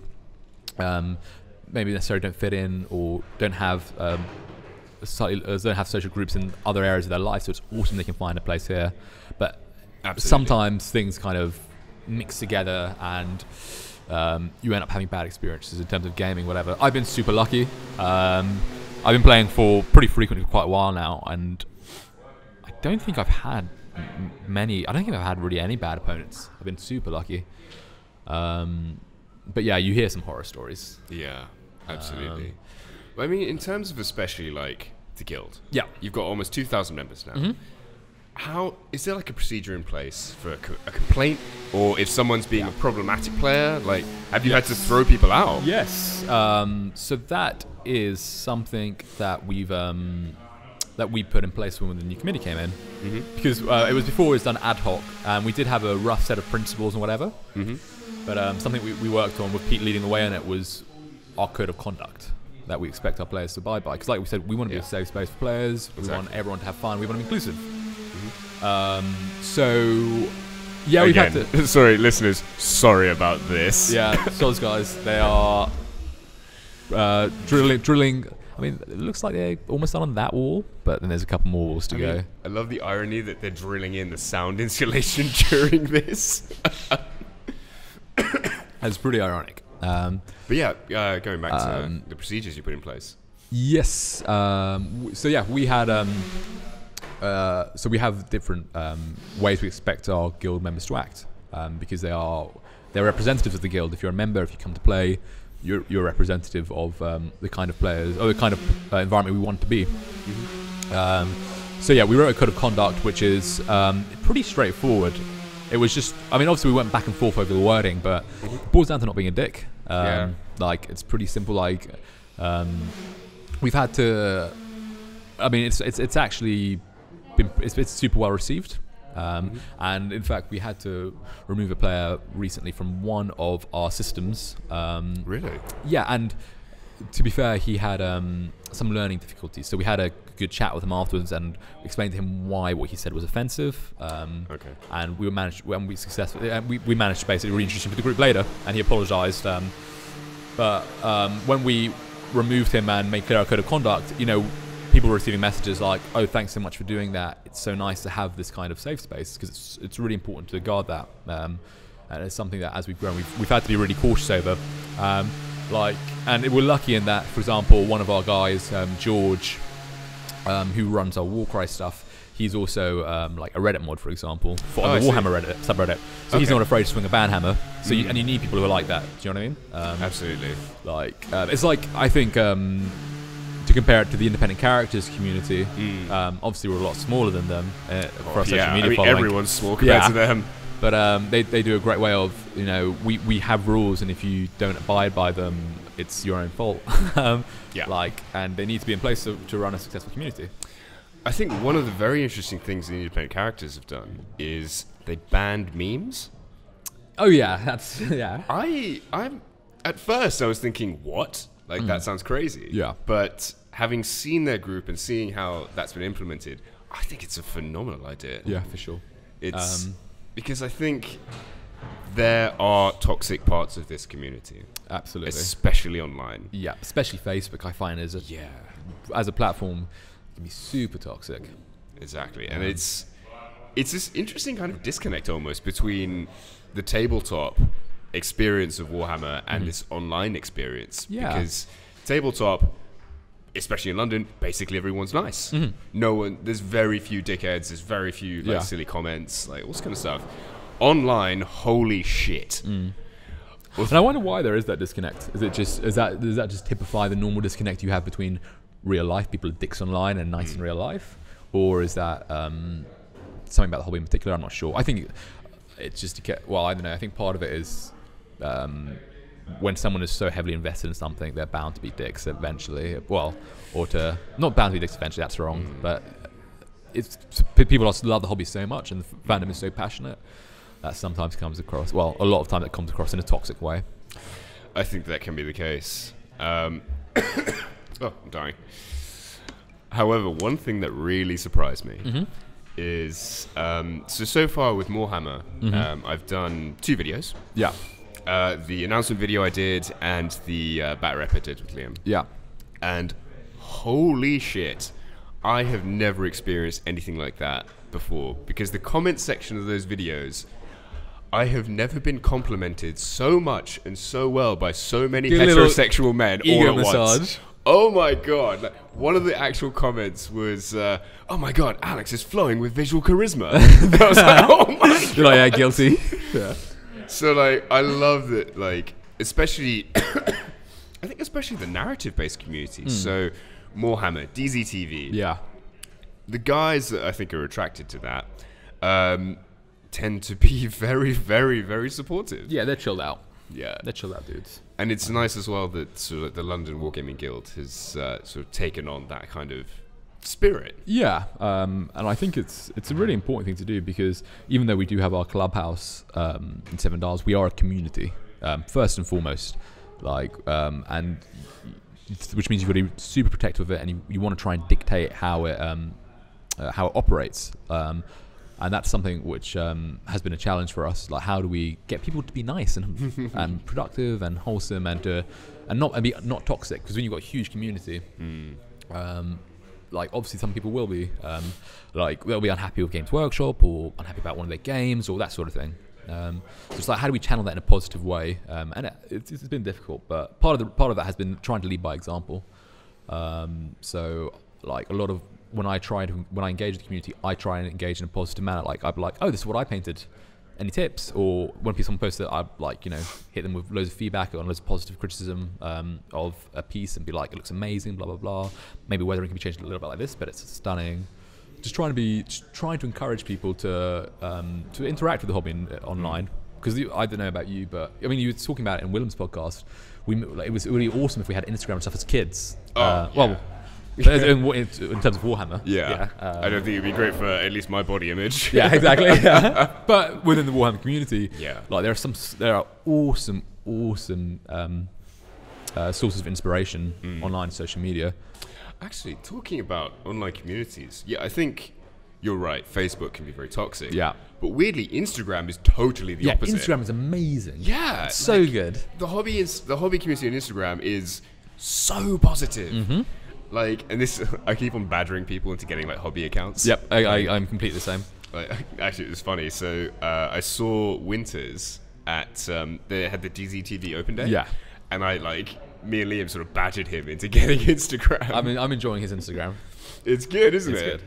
maybe necessarily don't fit in or don't have don't have social groups in other areas of their life. So it's awesome they can find a place here. But sometimes things kind of mix together, and you end up having bad experiences in terms of gaming, whatever. I've been super lucky. I've been playing for pretty frequently for quite a while now, and I don't think I've had I don't think I've had really any bad opponents. I've been super lucky. But yeah, you hear some horror stories.
Yeah, absolutely. But I mean, in terms of especially like the guild, you've got almost 2,000 members now. How is there like a procedure in place for a complaint, or if someone's being a problematic player? Like, have you had to throw people out?
Yes. So that is something that we put in place when the new committee came in, because it was before it was done ad hoc, and we did have a rough set of principles and whatever. But something we worked on with Pete leading the way on it was our code of conduct that we expect our players to abide by. Because like we said, we want to be a safe space for players. We want everyone to have fun. We want to be inclusive. So yeah, we've had to...
Sorry, listeners. Sorry about this.
Yeah, soz guys. They are drilling. I mean, it looks like they're almost done on that wall, but then there's a couple more walls to go.
I love the irony that they're drilling in the sound insulation during this.
It's pretty ironic.
But yeah, going back to the procedures you put in place.
Yes. So yeah, we had... so we have different ways we expect our guild members to act, because they're representatives of the guild. If you're a member, if you come to play, you're a representative of the kind of players or the kind of environment we want to be. So yeah, we wrote a code of conduct, which is pretty straightforward. It was just, I mean, obviously we went back and forth over the wording, but it boils down to not being a dick. Like, it's pretty simple. Like, we've had to, I mean, it's actually it's super well received. And in fact, we had to remove a player recently from one of our systems.
Really?
Yeah, and to be fair, he had some learning difficulties. So we had a good chat with him afterwards and explained to him why what he said was offensive. And we managed to basically reintroduce him to the group later, and he apologised. But when we removed him and made clear our code of conduct, people were receiving messages like, "Oh, thanks so much for doing that. It's so nice to have this kind of safe space," because it's really important to guard that. And it's something that as we've grown, we've had to be really cautious over. And we're lucky in that, for example, one of our guys, George, who runs our Warcry stuff, he's also like a Reddit mod, for example, on the Warhammer Reddit subreddit. So he's not afraid to swing a banhammer. So and you need people who are like that. Do you know what I mean?
Absolutely.
It's like, I think, to compare it to the independent characters community, obviously we're a lot smaller than them for our social media following.
Everyone's small compared to them.
But they do a great way of, we have rules, and if you don't abide by them, it's your own fault. And they need to be in place to run a successful community.
I think one of the very interesting things the independent characters have done is they banned memes.
Oh yeah, that's
I'm at first I was thinking, what? Like that sounds crazy.
Yeah.
But having seen their group and seeing how that's been implemented, I think it's a phenomenal idea.
Yeah, for sure.
It's because I think there are toxic parts of this community.
Absolutely.
Especially online.
Yeah, especially Facebook, I find, as a platform, can be super toxic.
Exactly. And it's this interesting kind of disconnect almost between the tabletop experience of Warhammer and this online experience.
Yeah.
Because tabletop, especially in London, basically everyone's nice. No one, there's very few dickheads, there's very few like silly comments, like all this kind of stuff. Online, holy shit.
And I wonder why there is that disconnect. Does that just typify the normal disconnect you have between real life, people are dicks online and nice in real life? Or is that something about the hobby in particular? I'm not sure. I think it's just I don't know. I think part of it is when someone is so heavily invested in something, they're bound to be dicks eventually. Well, not bound to be dicks eventually, that's wrong. But people also love the hobby so much and the fandom is so passionate that sometimes comes across, a lot of time that comes across in a toxic way.
I think that can be the case. I'm dying. However, one thing that really surprised me is, so far with Warhammer, I've done 2 videos.
Yeah.
The announcement video I did and the bat rep I did with Liam.
Yeah.
And holy shit, I have never experienced anything like that before, because the comment section of those videos, I have never been complimented so much and so well by so many heterosexual men all at once. Oh my god. Like, one of the actual comments was, oh my god, Alex is flowing with visual charisma. I was like, oh my god.
You're like, yeah, guilty. Yeah.
So like, I love that, like, especially, I think especially the narrative-based community. So Warhammer, DZTV.
Yeah.
The guys that I think are attracted to that tend to be very, very, very supportive.
Yeah, they're chilled out.
Yeah.
They're chilled out dudes.
And it's nice as well that sort of the London Wargaming Guild has sort of taken on that kind of spirit.
Yeah, and I think it's a really important thing to do, because even though we do have our clubhouse in Seven Dials, we are a community first and foremost. Like, and which means you've got to be super protective of it, and you want to try and dictate how it operates. And that's something which has been a challenge for us. Like, how do we get people to be nice and and productive and wholesome and be not toxic? Because when you've got a huge community, like obviously some people will be like they'll be unhappy with Games Workshop or unhappy about one of their games or that sort of thing. So it's like, how do we channel that in a positive way? And it's been difficult, but part of that has been trying to lead by example. So like a lot of when I engage with the community, I try and engage in a positive manner. Like I'd be like, oh, this is what I painted. Any tips? Or when someone posts it, I'd like, hit them with loads of feedback and loads of positive criticism of a piece and be like, it looks amazing, blah blah blah. Maybe weathering can be changed a little bit like this, but it's stunning. Just trying to encourage people to interact with the hobby online. Because I don't know about you, but I mean, you were talking about it in Willem's podcast. It was really awesome if we had Instagram and stuff as kids. Well. In terms of Warhammer.
Yeah. I don't think it'd be great for at least my body image.
Yeah, exactly. Yeah. But within the Warhammer community, like there are awesome sources of inspiration online, social media.
Actually, talking about online communities, I think you're right. Facebook can be very toxic. Yeah. But weirdly, Instagram is totally the opposite.
Instagram is amazing.
Yeah.
It's so good.
The hobby community on Instagram is so positive. Mm-hmm. Like, and this, I keep on badgering people into getting like hobby accounts.
Yep, I'm completely the same.
Like, actually, it was funny. So I saw Winters at they had the DZTV Open Day. Yeah, and me and Liam sort of badgered him into getting Instagram.
I'm enjoying his Instagram.
It's good, isn't it?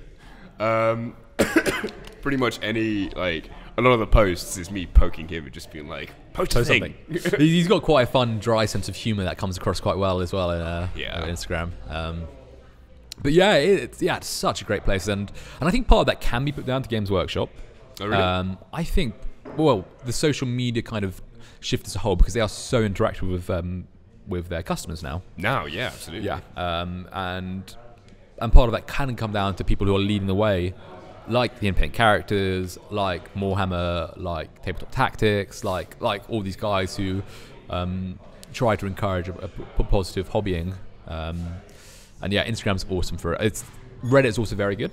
It's good. Pretty much a lot of the posts is me poking him and just being like, post something.
He's got quite a fun, dry sense of humour that comes across quite well as well in Instagram. But it's such a great place, and I think part of that can be put down to Games Workshop.
Oh, really?
I think, the social media kind of shift as a whole, because they are so interactive with their customers now.
Now, yeah, absolutely.
Yeah, and part of that can come down to people who are leading the way, like the independent characters, like Warhammer, like Tabletop Tactics, like all these guys who try to encourage a positive hobbying. And Instagram's awesome for it. Reddit's also very good.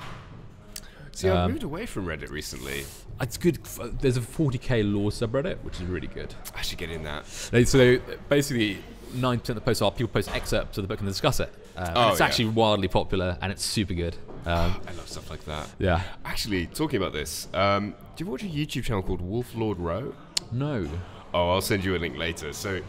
See, I've moved away from Reddit recently.
It's good. There's a 40k lore subreddit, which is really good.
I should get in that.
So basically, 9% of the posts are people post excerpts of the book and discuss it. And it's actually wildly popular, and it's super good.
I love stuff like that.
Yeah.
Actually, talking about this, do you ever watch a YouTube channel called Wolf Lord Row?
No.
Oh, I'll send you a link later. So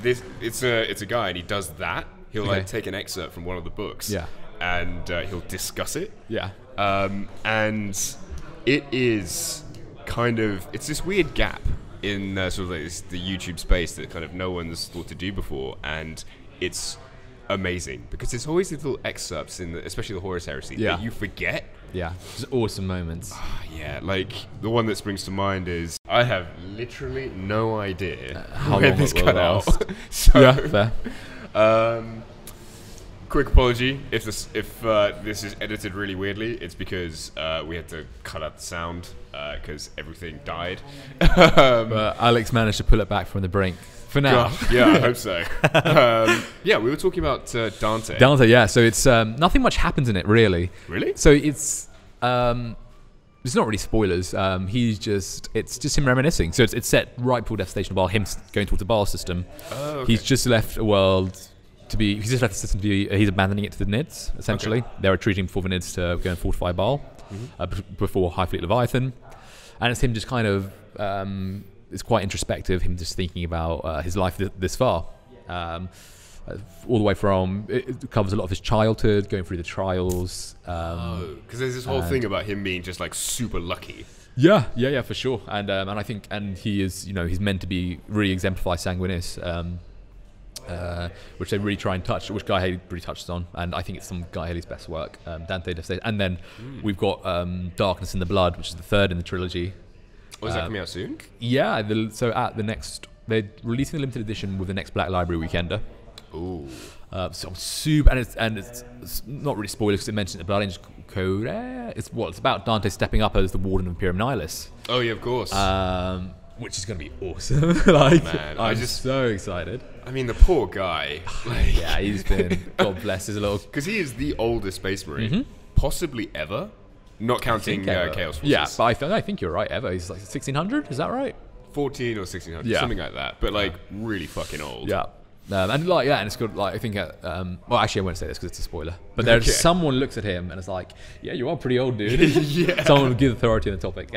it's a guy, and he does that. He'll like take an excerpt from one of the books, and he'll discuss it.
Yeah.
And it is kind of, it's this weird gap in sort of like the YouTube space that kind of no one's thought to do before, and it's amazing because there's always these little excerpts in especially the Horus Heresy that you forget.
Yeah, just awesome moments.
Yeah, like the one that springs to mind is I have literally no idea
how
when
long
this
it will
cut out.
last.
So,
Yeah, fair.
Quick apology if this is edited really weirdly. It's because we had to cut out the sound because everything died.
But Alex managed to pull it back from the brink. For now.
God, yeah, I hope so. Yeah, we were talking about Dante.
Dante, yeah. So it's nothing much happens in it, really.
Really?
So it's not really spoilers. It's just him reminiscing. So it's set right before Death Station while him going towards the bar system. Oh, okay. He's just left a world to be. He's just left the system to be. He's abandoning it to the Nids. Essentially, they're retreating before the Nids to go and fortify Baal before High Fleet Leviathan, and it's him just kind of. It's quite introspective, him just thinking about his life this far. All the way from, it covers a lot of his childhood, going through the trials.
Because there's this whole thing about him being just like super lucky.
Yeah, for sure. And I think, and he is, he's meant to be really exemplify sanguinis, which they really try and touch, which Guy Haley really touches on. And I think it's some of Guy Haley's best work, Dante Devastation. And then we've got Darkness in the Blood, which is the third in the trilogy.
Oh, is that coming out soon?
Yeah, so at the next, they're releasing the limited edition with the next Black Library Weekender.
Ooh.
So I'm super, and it's not really spoilers because it mentions the Blood Angel Code. It's about Dante stepping up as the Warden of Imperium Nihilus.
Oh yeah, of course.
Which is going to be awesome. Like,
man,
I'm just so excited.
I mean, the poor guy.
Yeah, he's been. God bless his little.
Because he is the oldest Space Marine, possibly ever. Not counting Chaos Forces.
Yeah, but I think you're right, ever. He's like 1600, is that right?
14 or 1600, something like that. But like really fucking old.
Yeah. And it's good. Like I think, well, actually, I won't say this because it's a spoiler. But there's someone looks at him and it's like, yeah, you are pretty old, dude.
Yeah.
Someone will give authority on the topic.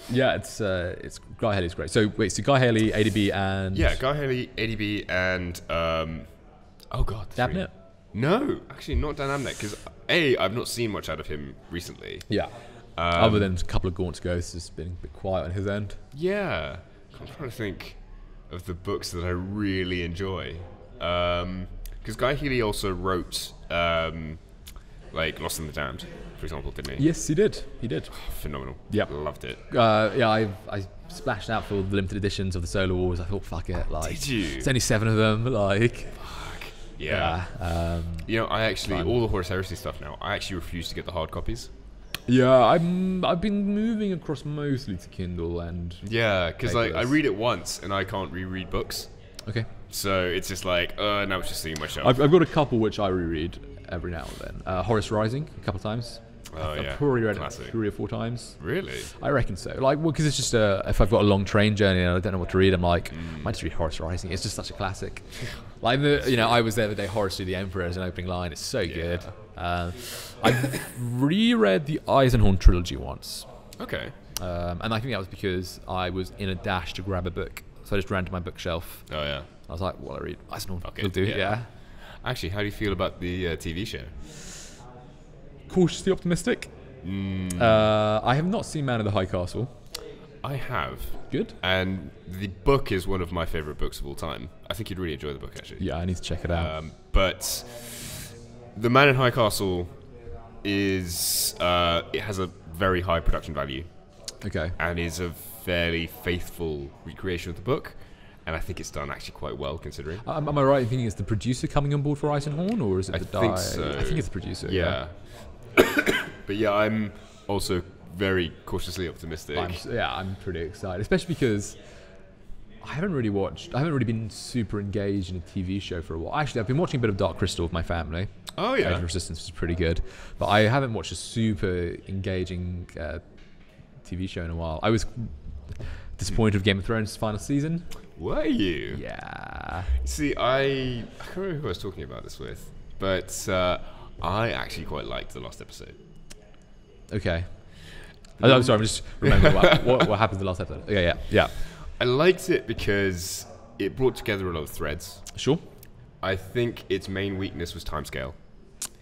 Yeah, it's Guy Haley's great. So wait, so Guy Haley, ADB, and
Guy Haley, ADB, and oh god,
Dabnett.
No, actually not Dan Abnett, because I've not seen much out of him recently.
Yeah. Other than a couple of Gaunt's Ghosts, it's been a bit quiet on his end.
Yeah. I'm trying to think of the books that I really enjoy. Because Guy Haley also wrote like Lost in the Damned, for example, didn't he?
Yes, he did. Oh,
phenomenal.
Yeah.
Loved it.
I splashed out for the limited editions of the Solar Wars. I thought, fuck it. Like,
did you?
It's only 7 of them. Like...
Yeah. I actually, all the Horus Heresy stuff now, I actually refuse to get the hard copies.
Yeah, I've been moving across mostly to Kindle and...
Yeah, because like, I read it once and I can't reread books.
Okay.
So it's just like, now it's just sitting on my shelf.
I've got a couple which I reread every now and then. Horus Rising, a couple of times. I've probably read it 3 or 4 times.
Really?
I reckon so. Like, well, because it's just if I've got a long train journey and I don't know what to read, I'm like, I might just read Horus Rising. It's just such a classic. Like, I was there the day Horus to the Emperor as an opening line. It's so good. I've reread the Eisenhorn trilogy once.
Okay.
And I think that was because I was in a dash to grab a book, so I just ran to my bookshelf.
Oh yeah.
I was like, well, I read Eisenhorn.
Okay.
Will do. Yeah.
Actually, how do you feel about the TV show?
Cautiously optimistic. I have not seen Man of the High Castle.
I have.
Good.
And the book is one of my favourite books of all time. I think you'd really enjoy the book, actually.
Yeah, I need to check it out.
But The Man in High Castle is... it has a very high production value.
Okay.
And is a fairly faithful recreation of the book. And I think it's done actually quite well, considering.
Am I right in thinking it's the producer coming on board for Eisenhorn, or is it the
I think so.
I think it's the producer.
Yeah. But yeah, I'm also very cautiously optimistic.
I'm pretty excited, especially because I haven't really been super engaged in a TV show for a while. Actually, I've been watching a bit of Dark Crystal with my family.
Oh yeah.
Resistance was pretty good, but I haven't watched a super engaging TV show in a while. I was disappointed with Game of Thrones' final season.
Were you?
Yeah.
See, I can't remember who I was talking about this with, but I actually quite liked the last episode.
Okay. I'm sorry, I'm just remembering what happened in the last episode. Okay, yeah.
I liked it because it brought together a lot of threads.
Sure.
I think its main weakness was timescale.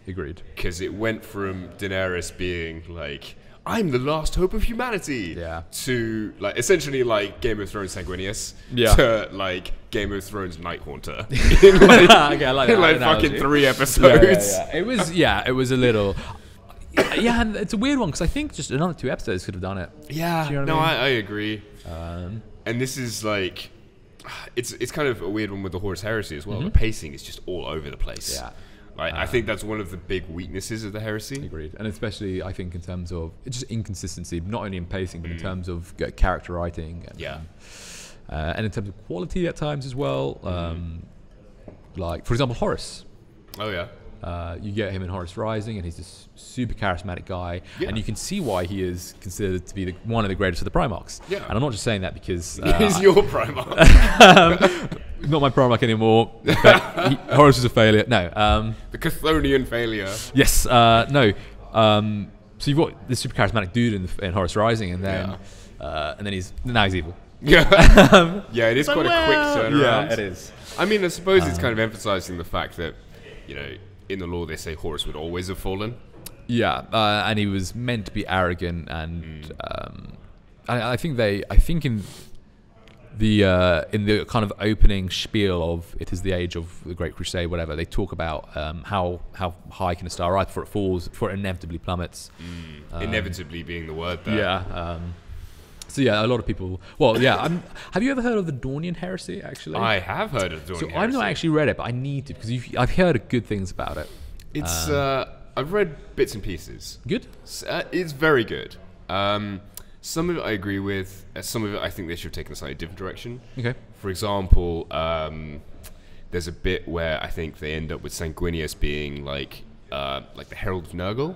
Agreed.
Because it went from Daenerys being like, I'm the last hope of humanity, to like essentially like Game of Thrones Sanguinius, to like Game of Thrones Nighthaunter in like fucking 3 episodes.
It was a little. Yeah, and it's a weird one because I think just another 2 episodes could have done it.
Yeah,
you know what I mean?
I agree. And this is like, it's kind of a weird one with the Horus Heresy as well. The pacing is just all over the place. Yeah. Like, I think that's one of the big weaknesses of the Heresy.
Agreed. And especially, I think, in terms of it's just inconsistency, not only in pacing, but in terms of character writing. And, and in terms of quality at times as well. Like, for example, Horus.
Oh, yeah.
You get him in Horus Rising, and he's this super charismatic guy, and you can see why he is considered to be one of the greatest of the Primarchs. Yeah. And I'm not just saying that because
he's your Primarch.
Not my Primarch anymore. Horus is a failure. No.
The Chthonian failure.
Yes. No. So you've got this super charismatic dude in Horus Rising, and then he's evil.
Yeah. Yeah. It is quite a quick turnaround.
Yeah, it is.
I mean, I suppose it's kind of emphasizing the fact that, you know, in the lore they say Horus would always have fallen. Yeah,
and he was meant to be arrogant, and I think in the kind of opening spiel of it is the age of the Great Crusade, whatever, they talk about how high can a star rise before it falls, before it inevitably plummets.
Inevitably being the word there.
Yeah. So yeah, a lot of people. Well, yeah. Have you ever heard of the Dornian Heresy? Actually,
I have heard of the Dornian Heresy.
I've not actually read it, but I need to because I've heard good things about it.
It's I've read bits and pieces.
Good.
It's very good. Some of it I agree with. Some of it I think they should have taken a slightly different direction.
Okay.
For example, there's a bit where I think they end up with Sanguinius being like the Herald of Nurgle.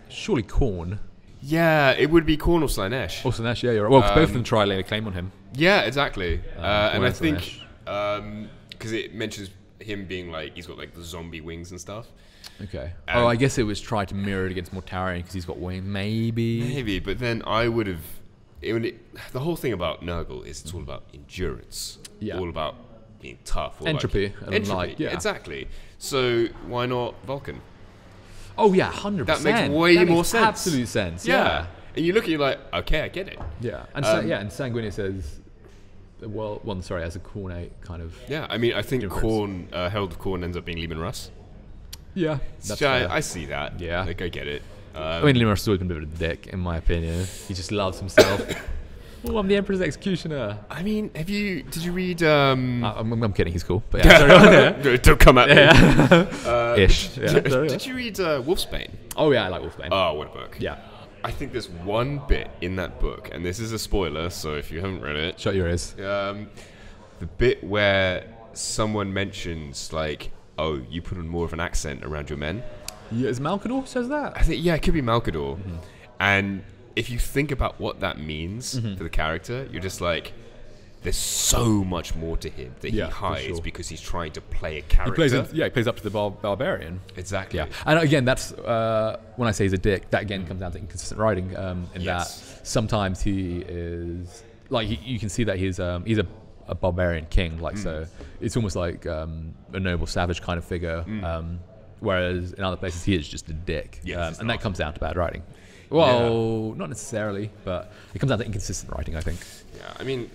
Surely Khorne.
Yeah, it would be Khorne or Slaanesh.
Or Slaanesh, yeah, you're right. Well, both of them try lay a claim on him.
Yeah, exactly. And I think because it mentions him being like he's got like the zombie wings and stuff.
Okay. I guess it was trying to mirror it against Mortarion because he's got wings. Maybe,
but then I would have. The whole thing about Nurgle is it's all about endurance. Yeah. All about being tough.
Entropy.
Exactly. So why not Vulcan?
Oh yeah, 100%.
That makes way more sense.
Absolute sense. Yeah.
And you look at it like, okay, I get it.
Yeah. And and Sanguinius says, as a Khorne kind of.
Yeah, I mean, I think Khorne, Herald of Khorne ends up being Leman Russ.
Yeah.
I see that.
Yeah.
Like, I get it.
I mean, Leman Russ has always been a bit of a dick, in my opinion. He just loves himself. Oh, I'm the Emperor's executioner.
I mean, did you read...
I'm kidding, he's cool. But yeah,
don't come at me.
Ish. Yeah.
Did you read Wolfsbane?
Oh, yeah, I like Wolfsbane.
Oh, what a book.
Yeah.
I think there's one bit in that book, and this is a spoiler, so if you haven't read it...
Shut your ears.
The bit where someone mentions, like, oh, you put on more of an accent around your men.
Yeah, is Malcador says that?
I think, it could be Malcador. Mm-hmm. And... if you think about what that means for the character, you're just like, there's so much more to him that he hides because he's trying to play a character.
He plays up to the barbarian.
Exactly.
Yeah. And again, that's when I say he's a dick, that again comes down to inconsistent writing. That sometimes he is like you can see that he's a barbarian king. Like so, it's almost like a noble savage kind of figure. Whereas in other places he is just a dick. Yes, and that comes down to bad writing. Well, not necessarily, but it comes down to inconsistent writing, I think.
Yeah, I mean,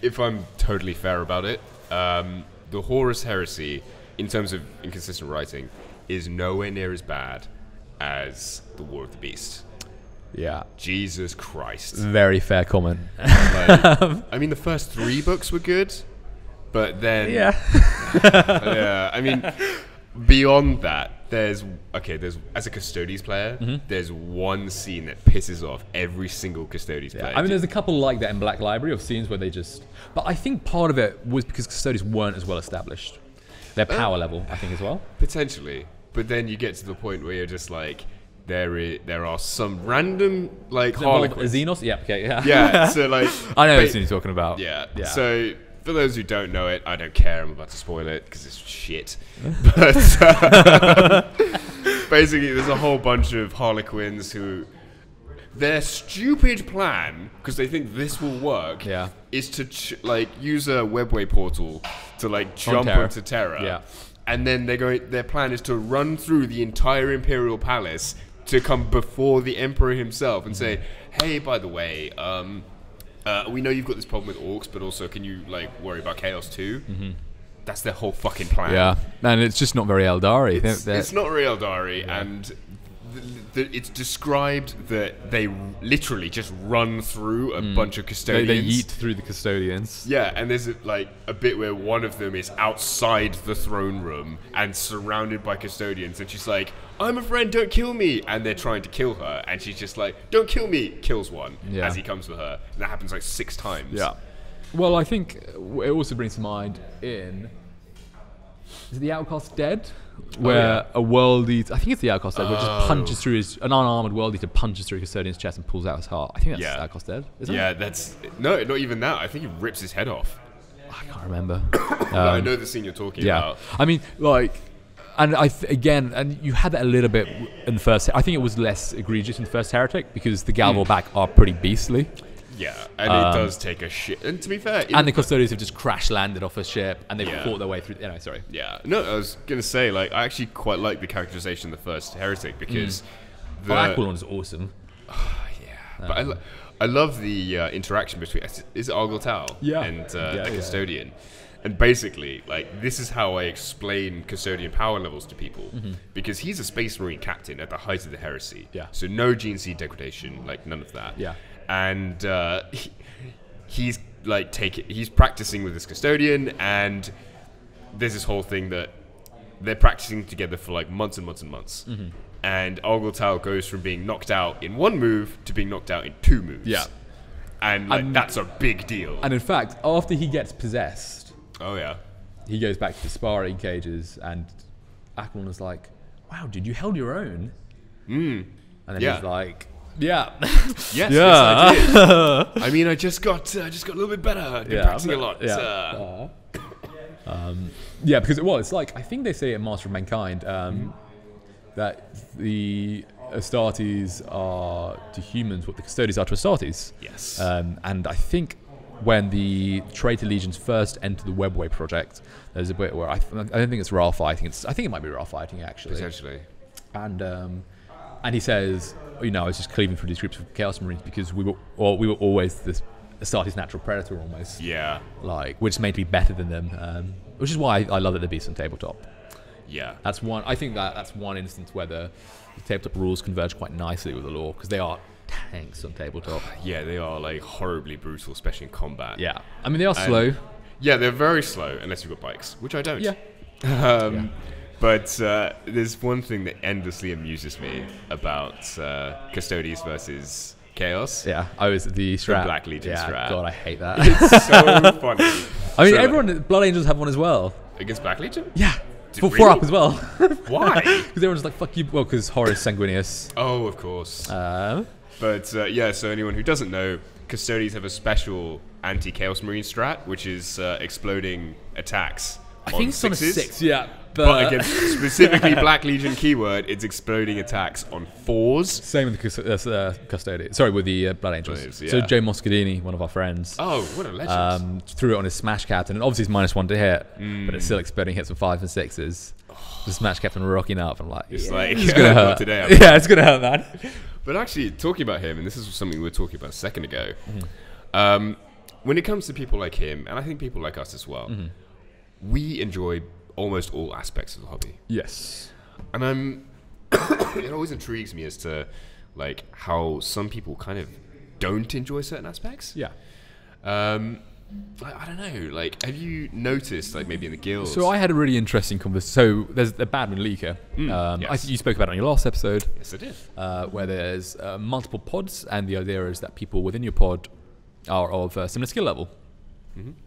if I'm totally fair about it, the Horus Heresy, in terms of inconsistent writing, is nowhere near as bad as the War of the Beast.
Yeah.
Jesus Christ.
Very fair comment.
I mean, the first 3 books were good, but then...
Yeah.
I mean, beyond that, There's as a Custodes player, there's one scene that pisses off every single Custodes player.
I mean, there's a couple like that in Black Library of scenes where they just. But I think part of it was because Custodes weren't as well established. Their power level, I think, as well.
Potentially, but then you get to the point where you're just like, there are some random like Harlequins.
Xenos? Yeah. Okay. Yeah.
Yeah. So like,
I know what you're talking about.
Yeah. So. For those who don't know it, I don't care. I'm about to spoil it because it's shit. But basically, there's a whole bunch of Harlequins who their stupid plan, because they think this will work, is to like use a webway portal to like jump onto Terra.
Yeah.
And then their plan is to run through the entire Imperial Palace to come before the Emperor himself and say, "Hey, by the way, we know you've got this problem with orcs, but also can you like worry about chaos too?" That's their whole fucking plan.
Yeah, and it's just not very Eldari.
It's not very Eldari, and it's described that they literally just run through a bunch of custodians.
They yeet through the custodians.
Yeah, and there's like a bit where one of them is outside the throne room and surrounded by custodians, and she's like, "I'm a friend, don't kill me," and they're trying to kill her, and she's just like, "Don't kill me," kills one as he comes for her, and that happens like 6 times.
Yeah. Well, I think it also brings to mind is it the Outcast Dead? Where a world eater, I think it's the Outcast Dead, which just punches through an unarmored world eater punches through a custodian's chest and pulls out his heart. I think that's Outcast Dead, isn't it?
Yeah, that's not even that. I think he rips his head off.
I can't remember.
I know the scene you're talking about.
I mean, like, and and you had that a little bit in the first. I think it was less egregious in the first Heretic because the Galvorback are pretty beastly.
Yeah, and it does take a shit. And to be fair,
and the Custodians have just crash landed off a ship and they've fought their way through. Sorry.
Yeah, no, I was gonna say like I actually quite like the characterization of the first Heretic because
Aquilon is awesome.
But I love the interaction between is it Argyle and the Custodian. And basically, like, this is how I explain Custodian power levels to people. Because he's a Space Marine captain at the height of the heresy.
Yeah.
So no GNC degradation, like, none of that.
Yeah.
And he's, like, he's practicing with this Custodian, and there's this whole thing that they're practicing together for, like, months and months and months. And Argyle goes from being knocked out in 1 move to being knocked out in 2 moves.
Yeah.
And, like, that's a big deal.
And in fact, after he gets possessed...
Oh, yeah.
He goes back to the sparring cages, and Aquilon is like, "Wow, dude, you held your own." And then he's like, "Yeah,
yes, I did. I mean, I just got a little bit better. I've been practicing a lot."
Because it's like I think they say in Master of Mankind that the Astartes are to humans what the Custodes are to Astartes.
Yes.
And I think when the Traitor Legions first enter the Webway project, there's a bit where I don't think it's Raal fighting. I think it might be Raal fighting actually.
Potentially.
And he says, I was just cleaving through these groups of Chaos Marines because we were always this Astartes natural predator almost.
Yeah.
Like we're just made to be better than them, which is why I love that the beast on tabletop.
Yeah.
That's one. I think that's one instance where the tabletop rules converge quite nicely with the law because they are tanks on tabletop.
Yeah, they are like horribly brutal, especially in combat.
Yeah, I mean they are slow.
Yeah, they're very slow unless you've got bikes, which I don't.
Yeah.
But there's one thing that endlessly amuses me about Custodes versus Chaos.
Yeah, the strat.
The Black Legion strat.
God, I hate that.
It's so funny.
I mean, Blood Angels have one as well.
Against Black Legion?
Yeah.
Really?
4 up as well.
Why?
Because everyone's like, fuck you. Well, because Horus Sanguinius.
Oh, of course. But so anyone who doesn't know, Custodes have a special anti-Chaos Marine strat, which is exploding attacks.
I think it's on a 6, yeah.
But against specifically Black Legion keyword, it's exploding attacks on 4s.
Same with the Custodes. Sorry, with the Blood Angels.
Yeah.
So Joe Moscadini, one of our friends.
Oh, what a legend.
Threw it on his Smash Captain, and obviously it's -1 to hit, but it's still exploding hits with 5s and 6s. The Smash Captain rocking up. I'm like,
it's
it's gonna hurt
today.
Yeah, it's gonna hurt, man.
But actually, talking about him, and this is something we were talking about a second ago, when it comes to people like him, and I think people like us as well, we enjoy almost all aspects of the hobby.
Yes.
And it always intrigues me as to like how some people kind of don't enjoy certain aspects.
Yeah.
I don't know. Like, have you noticed, like, maybe in the guilds?
So I had a really interesting conversation. So there's the Badman Leaker.
Yes.
You spoke about it on your last episode.
Yes, I did.
Where there's multiple pods, and the idea is that people within your pod are of a similar skill level.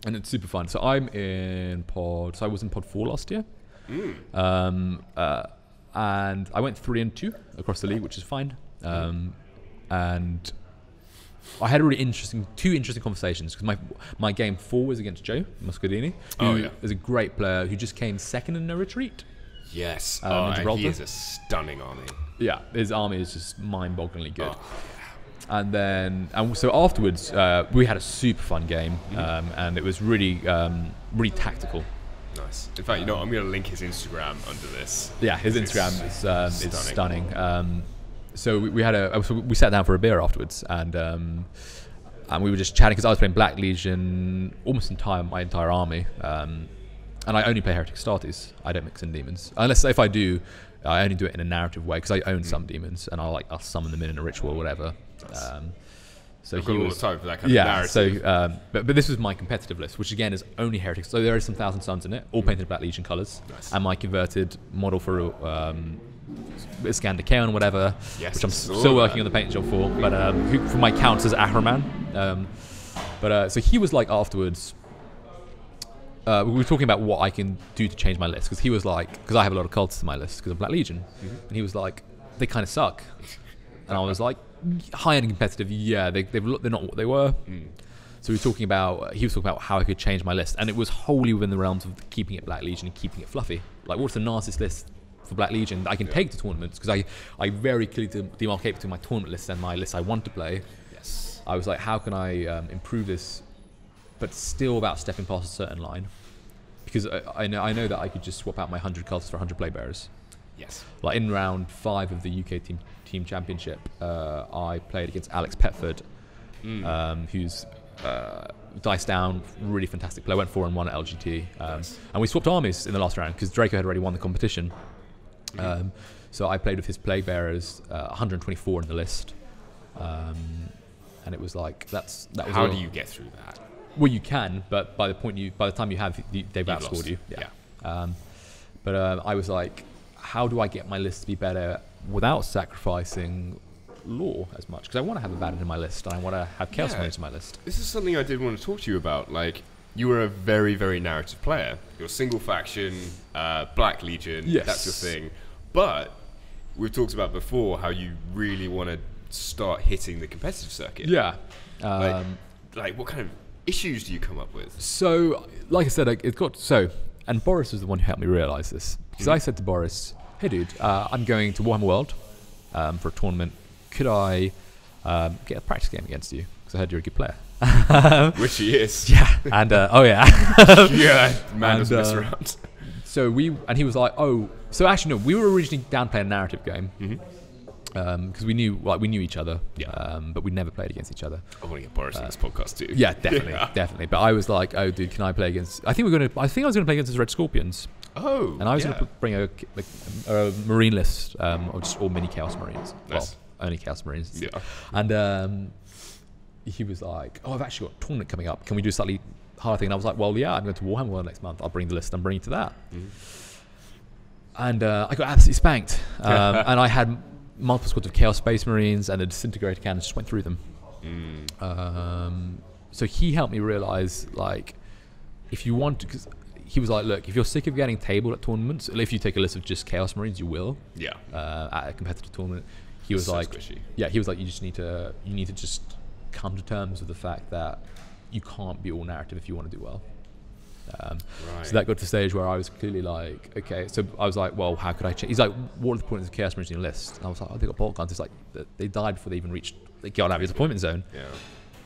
And it's super fun. So I'm in pod. So I was in pod 4 last year. And I went 3-2 across the league, which is fine. And I had a really two interesting conversations, because my game 4 was against Joe Muscadini, who is a great player who just came second in No Retreat.
Yes.
And
he is a stunning army.
Yeah, his army is just mind-bogglingly good. And so afterwards, we had a super fun game, and it was really, really tactical.
Nice. In fact, I'm going to link his Instagram under this.
Yeah, his Instagram is stunning. So we sat down for a beer afterwards, and we were just chatting, because I was playing Black Legion almost my entire army, and I only play Heretic Astartes. I don't mix in demons, unless if I do, I only do it in a narrative way, because I own some demons, and I'll summon them in a ritual or whatever. So
I've got all the time for that kind of narrative.
So but this was my competitive list, which again is only Heretics. So there is some Thousand Suns in it, all painted Black Legion colours, and my converted model for Iskander Kaon, whatever, which I'm still working on the paint job for. But for my counts as Ahriman. So he was like afterwards. We were talking about what I can do to change my list, because he was like, because I have a lot of cultists in my list because of Black Legion, and he was like, they kind of suck, and I was like, high-end competitive, yeah, they're not what they were. So he was talking about how I could change my list, and it was wholly within the realms of keeping it Black Legion and keeping it fluffy. Like, what's the nicest list for Black Legion that I can take to tournaments? Because I very clearly demarcate between my tournament list and my list I want to play.
Yes.
I was like, how can I improve this, but still without stepping past a certain line? Because I know that I could just swap out my 100 cultists for 100 plague bearers.
Yes.
Like in round 5 of the UK team championship, I played against Alex Petford, who's dice down, really fantastic player. Went 4-1 at LGT, and we swapped armies in the last round because Draco had already won the competition. So I played with his plague bearers, 124 in the list, and it was like that was.
How do you get through that?
Well, you can, but by the time you have, they've outscored you. Yeah. But I was like, how do I get my list to be better without sacrificing lore as much? Because I want to have Abaddon in my list, and I want to have Chaos Marines in my list.
This is something I did want to talk to you about. Like, you were a very, very narrative player. You're single faction, Black Legion, that's your thing. But we've talked about before how you really want to start hitting the competitive circuit.
Yeah.
Like what kind of issues do you come up with?
So, like I said, and Boris was the one who helped me realise this. Because I said to Boris, hey dude, I'm going to Warhammer World for a tournament. Could I get a practice game against you? Because I heard you're a good player.
Which he is.
Yeah. And,
yeah, man doesn't mess around.
So he was like, so actually no, we were originally down playing a narrative game. Because we knew each other, but we never played against each other.
I want to get Boris on this podcast too.
Yeah, definitely. But I was like, oh, dude, can I play against? I think I was going to play against the Red Scorpions.
Oh,
and I was going to bring a Marine list of just all mini Chaos Marines.
Nice.
Well, only Chaos Marines.
Yeah.
And he was like, oh, I've actually got a tournament coming up. Can we do a slightly harder thing? And I was like, well, yeah, I'm going to Warhammer World next month. I'll bring the list and bring you to that. And I got absolutely spanked. And I had multiple squads of Chaos Space Marines, and the disintegrator cannons just went through them. So he helped me realize, like, if you want to, because he was like, look, if you're sick of getting tabled at tournaments, if you take a list of just Chaos Marines, you will. Yeah. At a competitive tournament, he was like,
squishy.
Yeah, he was like, you need to just come to terms with the fact that you can't be all narrative if you want to do well. So that got to the stage where I was clearly like, okay, so I was like, well, how could I change? He's like, what are the points of Chaos Marines in your list? And I was like, oh, they got bolt guns. It's like, they died before they even got out of your deployment zone. Yeah.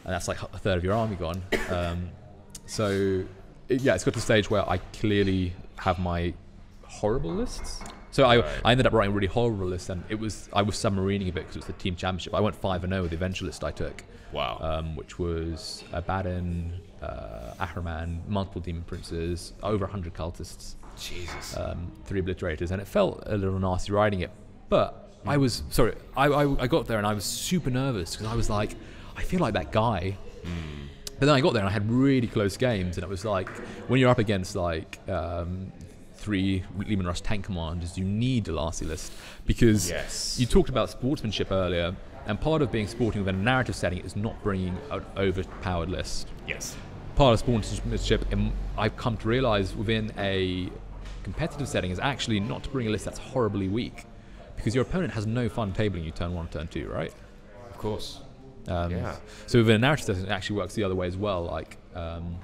And that's like a third of your army gone. It's got to the stage where I clearly have my horrible lists. So I ended up writing a really horrible list, and I was submarining a bit because it was the team championship. I went 5-0 with the eventualist I took. Wow. Which was Abaddon, Ahriman, multiple demon princes, over 100 cultists.
Jesus.
3 obliterators, and it felt a little nasty writing it. But I got there and I was super nervous because I was like, I feel like that guy But then I got there and I had really close games, and it was like when you're up against like 3 Lehman Rush tank commanders, you need a Lassie list because you talked about sportsmanship earlier, and part of being sporting within a narrative setting is not bringing an overpowered list.
Yes.
Part of sportsmanship, I've come to realize within a competitive setting, is actually not to bring a list that's horribly weak, because your opponent has no fun tabling you turn 1, turn 2, right?
Of course.
So within a narrative setting, it actually works the other way as well. Like I'm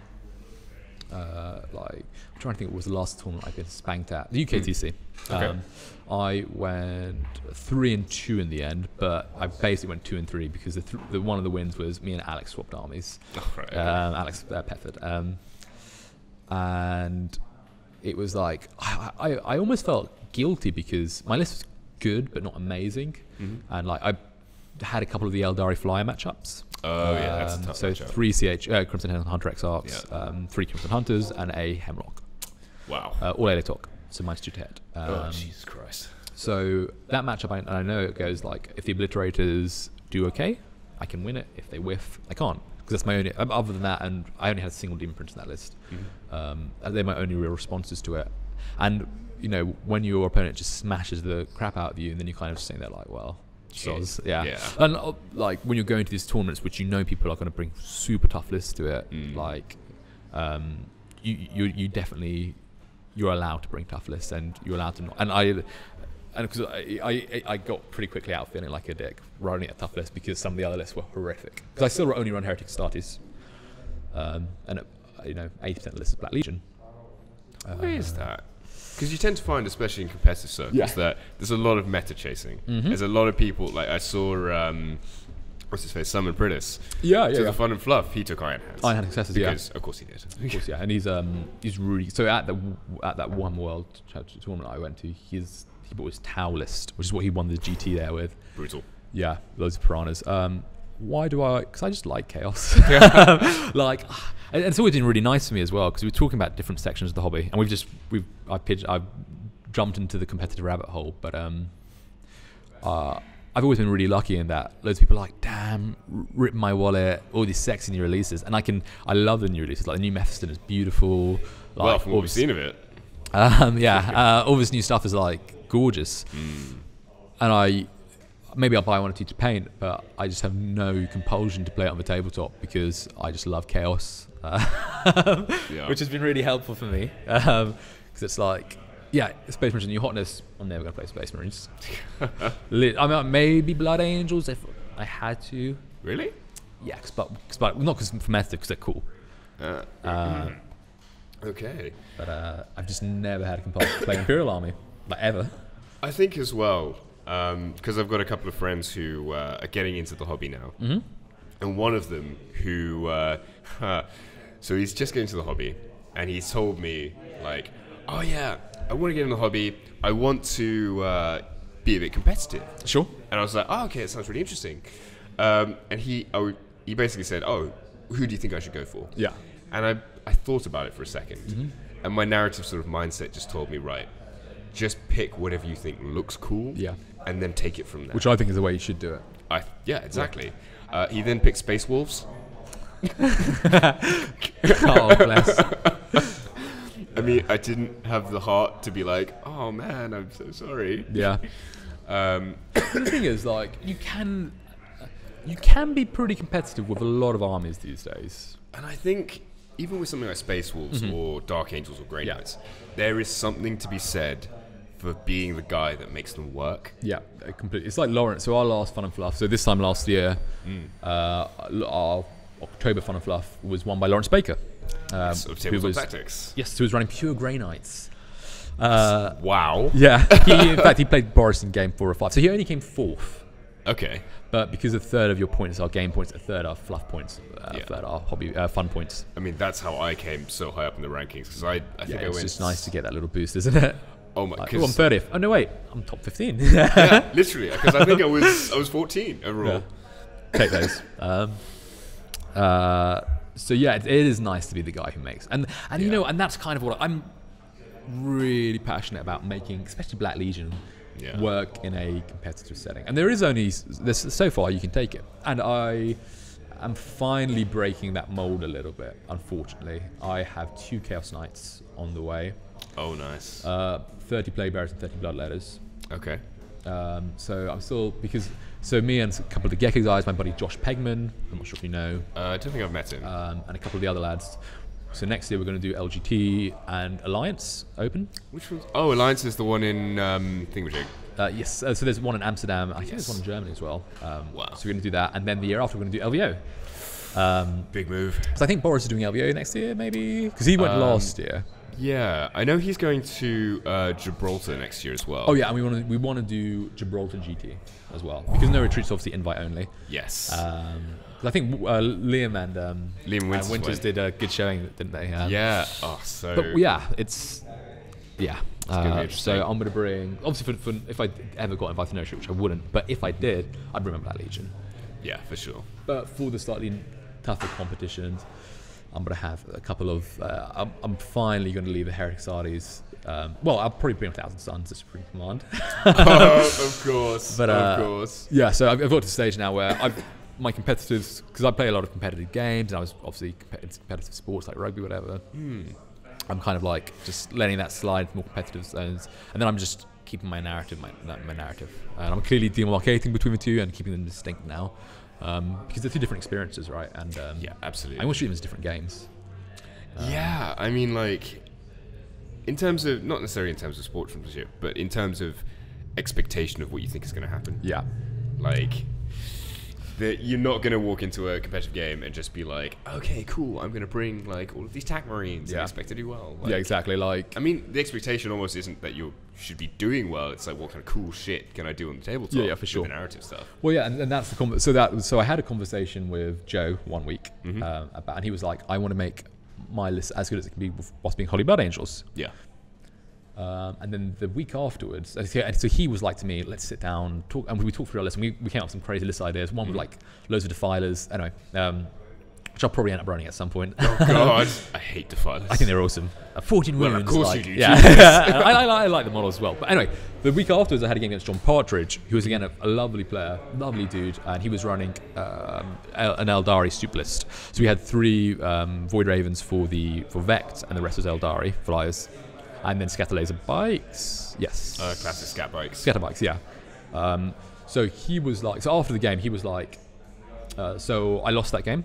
trying to think what was the last tournament I've been spanked at. The UKTC.
Okay.
I went 3-2 in the end, but I basically went 2-3 because the one of the wins was me and Alex swapped armies.
Oh, right.
Alex Petford. And it was like I almost felt guilty because my list was good but not amazing, and like I had a couple of the Eldari Flyer matchups.
Oh yeah, that's a tough
so
matchup.
3 Crimson Hunter Exarchs, 3 Crimson Hunters, and a Hemlock.
Wow.
All Ailey Talk, so minus 2 to hit.
Oh Jesus Christ.
So that matchup, I know it goes like, if the Obliterators do okay, I can win it. If they whiff, I can't, because that's my only. Other than that, and I only had a single Demon Prince in that list. They're my only real responses to it. And you know, when your opponent just smashes the crap out of you, and then you kind of just sitting there like, well. Yeah. And like when you're going to these tournaments, which you know people are going to bring super tough lists to it, like you definitely, you're allowed to bring tough lists, and you're allowed to not. And because I got pretty quickly out feeling like a dick running a tough list because some of the other lists were horrific. Because I still only run Heretic Astartes, and 80% of the list is Black Legion.
Why is that? Because you tend to find, especially in competitive circles, that there's a lot of meta chasing. There's a lot of people, like I saw, what's his face, Summon Pritis.
Yeah.
So the fun and fluff, he took Iron Hands.
Iron Hand Successors,
because, of course he did.
Of course, yeah. And he's really, so at that One World tournament I went to, he bought his Tau list, which is what he won the GT there with.
Brutal.
Yeah, loads of piranhas. Why do I? Because I just like chaos. Like, and it's always been really nice for me as well, because we're talking about different sections of the hobby, and I've jumped into the competitive rabbit hole, but I've always been really lucky in that loads of people are like, damn, rip my wallet, all these sexy new releases, and I love the new releases. Like the new Mephiston is beautiful. Like,
well, from what we've seen of it.
All this new stuff is like gorgeous, and maybe I'll buy 1 or 2 to paint, but I just have no compulsion to play it on the tabletop because I just love chaos, which has been really helpful for me. Because it's like, Space Marines New Hotness, I'm never going to play Space Marines. I mean, maybe Blood Angels if I had to.
Really?
Yeah, but not because for method, because they're cool.
Okay.
But I've just never had a compulsion to play Imperial Army, like ever. I
think as well, because I've got a couple of friends who are getting into the hobby now, and one of them who, so he's just getting into the hobby, and he's told me like, oh yeah, I want to get in the hobby. I want to be a bit competitive.
Sure.
And I was like, oh, okay, it sounds really interesting. And he basically said, oh, who do you think I should go for?
Yeah.
And I thought about it for a second, and my narrative sort of mindset just told me, right, just pick whatever you think looks cool, and then take it from there.
Which I think is the way you should do it.
Yeah, exactly. He then picked Space Wolves.
Oh, bless.
I mean, I didn't have the heart to be like, oh man, I'm so sorry.
Yeah. The thing is, like, you can be pretty competitive with a lot of armies these days. And
I think even with something like Space Wolves or Dark Angels or Grey Knights, there is something to be said for being the guy that makes them work.
Yeah, completely. It's like Lawrence. So our last Fun and Fluff. So this time last year, our October Fun and Fluff was won by Lawrence Baker.
Tabletop Tactics.
Yes, who was running pure Grey Knights.
Wow.
Yeah. In fact, he played Boris in game 4 or 5. So he only came 4th.
Okay.
But because a third of your points are game points, a third are fluff points, a third are hobby fun points.
I mean, that's how I came so high up in the rankings, because I think I went.
It's just nice to get that little boost, isn't it?
Oh my!
Like, I'm 30th. Oh no, wait, I'm top 15.
Yeah, literally, because I think I was 14 overall.
Yeah. Take those. So yeah, it is nice to be the guy who makes, and you know, and that's kind of what I'm really passionate about, making, especially Black Legion. Work in a competitive setting, and there's so far you can take it, and am finally breaking that mold a little bit, unfortunately. I have 2 Chaos Knights on the way.
Oh, nice.
30 Plague Bearers and 30 Bloodletters.
Okay.
So I'm still, so me and a couple of the Gecko guys, my buddy Josh Pegman, I'm not sure if you know.
I don't think I've met him.
And a couple of the other lads. So next year we're going to do LGT and Alliance Open.
Which one's... Oh, Alliance is the one in Thingamajig.
Yes, so there's one in Amsterdam. I think there's one in Germany as well.
Wow.
So we're going to do that, and then the year after we're going to do LVO.
Big move.
So I think Boris is doing LVO next year, maybe? Because he went last year.
Yeah, I know he's going to Gibraltar next year as well.
Oh yeah, and we want to do Gibraltar GT as well, because No Retreat's obviously invite only.
Yes.
I think Liam and Winters did a good showing, didn't they?
Yeah. Oh, so.
But yeah, it's
gonna be interesting.
so I'm going to bring, obviously for if I ever got invited to No Retreat, which I wouldn't, but if I did, I'd remember that Legion.
Yeah, for sure.
But for the slightly tougher competitions, I'm going to have a couple of... I'm finally going to leave the Heretic Sardi's... well, I'll probably bring 1,000 Suns as Supreme Command.
Of course.
But,
of course.
Yeah, so I've got to the stage now where my competitors... Because I play a lot of competitive games, and I was obviously competitive sports like rugby, whatever. I'm kind of like just letting that slide into more competitive zones. And then I'm just keeping my narrative. And I'm clearly demarcating between the two and keeping them distinct now. Because they're 2 different experiences, right? And
Yeah, absolutely.
I want to treat them as different games.
Yeah, I mean, like, in terms of, not necessarily in terms of sportsmanship, but in terms of expectation of what you think is going to happen.
Yeah.
Like, you're not going to walk into a competitive game and just be like, okay, cool, I'm going to bring, like, all of these TAC Marines and expect to do well. Like,
yeah, exactly. Like,
I mean, the expectation almost isn't that you should be doing well. It's like, what kind of cool shit can I do on the tabletop?
Yeah, for sure.
With the narrative stuff.
Well, yeah, and that's so I had a conversation with Joe one week about, and he was like, I want to make my list as good as it can be whilst being Holy Blood Angels.
Yeah.
And then the week afterwards, so he was like to me, let's sit down, talk, and we talked through our list, and we came up with some crazy list ideas. One was like loads of Defilers, anyway, which I'll probably end up running at some point.
Oh God, I hate Defilers.
I think they're awesome. 14 wounds.
Well, of course
like,
you do.
Yeah, I like the model as well. But anyway, the week afterwards, I had a game against John Partridge, who was again a lovely player, lovely dude, and he was running an Eldari soup list. So we had 3 Void Ravens for Vect, and the rest was Eldari flyers. And then scatter laser bikes. Yes.
Classic scat bikes.
Scatter bikes, yeah. So he was like, so after the game, he was like, so I lost that game.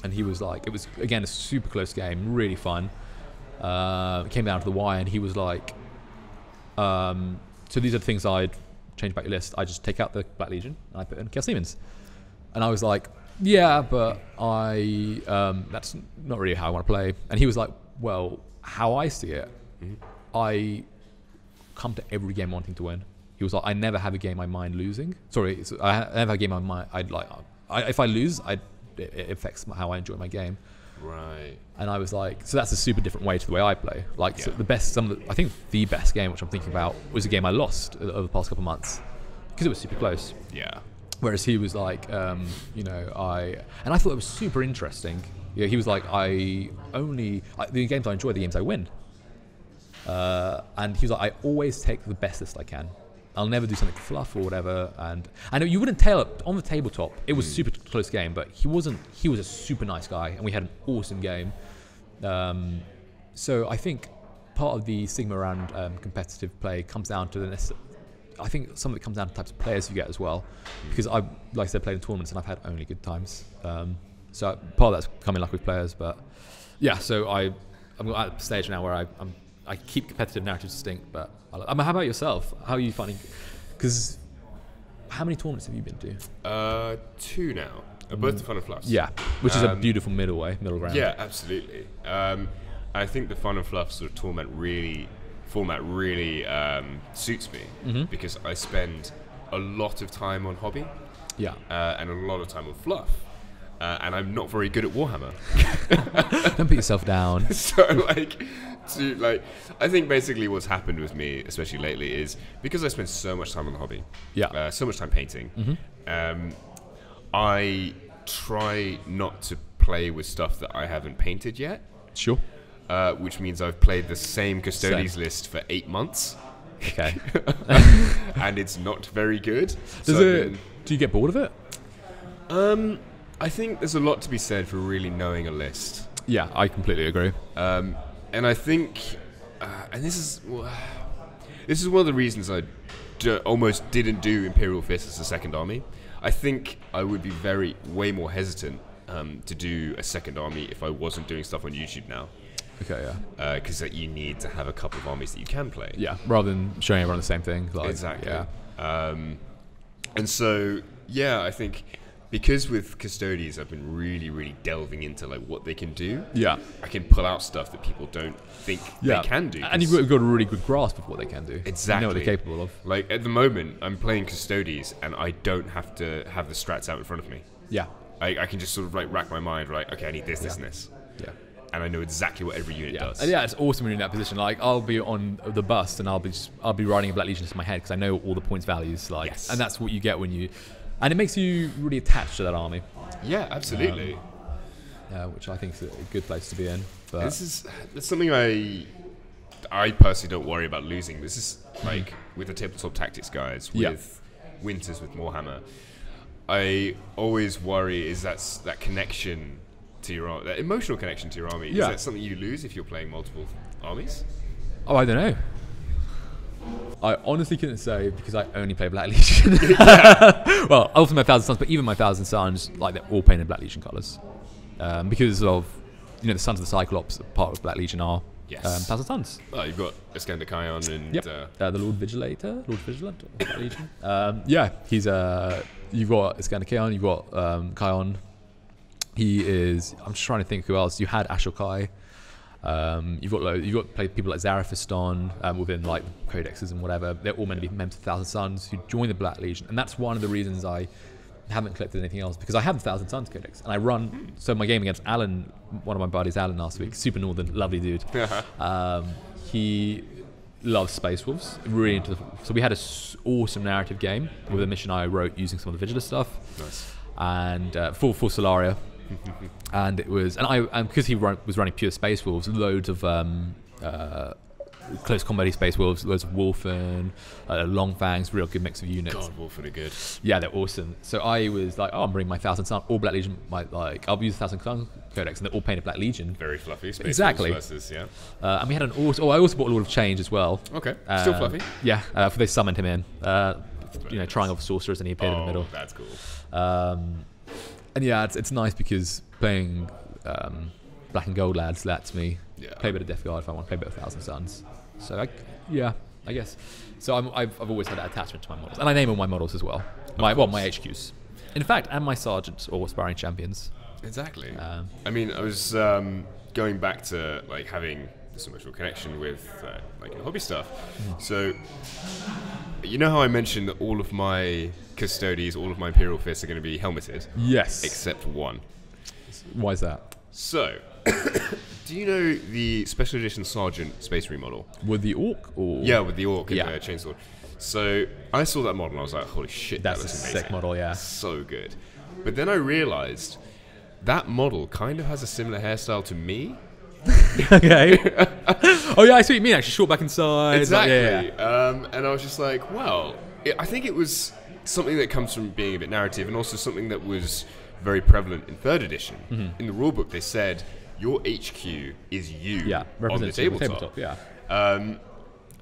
And he was like, it was, again, a super close game, really fun. It came down to the wire, and he was like, so these are the things I'd change back your list. I just take out the Black Legion, and I put in Chaos Demons. And I was like, yeah, but that's not really how I want to play. And he was like, well, how I see it, I come to every game wanting to win. He was like, I never have a game I mind losing. Sorry, I never have a game I mind. If I lose, it affects how I enjoy my game.
Right.
And I was like, so that's a super different way to the way I play. Like, so I think the best game, which I'm thinking about, was a game I lost over the past couple of months because it was super close.
Yeah.
Whereas he was like, and I thought it was super interesting. Yeah, he was like, the games I enjoy, the games I win. And he was like, I always take the best list I can. I'll never do something fluff or whatever. And I know you wouldn't tell it on the tabletop. It was a super close game, but he was a super nice guy, and we had an awesome game. So I think part of the stigma around competitive play comes down to I think some of it comes down to types of players you get as well. Because I, like I said, played in tournaments and I've had only good times. So part of that's coming luck with players, but yeah. So I'm at a stage now where I keep competitive narratives distinct. But how about yourself? How are you finding? Because how many tournaments have you been to?
2 now. Both the Fun and Fluffs.
Yeah, which is a beautiful middle ground.
Yeah, absolutely. I think the Fun and Fluff sort of format really suits me because I spend a lot of time on hobby.
Yeah.
And a lot of time on fluff. And I'm not very good at Warhammer.
Don't put yourself down.
So I think basically what's happened with me, especially lately, is because I spend so much time on the hobby, so much time painting, I try not to play with stuff that I haven't painted yet.
Sure.
Which means I've played the same Custodies list for 8 months.
Okay.
And it's not very good.
Do you get bored of it?
I think there's a lot to be said for really knowing a list.
Yeah, I completely agree.
And I think, and this is one of the reasons I almost didn't do Imperial Fist as a second army. I think I would be way more hesitant to do a second army if I wasn't doing stuff on YouTube now.
Okay, yeah.
Because you need to have a couple of armies that you can play.
Yeah, rather than showing everyone the same thing. Like,
exactly.
Yeah.
And so, yeah, I think because with Custodies, I've been really, really delving into like what they can do.
Yeah.
I can pull out stuff that people don't think they can do.
And you've got a really good grasp of what they can do.
Exactly.
You know what they're capable of.
Like at the moment, I'm playing Custodies, and I don't have to have the strats out in front of me.
Yeah.
I can just sort of like rack my mind, right? Okay, I need this, this, and this.
Yeah.
And I know exactly what every unit does.
And yeah, it's awesome when you're in that position. Like, I'll be on the bus and I'll be writing a Black Legion into my head because I know all the points values. Like,
yes.
And that's what you get when you, and it makes you really attached to that army.
Yeah, absolutely.
Which I think is a good place to be in. But
That's something I personally don't worry about losing. This is like with the Tabletop Tactics guys, with Winters, with Warhammer. I always worry is that connection to your that emotional connection to your army. Is that something you lose if you're playing multiple armies?
Oh, I don't know. I honestly couldn't say because I only play Black Legion. Well, ultimately my Thousand Sons, but even my Thousand Sons, like they're all painted Black Legion colours, because of the Sons of the Cyclops, part of Black Legion are Thousand Sons.
Oh, you've got Iskander Kion and
the Lord Vigilant, Black Legion. He's you've got Iskander Kion, you've got Kion. He is. I'm just trying to think who else. You had Ashokai. You've got people like Zarafiston within like codexes and whatever. They're all meant to be members of Thousand Sons who join the Black Legion, and that's one of the reasons I haven't collected anything else because I have the Thousand Sons codex and I run. So my game against Alan, one of my buddies, Alan, last week, super northern, lovely dude. He loves Space Wolves, really into. So we had a awesome narrative game with a mission I wrote using some of the Vigilant stuff.
Nice.
And for Solaria. And it was, and because he was running pure Space Wolves, loads of close combat Space Wolves, loads of Wolfen, Long Fangs, real good mix of units.
God, Wolfen are good.
Yeah, they're awesome. So I was like, I'm bringing my Thousand Sun, all Black Legion. I'll use the Thousand Sun Codex, and they're all painted Black Legion.
Very fluffy. Space Wolves versus,
and we had an awesome. I also bought a Lord of Change as well.
Okay, still fluffy.
Yeah, for they summoned him in. Triangle of Sorcerers, and he appeared in the middle.
That's cool.
And yeah, it's nice because playing Black and Gold lads lets me play a bit of Death Guard if I want to play a bit of Thousand Suns. So I guess. So I've always had that attachment to my models, and I name all my models as well. My HQs, in fact, and my sergeants or aspiring champions.
Exactly. I mean, I was going back to like having this emotional connection with like hobby stuff. So you know how I mentioned that all of my Custodies, all of my Imperial Fists are going to be helmeted?
Yes.
Except one.
Why is that?
So, do you know the Special Edition Sergeant Space Marine model?
With the Orc? Or?
Yeah, with the Orc and the chainsaw. So, I saw that model and I was like, holy shit,
that's
that looks
a
amazing.
sick model, yeah.
So good. But then I realized that model kind of has a similar hairstyle to me.
Okay. Oh yeah, I see what you mean. Actually, short back inside.
Exactly.
Yeah.
And I was just like, well, I think it was something that comes from being a bit narrative, and also something that was very prevalent in 3rd edition. In the rulebook, they said your HQ is you on the tabletop. And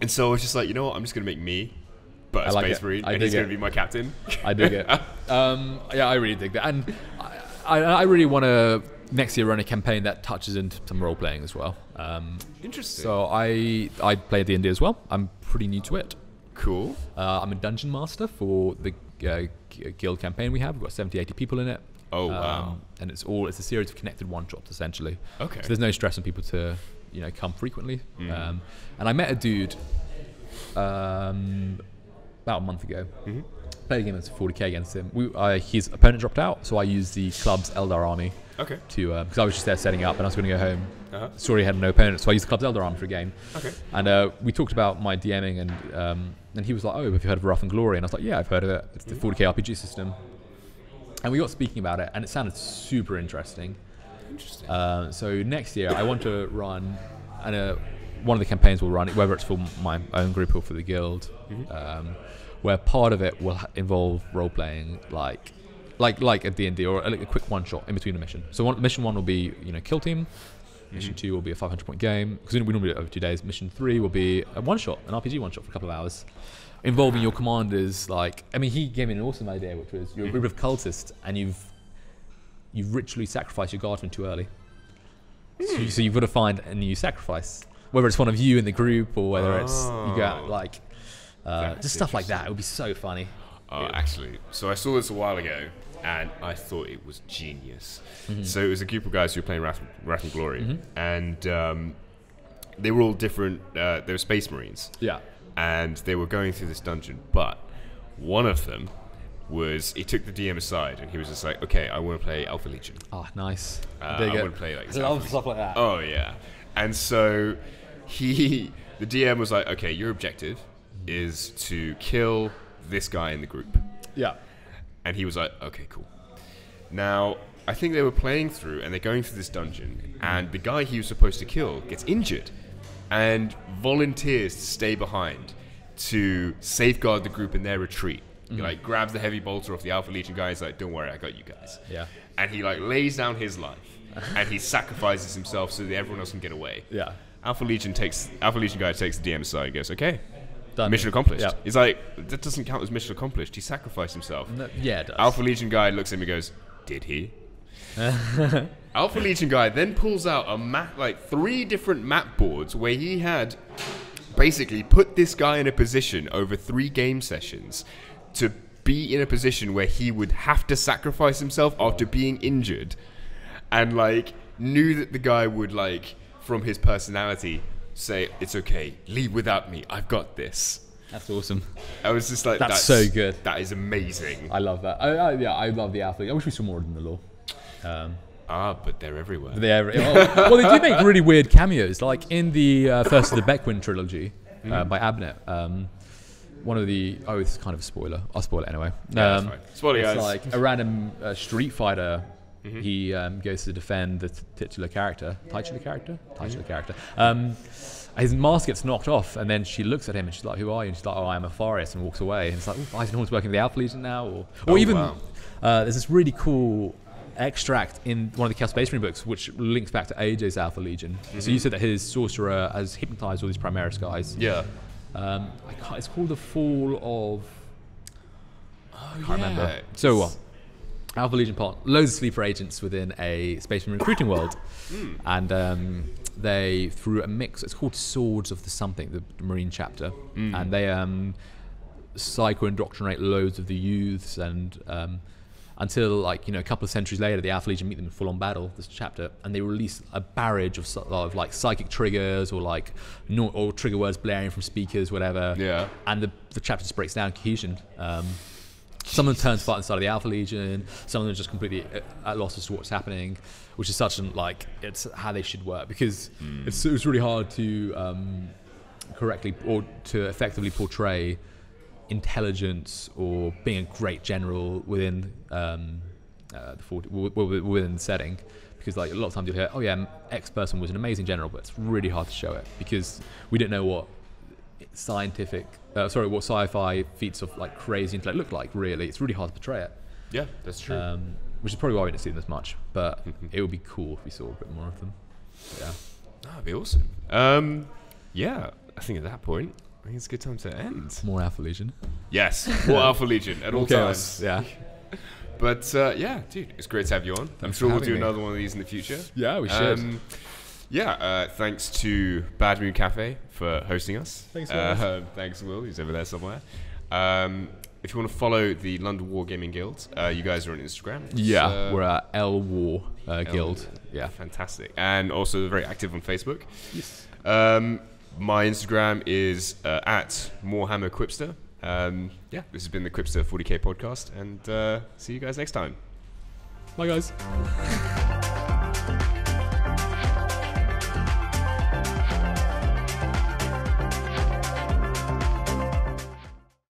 so I was just like, you know what? I'm just going to make me, but a Space Marine, and he's going to be my captain.
I dig it. I really dig that, and I really want to next year run a campaign that touches into some role playing as well.
Interesting.
So I play D&D as well. I'm pretty new to it.
Cool.
I'm a dungeon master for the guild campaign we have. We've got 70-80 people in it.
Oh wow!
And it's a series of connected one-shots essentially.
Okay.
So there's no stress on people to come frequently. And I met a dude about a month ago. Played a game against 40k against him. His opponent dropped out, so I used the club's Eldar army.
Okay.
To because I was just there setting up and I was going to go home. Sorry, I had no opponent, so I used the club's Eldar army for a game.
Okay.
And we talked about my DMing, and he was like, "Oh, have you heard of Wrath and Glory?" And I was like, "Yeah, I've heard of it. It's the 40k RPG system." And we got speaking about it, and it sounded super interesting.
Interesting.
So next year, I want to run, and one of the campaigns we'll run, whether it's for my own group or for the guild, where part of it will involve role playing, like like a D&D or a quick one shot in between a mission. So mission 1 will be kill team. Mission 2 will be a 500-point game because we normally do it over 2 days. Mission 3 will be a one shot, an RPG one shot for a couple of hours, involving your commanders. He gave me an awesome idea, which was you're a group of cultists and you've ritually sacrificed your guardsmen too early. So you've got to find a new sacrifice, whether it's one of you in the group or whether it's you go out just stuff like that. It would be so funny.
Actually, so I saw this a while ago, and I thought it was genius. So it was a group of guys who were playing Wrath and Glory, and they were all different. They were Space Marines.
Yeah.
And they were going through this dungeon, but one of them he took the DM aside, and he was just like, okay, I want to play Alpha Legion.
Oh, nice.
I want to play like
I love stuff like that.
Oh, yeah. And so the DM was like, okay, your objective is to kill this guy in the group.
Yeah.
And he was like, okay, cool. Now, I think they were playing through, and they're going through this dungeon, and the guy he was supposed to kill gets injured and volunteers to stay behind to safeguard the group in their retreat. He grabs the heavy bolter off the Alpha Legion guy. He's like, don't worry, I got you guys.
Yeah.
And he lays down his life, and he sacrifices himself so that everyone else can get away.
Yeah.
Alpha Legion guy takes the DM aside and goes, okay,
done.
Mission accomplished.
Yeah.
He's like, that doesn't count as mission accomplished. He sacrificed himself.
No, yeah, it does.
Alpha Legion guy looks at him and goes, did he? Alpha Legion guy then pulls out a map, 3 different map boards where he had basically put this guy in a position over 3 game sessions to be in a position where he would have to sacrifice himself after being injured, and knew that the guy would from his personality say, it's okay, leave without me, I've got this.
That's awesome.
I was just like,
that's so good.
That is amazing.
I love that. I love the Alpha League. I wish we saw more of them in the lore.
But they're everywhere.
Well, they do make really weird cameos, like in the first of the Beckwin trilogy by Abnett. One of the it's kind of a spoiler. I'll spoil it anyway.
Yeah, that's fine. Spoiler, guys.
It's like a random Street Fighter. He goes to defend the titular character. His mask gets knocked off, and then she looks at him and she's like, "Who are you?" And she's like, "Oh, I'm a Farius," and walks away. And it's like, Eisenhorn's working in the Alpha Legion now, there's this really cool extract in one of the Chaos Space Marine books which links back to AJ's Alpha Legion. So you said that his sorcerer has hypnotized all these Primaris guys.
Yeah.
It's called the Fall of... I can't remember. So Alpha Legion part, loads of sleeper agents within a Space Marine recruiting world. And they, through a mix, it's called Swords of the Something, the Marine chapter. And they psycho-indoctrinate loads of the youths, and until a couple of centuries later, the Alpha Legion meet them in full-on battle, this chapter, and they release a barrage of psychic triggers or trigger words blaring from speakers, whatever. Yeah. And the chapter just breaks down cohesion. Some of them turn to fight inside of the Alpha Legion. Some of them are just completely at loss as to what's happening, which is such it's how they should work, because it was really hard to correctly or to effectively portray intelligence or being a great general within within the setting, because a lot of times you'll hear, oh yeah, X person was an amazing general, but it's really hard to show it because we don't know what what sci-fi feats of crazy intellect look like. Really, it's really hard to portray it.
Yeah, that's true.
Which is probably why we didn't see them as much, but it would be cool if we saw a bit more of them. Yeah,
that'd be awesome. Yeah, I think at that point, I think it's a good time to end.
More Alpha Legion.
Yes, more Alpha Legion at all times.
Yeah.
But yeah, dude, it's great to have you on. I'm sure we'll do another one of these in the future.
Yeah, we should.
Thanks to Bad Moon Cafe for hosting us.
Thanks, Will.
Thanks, Will, who's over there somewhere. If you want to follow the London Wargaming Guild, you guys are on Instagram.
Yeah, we're at L War Guild. Yeah,
fantastic. And also very active on Facebook.
Yes.
My Instagram is at Warhammer Quipster. This has been the Quipster 40k podcast, and see you guys next time.
Bye, guys.